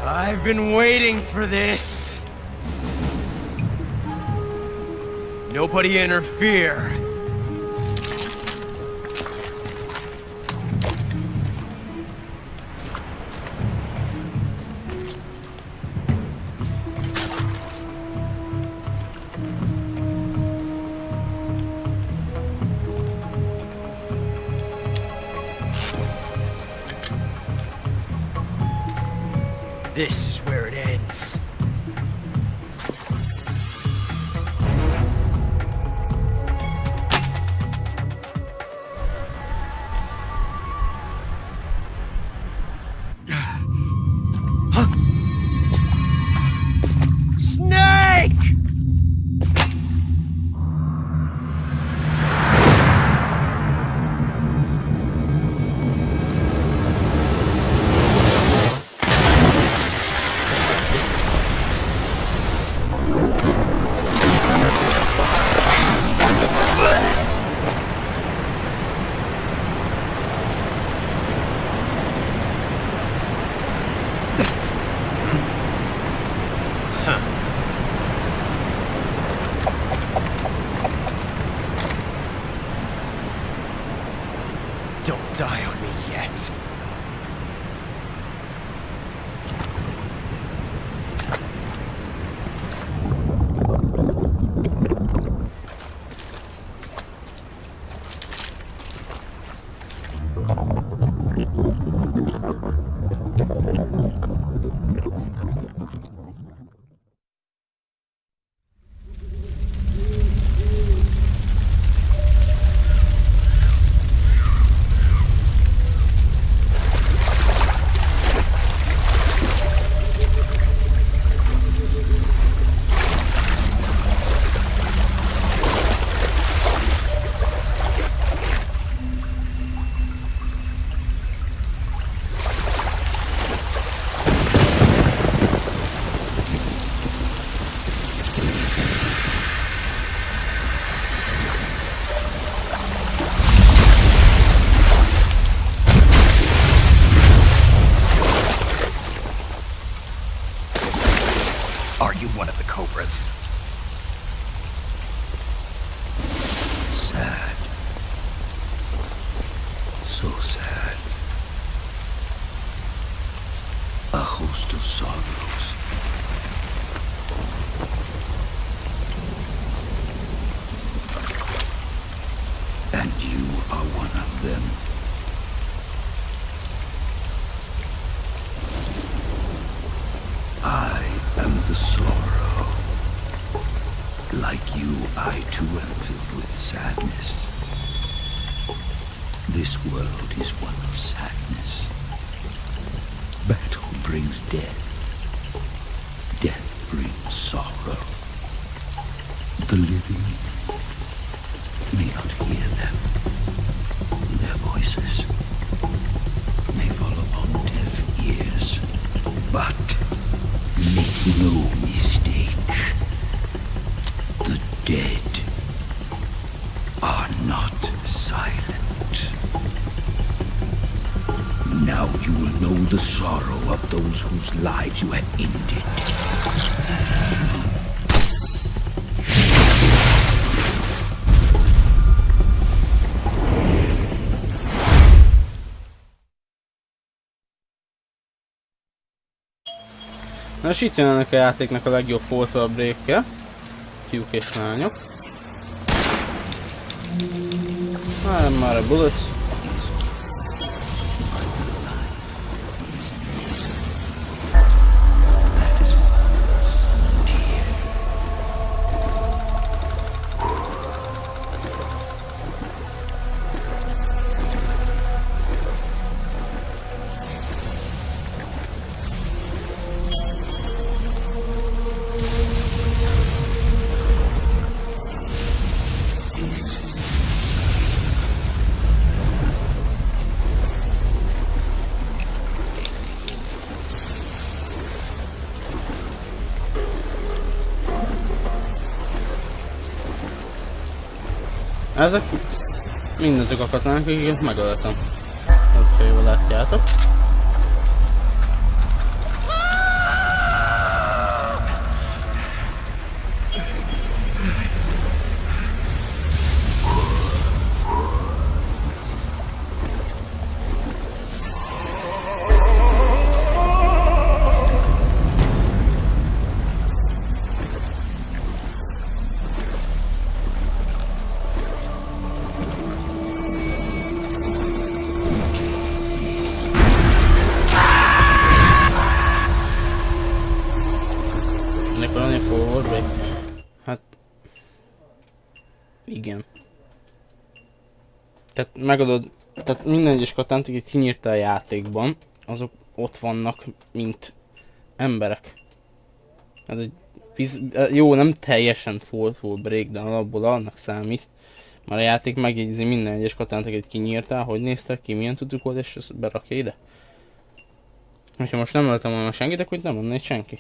Speaker 14: I've been waiting for this. Nobody interfere. This is where it ends. Snake! Don't die on me yet. Are you one of the Cobras?
Speaker 10: Sad. So sad. A host of sorrows. And you are one of them. I am the soul. Like you, I too am filled with sadness. This world is one of sadness. Battle brings death. Death brings sorrow. The living may not hear them. Their voices may fall upon deaf ears. But make no mistake, the dead are not silent. Now you will know the sorrow of those whose lives you have ended.
Speaker 1: Na és itt jönnek a játéknak a legjobb foltval break-e. Fiúk és lányok. Már a bullets. Ezek mindazok a katonák, akiket megöltem. Hogyha jól látjátok. Hát... igen. Tehát megadod... Tehát minden egyes katánt, akik kinyírta a játékban, azok ott vannak, mint emberek. Hát egy... Jó, nem teljesen full break, de alapból annak számít. Már a játék megjegyzi minden egyes katánt, akit kinyírtál, hogy néztek ki, milyen cuccuk volt, és ezt berakja ide. Ha most nem öltem volna senkit, akkor itt nem lenne egy senki.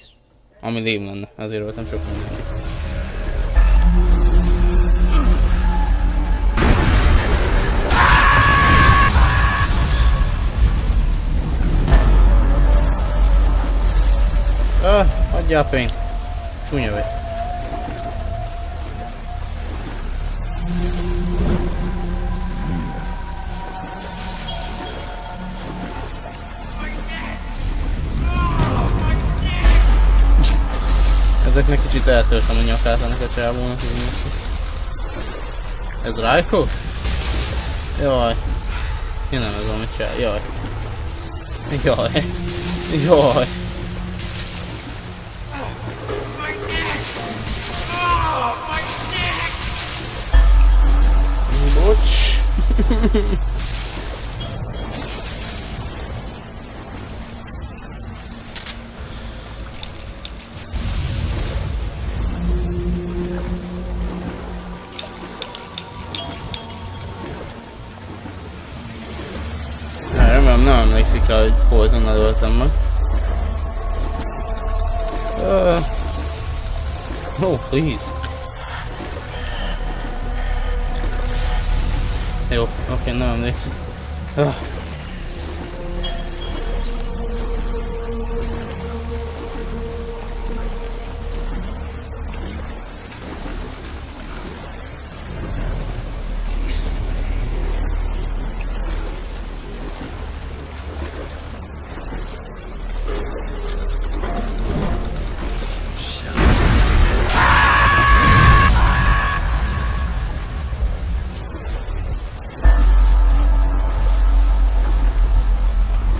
Speaker 1: Ami lém lenne, ezért öltem sok mindenkit. Adjál pénzt. Csúnya vagy. Ezeknek kicsit eltörtem a nyakát ennek a csávónak. Ez Rájko? Jaj. Én nem ez amit csinál. Jaj. Jaj. Jaj. Bocs. Remélem nem emlékszik rá, hogy Poison-nal öltem meg. Oh, please. Jó, oké, nem emlékszik.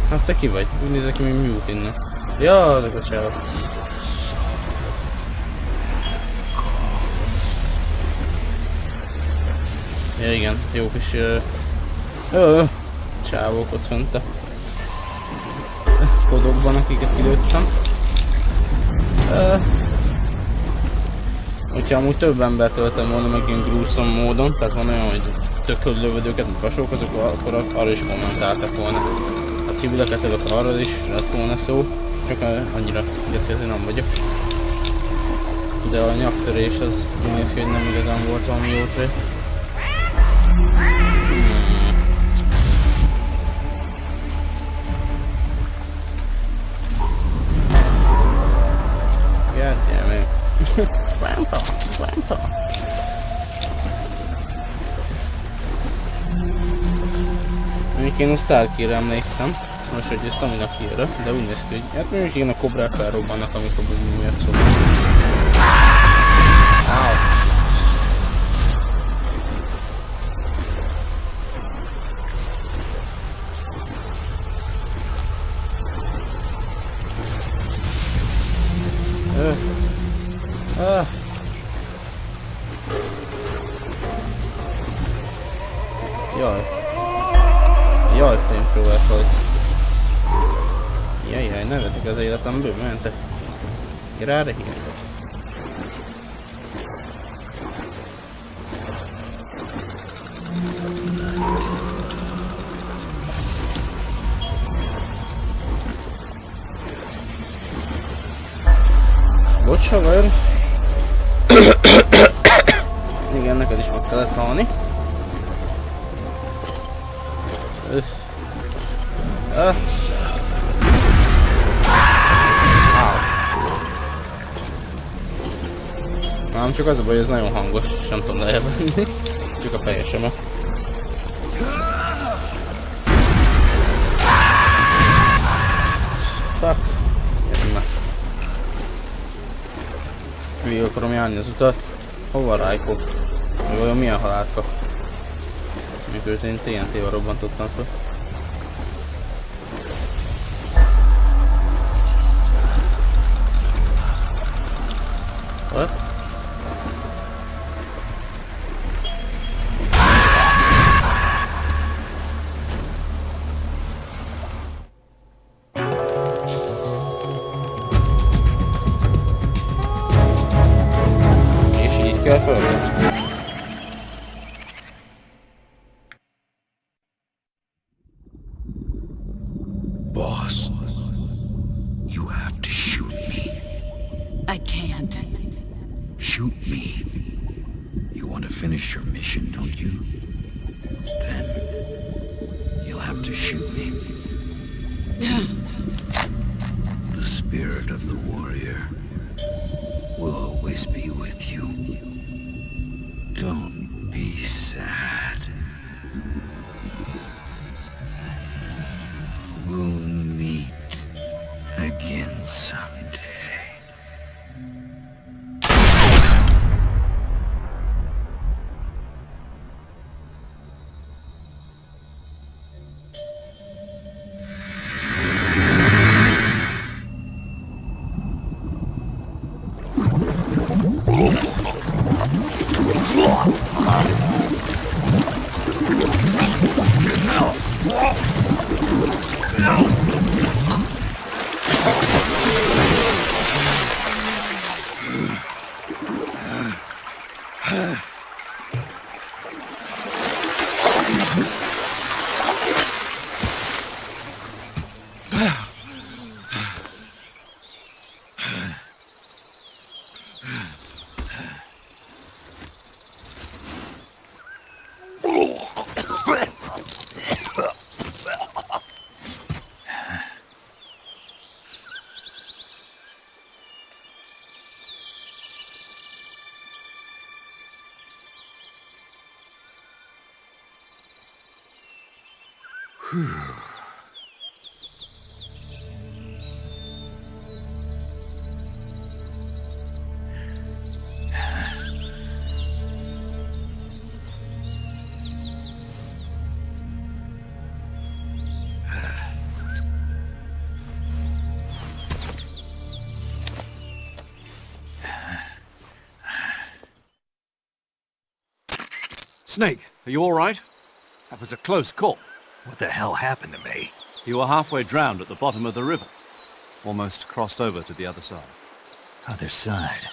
Speaker 1: Hát te ki vagy? Úgy nézek ki, mint Mute innen. Ja, azok a csávok. Ja igen, jó kis csávók ott fönt a kodokban, akiket kilőttem. Hogyha amúgy több embert töltem volna meg ilyen gruesome módon, tehát van olyan, hogy tököd lövödőket, meg hasonlók, azok akkor arra is kommentáltak volna. A civileket előtt arra is lett volna szó, csak annyira geci nem vagyok. De a nyaktörés az úgy néz ki, hogy nem igazán volt valami jó tré. God damn it. Grandpa, Grandpa. Mondjuk én a Starkey-re emlékszem, most hogy ezt aminek hírra, de úgy néz ki, hogy hát mondjuk igen a kobrák felrobbannak, amikor bumi miatt szóval. Jaj. Jaj, flamethrower vagy. Jaj, nevetek az életemből, mentek. Rára hírtak. Bocs, haver. Igen, neked is meg kellett halni. Nem csak az a baj, hogy ez nagyon hangos, és nem tudom lejjebb venni. Csak a fejesemet. Fuck. Jöjjön meg. Végül akarom járni az utat. Hova Rájkó? Vagy olyan milyen halált kap? Mikor én TNT-vel robbantottam fel. What? És így kell fölvenni.
Speaker 9: Boss, you have to shoot me.
Speaker 12: I can't.
Speaker 9: Shoot me. You want to finish your mission, don't you? Then you'll have to shoot me. The spirit of the warrior will always be with you. Don't be sad. We'll meet again someday.
Speaker 4: Snake, are you all right? That was a close call.
Speaker 3: What the hell happened to me?
Speaker 4: You were halfway drowned at the bottom of the river. Almost crossed over to the other side.
Speaker 3: Other side.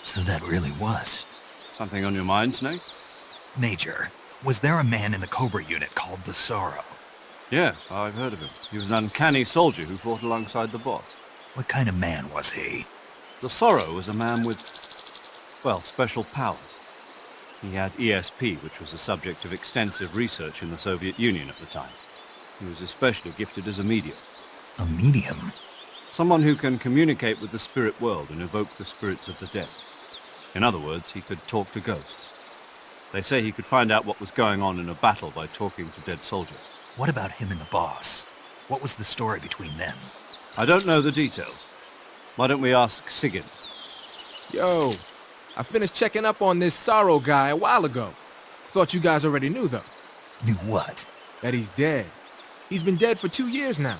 Speaker 3: So that really was.
Speaker 4: Something on your mind, Snake?
Speaker 3: Major, was there a man in the Cobra unit called the Sorrow?
Speaker 4: Yes, I've heard of him. He was an uncanny soldier who fought alongside the boss.
Speaker 3: What kind of man was he?
Speaker 4: The Sorrow was a man with, well, special powers. He had ESP, which was the subject of extensive research in the Soviet Union at the time. He was especially gifted as a medium.
Speaker 3: A medium?
Speaker 4: Someone who can communicate with the spirit world and evoke the spirits of the dead. In other words, he could talk to ghosts. They say he could find out what was going on in a battle by talking to dead soldiers.
Speaker 3: What about him and the boss? What was the story between them?
Speaker 4: I don't know the details. Why don't we ask Sigurd?
Speaker 5: Yo, I finished checking up on this Sorrow guy a while ago. Thought you guys already knew, though.
Speaker 3: Knew what?
Speaker 5: That he's dead. He's been dead for 2 years now.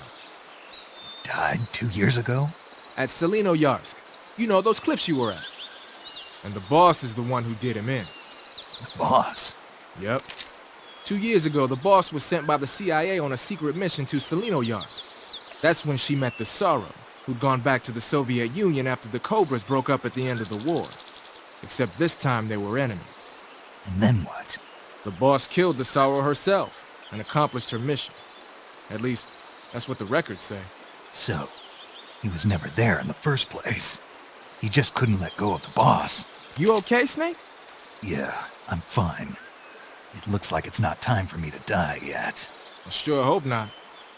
Speaker 3: Died 2 years ago?
Speaker 5: At Selino-Yarsk. You know, those cliffs you were at. And the boss is the one who did him in.
Speaker 3: The boss?
Speaker 5: Yep. 2 years ago, the boss was sent by the CIA on a secret mission to Selino-Yarsk. That's when she met the Sorrow, who'd gone back to the Soviet Union after the Cobras broke up at the end of the war. Except this time they were enemies.
Speaker 3: And then what?
Speaker 5: The boss killed the Sorrow herself and accomplished her mission. At least, that's what the records say.
Speaker 3: So, he was never there in the first place. He just couldn't let go of the boss.
Speaker 5: You okay, Snake?
Speaker 3: Yeah, I'm fine. It looks like it's not time for me to die yet.
Speaker 5: I sure hope not.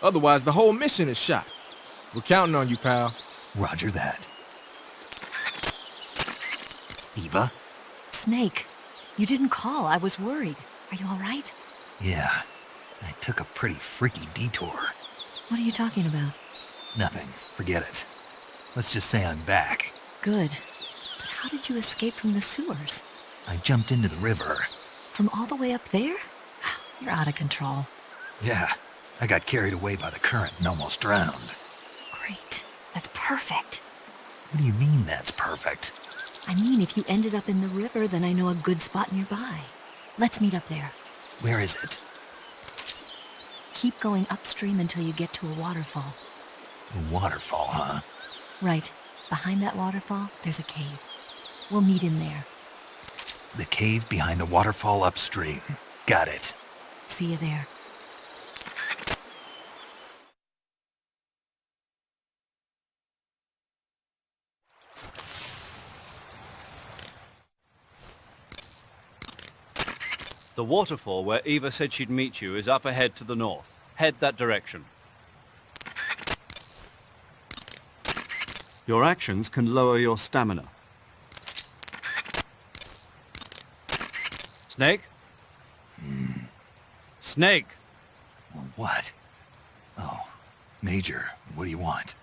Speaker 5: Otherwise, the whole mission is shot. We're counting on you, pal.
Speaker 3: Roger that. Eva?
Speaker 2: Snake, you didn't call. I was worried. Are you all right?
Speaker 3: Yeah, I took a pretty freaky detour.
Speaker 2: What are you talking about?
Speaker 3: Nothing. Forget it. Let's just say I'm back.
Speaker 2: Good. But how did you escape from the sewers?
Speaker 3: I jumped into the river.
Speaker 2: From all the way up there? You're out of control.
Speaker 3: Yeah, I got carried away by the current and almost drowned.
Speaker 2: Great. That's perfect.
Speaker 3: What do you mean that's perfect?
Speaker 2: I mean, if you ended up in the river, then I know a good spot nearby. Let's meet up there.
Speaker 3: Where is it?
Speaker 2: Keep going upstream until you get to a waterfall.
Speaker 3: A waterfall, huh?
Speaker 2: Right. Behind that waterfall, there's a cave. We'll meet in there.
Speaker 3: The cave behind the waterfall upstream. Got it.
Speaker 2: See you there.
Speaker 4: The waterfall where Eva said she'd meet you is up ahead to the north. Head that direction. Your actions can lower your stamina. Snake? Snake!
Speaker 3: What? Oh, Major, what do you want?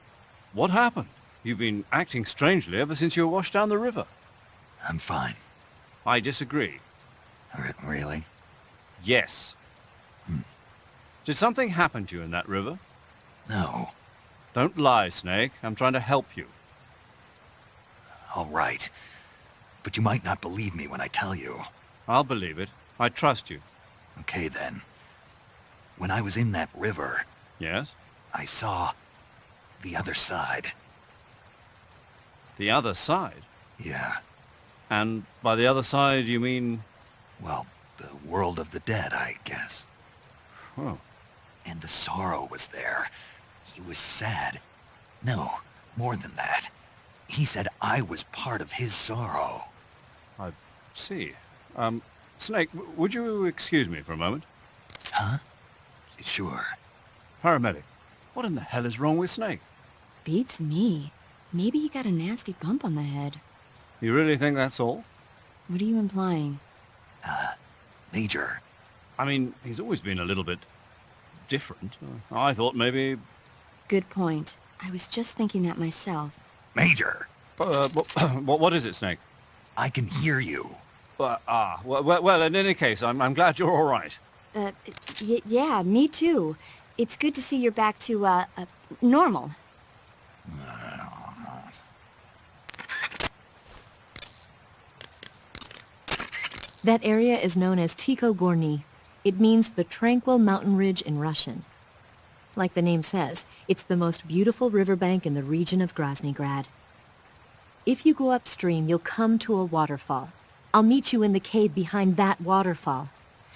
Speaker 4: What happened? You've been acting strangely ever since you were washed down the river.
Speaker 3: I'm fine.
Speaker 4: I disagree.
Speaker 3: Really?
Speaker 4: Yes. Did something happen to you in that river?
Speaker 3: No.
Speaker 4: Don't lie, Snake. I'm trying to help you.
Speaker 3: All right. But you might not believe me when I tell you.
Speaker 4: I'll believe it. I trust you.
Speaker 3: Okay, then. When I was in that river...
Speaker 4: Yes?
Speaker 3: I saw... the other side.
Speaker 4: The other side?
Speaker 3: Yeah.
Speaker 4: And by the other side, you mean...
Speaker 3: Well, the world of the dead, I guess.
Speaker 4: Oh.
Speaker 3: And the Sorrow was there. He was sad. No, more than that. He said I was part of his sorrow.
Speaker 4: I see. Snake, would you excuse me for a moment?
Speaker 3: Huh? Sure.
Speaker 4: Paramedic, what in the hell is wrong with Snake?
Speaker 6: Beats me. Maybe he got a nasty bump on the head.
Speaker 4: You really think that's all?
Speaker 6: What are you implying?
Speaker 3: Major.
Speaker 4: I mean, he's always been a little bit different. I thought maybe...
Speaker 6: Good point. I was just thinking that myself.
Speaker 3: Major!
Speaker 4: What is it, Snake?
Speaker 3: I can hear you.
Speaker 4: Well, in any case, I'm glad you're all right.
Speaker 6: Yeah, me too. It's good to see you're back to, normal.
Speaker 2: That area is known as Tiko Gorny. It means the tranquil mountain ridge in Russian. Like the name says, it's the most beautiful riverbank in the region of Groznyj Grad. If you go upstream, you'll come to a waterfall. I'll meet you in the cave behind that waterfall.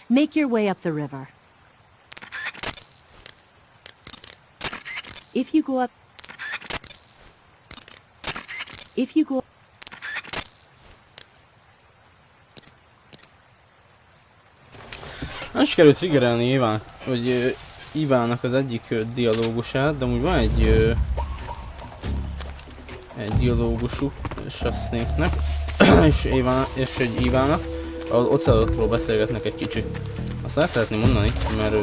Speaker 2: Make your way up the river. If you go...
Speaker 1: Nem sikerült triggerelni Iván, vagy Ivának az egyik dialógusát, de úgy van egy dialógusuk Snake-nek, és egy Ivának, ahol Ocelotról beszélgetnek egy kicsit. Azt el szeretném mondani, mert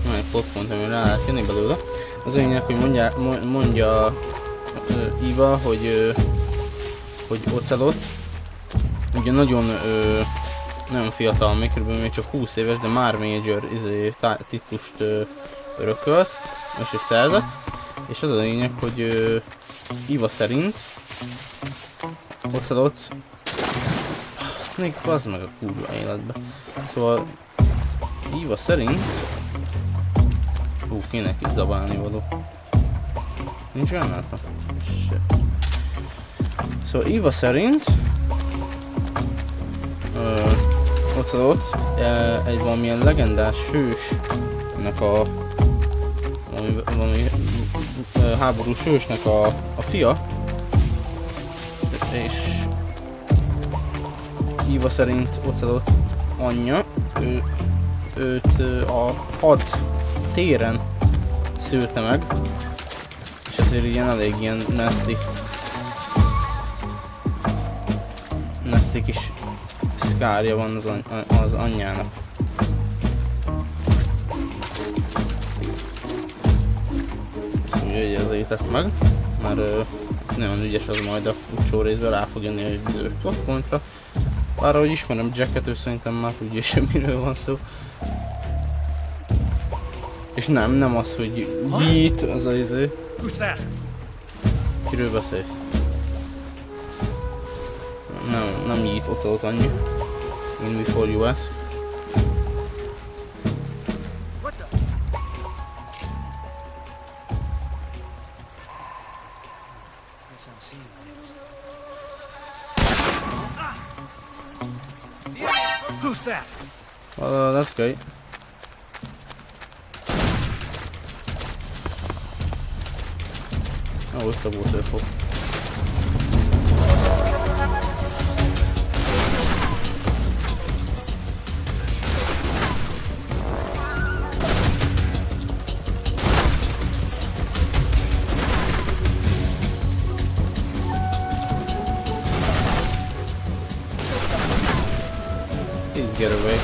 Speaker 1: van egy plotpont, amire rá lehet jönni belőle. Az lényeg, hogy mondja Iva, hogy Ocelot ugye nagyon fiatal, még kb. Még csak 20 éves, de már major titlust örökölt, és ő szerzett. És az a lényeg, hogy Iva szerint Ocelot... Snake, bazd meg a kurva életbe. Szóval Iva szerint... kéne ki zabálni való. Nincs ellátom? Szóval Iva szerint... Ocelot egy valamilyen legendás hősnek valami háborús hősnek a fia, és Iva szerint Ocelot anyja őt a had téren szülte meg, és ezért ilyen elég ilyen nasty kis szkárja van az anyjának. Úgyhogy ezért tett meg, mert nagyon ügyes az majd a utcsó részben rá fog jönni egy bizonyos plotpontra. Bár ahogy ismerem Jacket, ő szerintem már tudja sem miről van szó. És nem az, hogy beat, az az izé. Kiről beszélsz? Nem yeet Ocelot annyi. Mint before you ask.
Speaker 11: Who's that?
Speaker 1: Well, that's great. Oh, it's the waterfall. Please get away.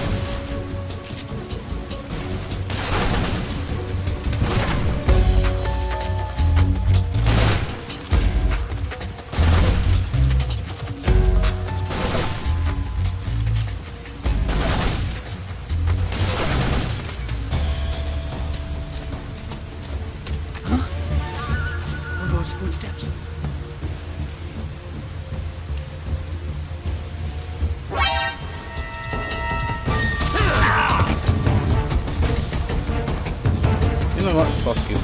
Speaker 14: Footsteps.
Speaker 1: You know what? Fuck you.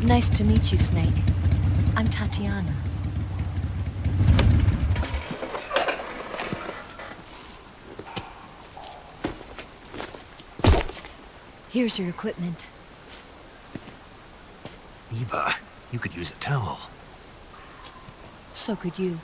Speaker 2: Nice to meet you, Snake. I'm Tatiana. Here's your equipment.
Speaker 3: Eva, you could use a towel.
Speaker 2: So could you.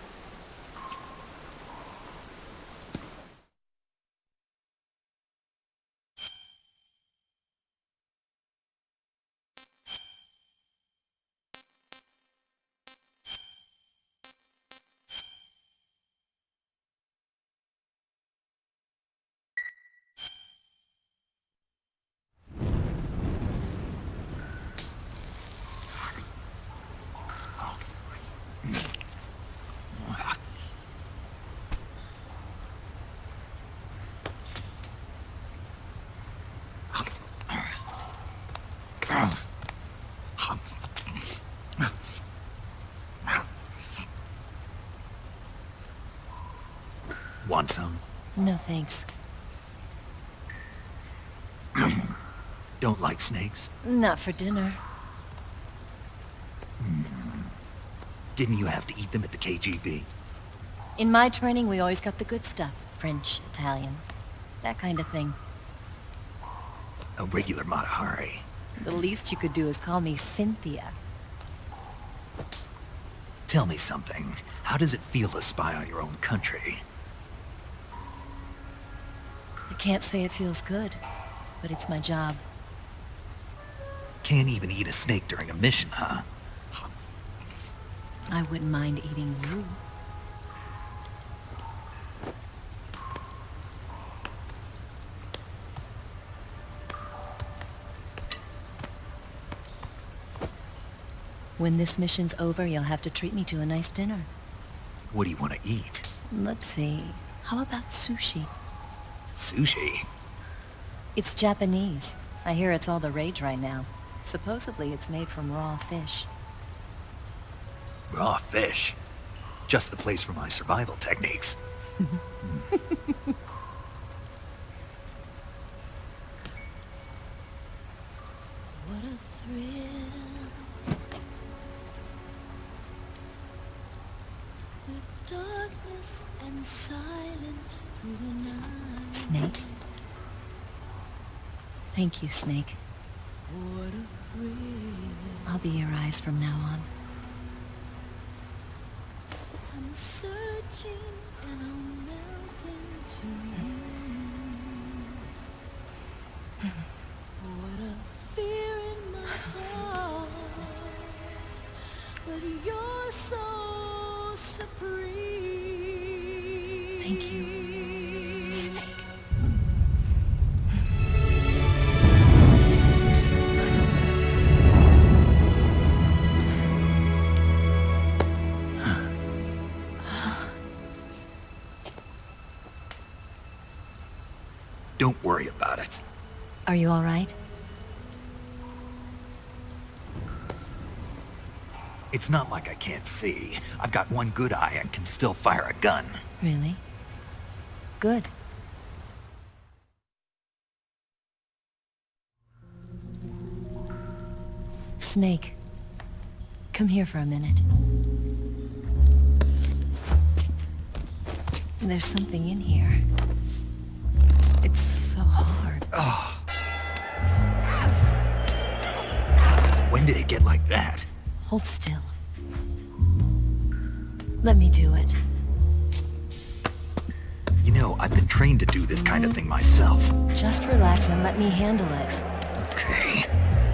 Speaker 3: Want some?
Speaker 2: No thanks.
Speaker 3: Don't like snakes?
Speaker 2: Not for dinner.
Speaker 3: Didn't you have to eat them at the KGB?
Speaker 2: In my training, we always got the good stuff. French, Italian, that kind of thing.
Speaker 3: A regular Matahari.
Speaker 2: The least you could do is call me Cynthia.
Speaker 3: Tell me something. How does it feel to spy on your own country?
Speaker 2: I can't say it feels good, but it's my job.
Speaker 3: Can't even eat a snake during a mission, huh?
Speaker 2: I wouldn't mind eating you. When this mission's over, you'll have to treat me to a nice dinner.
Speaker 3: What do you want to eat?
Speaker 2: Let's see. How about sushi?
Speaker 3: Sushi?
Speaker 2: It's Japanese. I hear it's all the rage right now. Supposedly it's made from raw fish.
Speaker 3: Raw fish? Just the place for my survival techniques.
Speaker 13: What a thrill. With darkness and silence through the night.
Speaker 2: Snake? Thank you, Snake.
Speaker 13: What a thrill.
Speaker 2: I'll be your eyes from now on.
Speaker 13: I'm searching and I'm melting to you. What a fear in my heart. But you're so supreme.
Speaker 2: Thank you, Snake.
Speaker 3: Don't worry about it.
Speaker 2: Are you all right?
Speaker 3: It's not like I can't see. I've got one good eye and can still fire a gun.
Speaker 2: Really? Good. Snake, come here for a minute. There's something in here. It's so hard.
Speaker 3: When did it get like that?
Speaker 2: Hold still. Let me do it.
Speaker 3: You know, I've been trained to do this kind of thing myself.
Speaker 2: Just relax and let me handle it.
Speaker 3: Okay.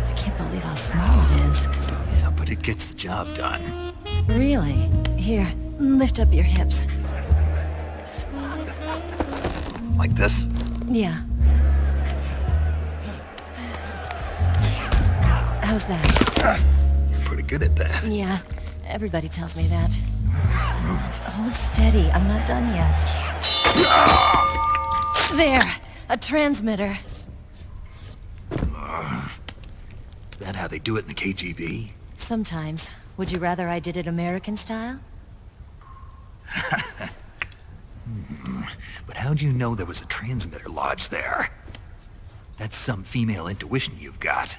Speaker 2: I can't believe how small it is.
Speaker 3: Yeah, but it gets the job done.
Speaker 2: Really? Here, lift up your hips.
Speaker 3: Like this?
Speaker 2: Yeah. How's that?
Speaker 3: You're pretty good at that.
Speaker 2: Yeah, everybody tells me that. Hold steady, I'm not done yet. There, a transmitter.
Speaker 3: Is that how they do it in the KGB?
Speaker 2: Sometimes. Would you rather I did it American style?
Speaker 3: But how'd you know there was a transmitter lodged there? That's some female intuition you've got.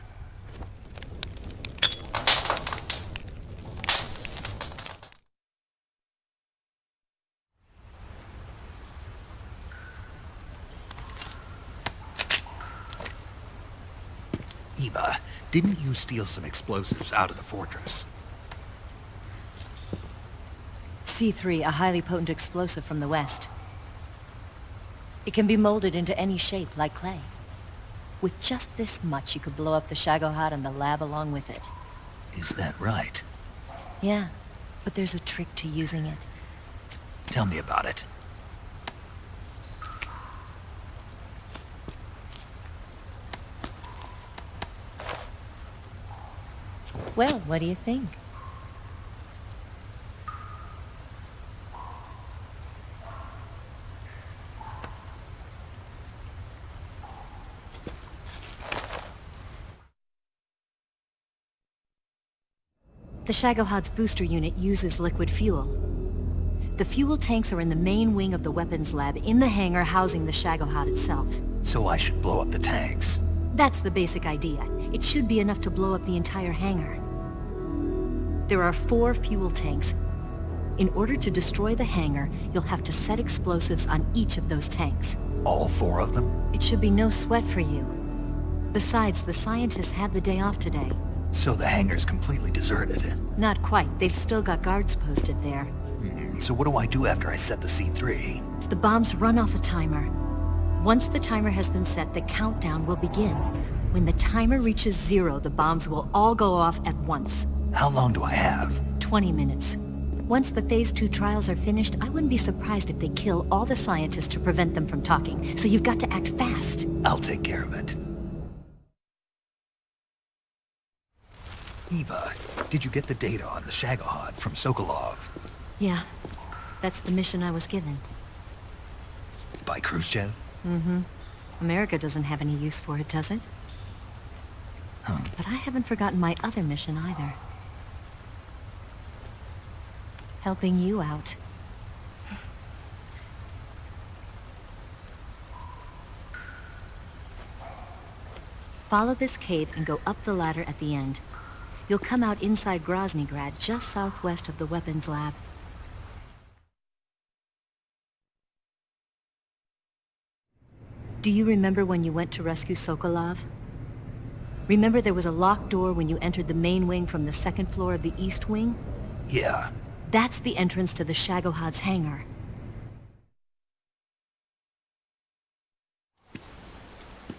Speaker 3: Eva, didn't you steal some explosives out of the fortress?
Speaker 2: C3, a highly potent explosive from the west. It can be molded into any shape, like clay. With just this much, you could blow up the Shagohod and the lab along with it.
Speaker 3: Is that right?
Speaker 2: Yeah, but there's a trick to using it.
Speaker 3: Tell me about it.
Speaker 2: Well, what do you think? The Shagohod's booster unit uses liquid fuel. The fuel tanks are in the main wing of the weapons lab in the hangar housing the Shagohod itself.
Speaker 3: So I should blow up the tanks.
Speaker 2: That's the basic idea. It should be enough to blow up the entire hangar. There are 4 fuel tanks. In order to destroy the hangar, you'll have to set explosives on each of those tanks.
Speaker 3: All 4 of them?
Speaker 2: It should be no sweat for you. Besides, the scientists had the day off today.
Speaker 3: So the hangar's completely deserted.
Speaker 2: Not quite. They've still got guards posted there.
Speaker 3: So what do I do after I set the C3?
Speaker 2: The bombs run off a timer. Once the timer has been set, the countdown will begin. When the timer reaches 0, the bombs will all go off at once.
Speaker 3: How long do I have?
Speaker 2: 20 minutes. Once the Phase 2 trials are finished, I wouldn't be surprised if they kill all the scientists to prevent them from talking. So you've got to act fast.
Speaker 3: I'll take care of it. Eva, did you get the data on the Shagohod from Sokolov?
Speaker 2: Yeah, that's the mission I was given.
Speaker 3: By Khrushchev?
Speaker 2: Mm-hmm. America doesn't have any use for it, does it? But I haven't forgotten my other mission either. Helping you out. Follow this cave and go up the ladder at the end. You'll come out inside Groznyj Grad, just southwest of the weapons lab. Do you remember when you went to rescue Sokolov? Remember there was a locked door when you entered the main wing from the second floor of the east wing?
Speaker 3: Yeah.
Speaker 2: That's the entrance to the Shagohod's hangar.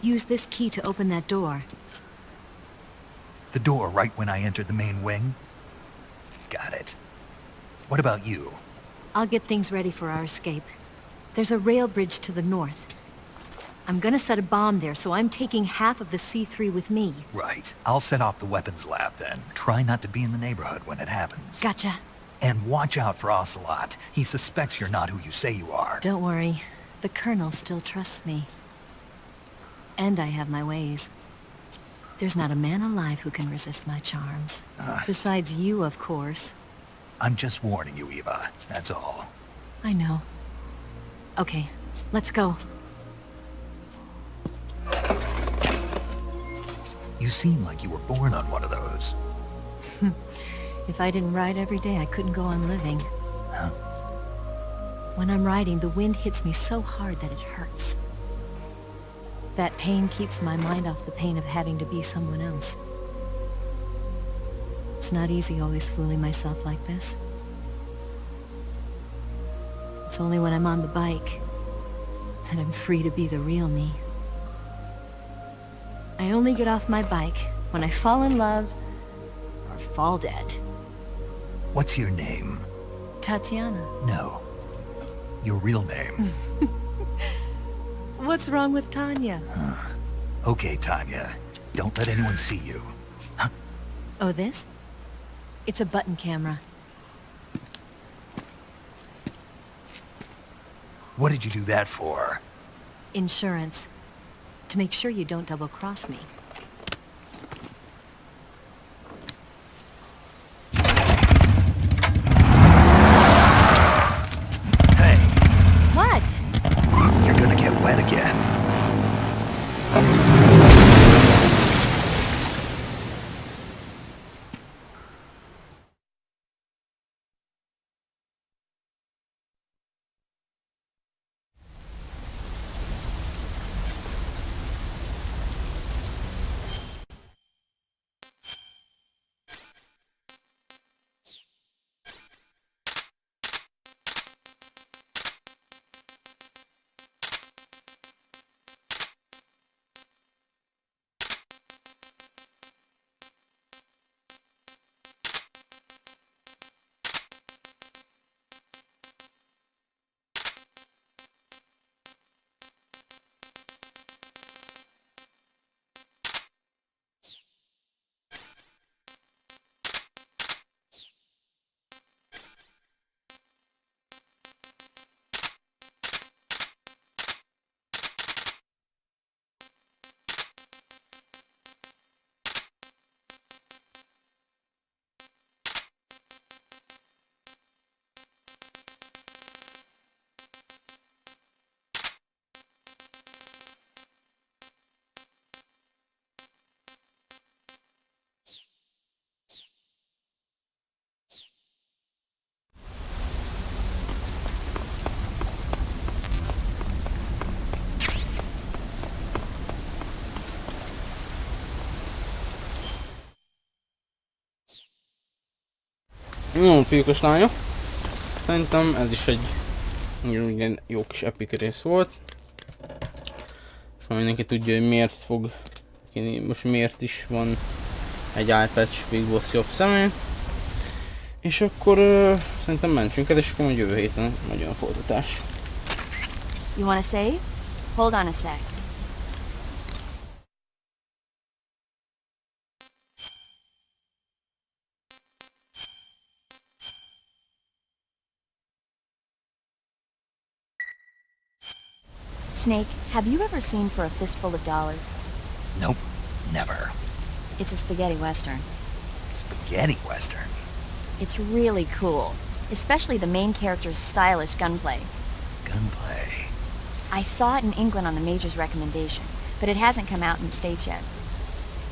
Speaker 2: Use this key to open that door.
Speaker 3: The door right when I entered the main wing? Got it. What about you?
Speaker 2: I'll get things ready for our escape. There's a rail bridge to the north. I'm gonna set a bomb there, so I'm taking half of the C3 with me.
Speaker 3: Right. I'll set off the weapons lab then. Try not to be in the neighborhood when it happens.
Speaker 2: Gotcha.
Speaker 3: And watch out for Ocelot. He suspects you're not who you say you are.
Speaker 2: Don't worry. The Colonel still trusts me. And I have my ways. There's not a man alive who can resist my charms. Besides you, of course.
Speaker 3: I'm just warning you, Eva. That's all.
Speaker 2: I know. Okay, let's go.
Speaker 3: You seem like you were born on one of those.
Speaker 2: If I didn't ride every day, I couldn't go on living.
Speaker 3: Huh?
Speaker 2: When I'm riding, the wind hits me so hard that it hurts. That pain keeps my mind off the pain of having to be someone else. It's not easy always fooling myself like this. It's only when I'm on the bike that I'm free to be the real me. I only get off my bike when I fall in love or fall dead.
Speaker 3: What's your name?
Speaker 2: Tatiana.
Speaker 3: No. Your real name.
Speaker 2: What's wrong with Tanya?
Speaker 3: Okay, Tanya. Don't let anyone see you. Huh?
Speaker 2: Oh, this? It's a button camera.
Speaker 3: What did you do that for?
Speaker 2: Insurance. To make sure you don't double-cross me.
Speaker 3: Hey.
Speaker 2: What?
Speaker 3: You're gonna get wet again.
Speaker 1: Jó, fiúkos lányok. Szerintem ez is egy igen, jó kis epic rész volt. És már mindenki tudja, hogy miért fog... Most miért is van egy iPatch Big Boss jobb szemén. És akkor szerintem mentsünk el, és akkor majd jövő héten majd a folytatás.
Speaker 6: You wanna save? Hold on a sec. Snake, have you ever seen For a Fistful of Dollars?
Speaker 3: Nope, never.
Speaker 6: It's a spaghetti western.
Speaker 3: Spaghetti western?
Speaker 6: It's really cool, especially the main character's stylish gunplay.
Speaker 3: Gunplay?
Speaker 6: I saw it in England on the Major's recommendation, but it hasn't come out in the States yet.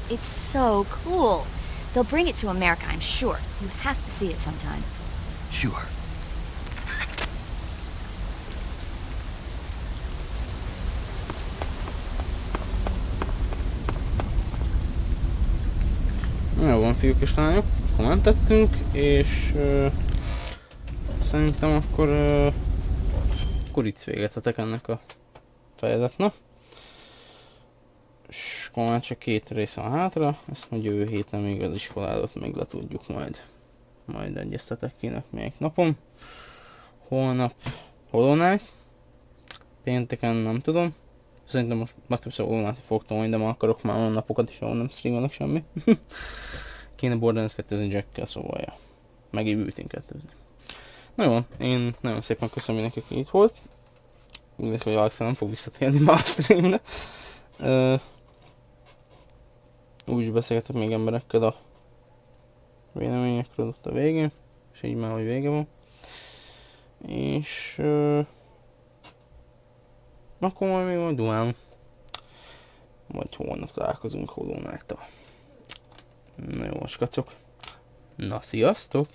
Speaker 6: It's so cool. They'll bring it to America, I'm sure. You have to see it sometime.
Speaker 3: Sure.
Speaker 1: Jó van, fiúk és lányok, kommentettünk, és szerintem akkor itt véget vetek ennek a fejezetnek. És akkor már csak 2 rész van hátra, ezt majd jövő héten még az iskoládat még le tudjuk majd egyeztetek kinek melyik napon. Holnap Hollow Knight, pénteken nem tudom. Szerintem most legtöbbször Hollow Knight-t fogok tolni, de már akarok már olyan napokat is, ahol nem streamelek semmi. Kéne Borderlands 2-zni Jackkel, szóval ja. Meg így Beauty 2-zni. Na jó, én nagyon szépen köszönöm mindenki, aki itt volt. Úgy hogy Alexa nem fog visszatérni már a streamre. Úgy is beszélgetek még emberekkel a véleményekről ott a végén. És így már, hogy vége van. És akkor majd duálunk. Majd holnap találkozunk Hollow Knight-tal. Na jó, skacok. Na, sziasztok!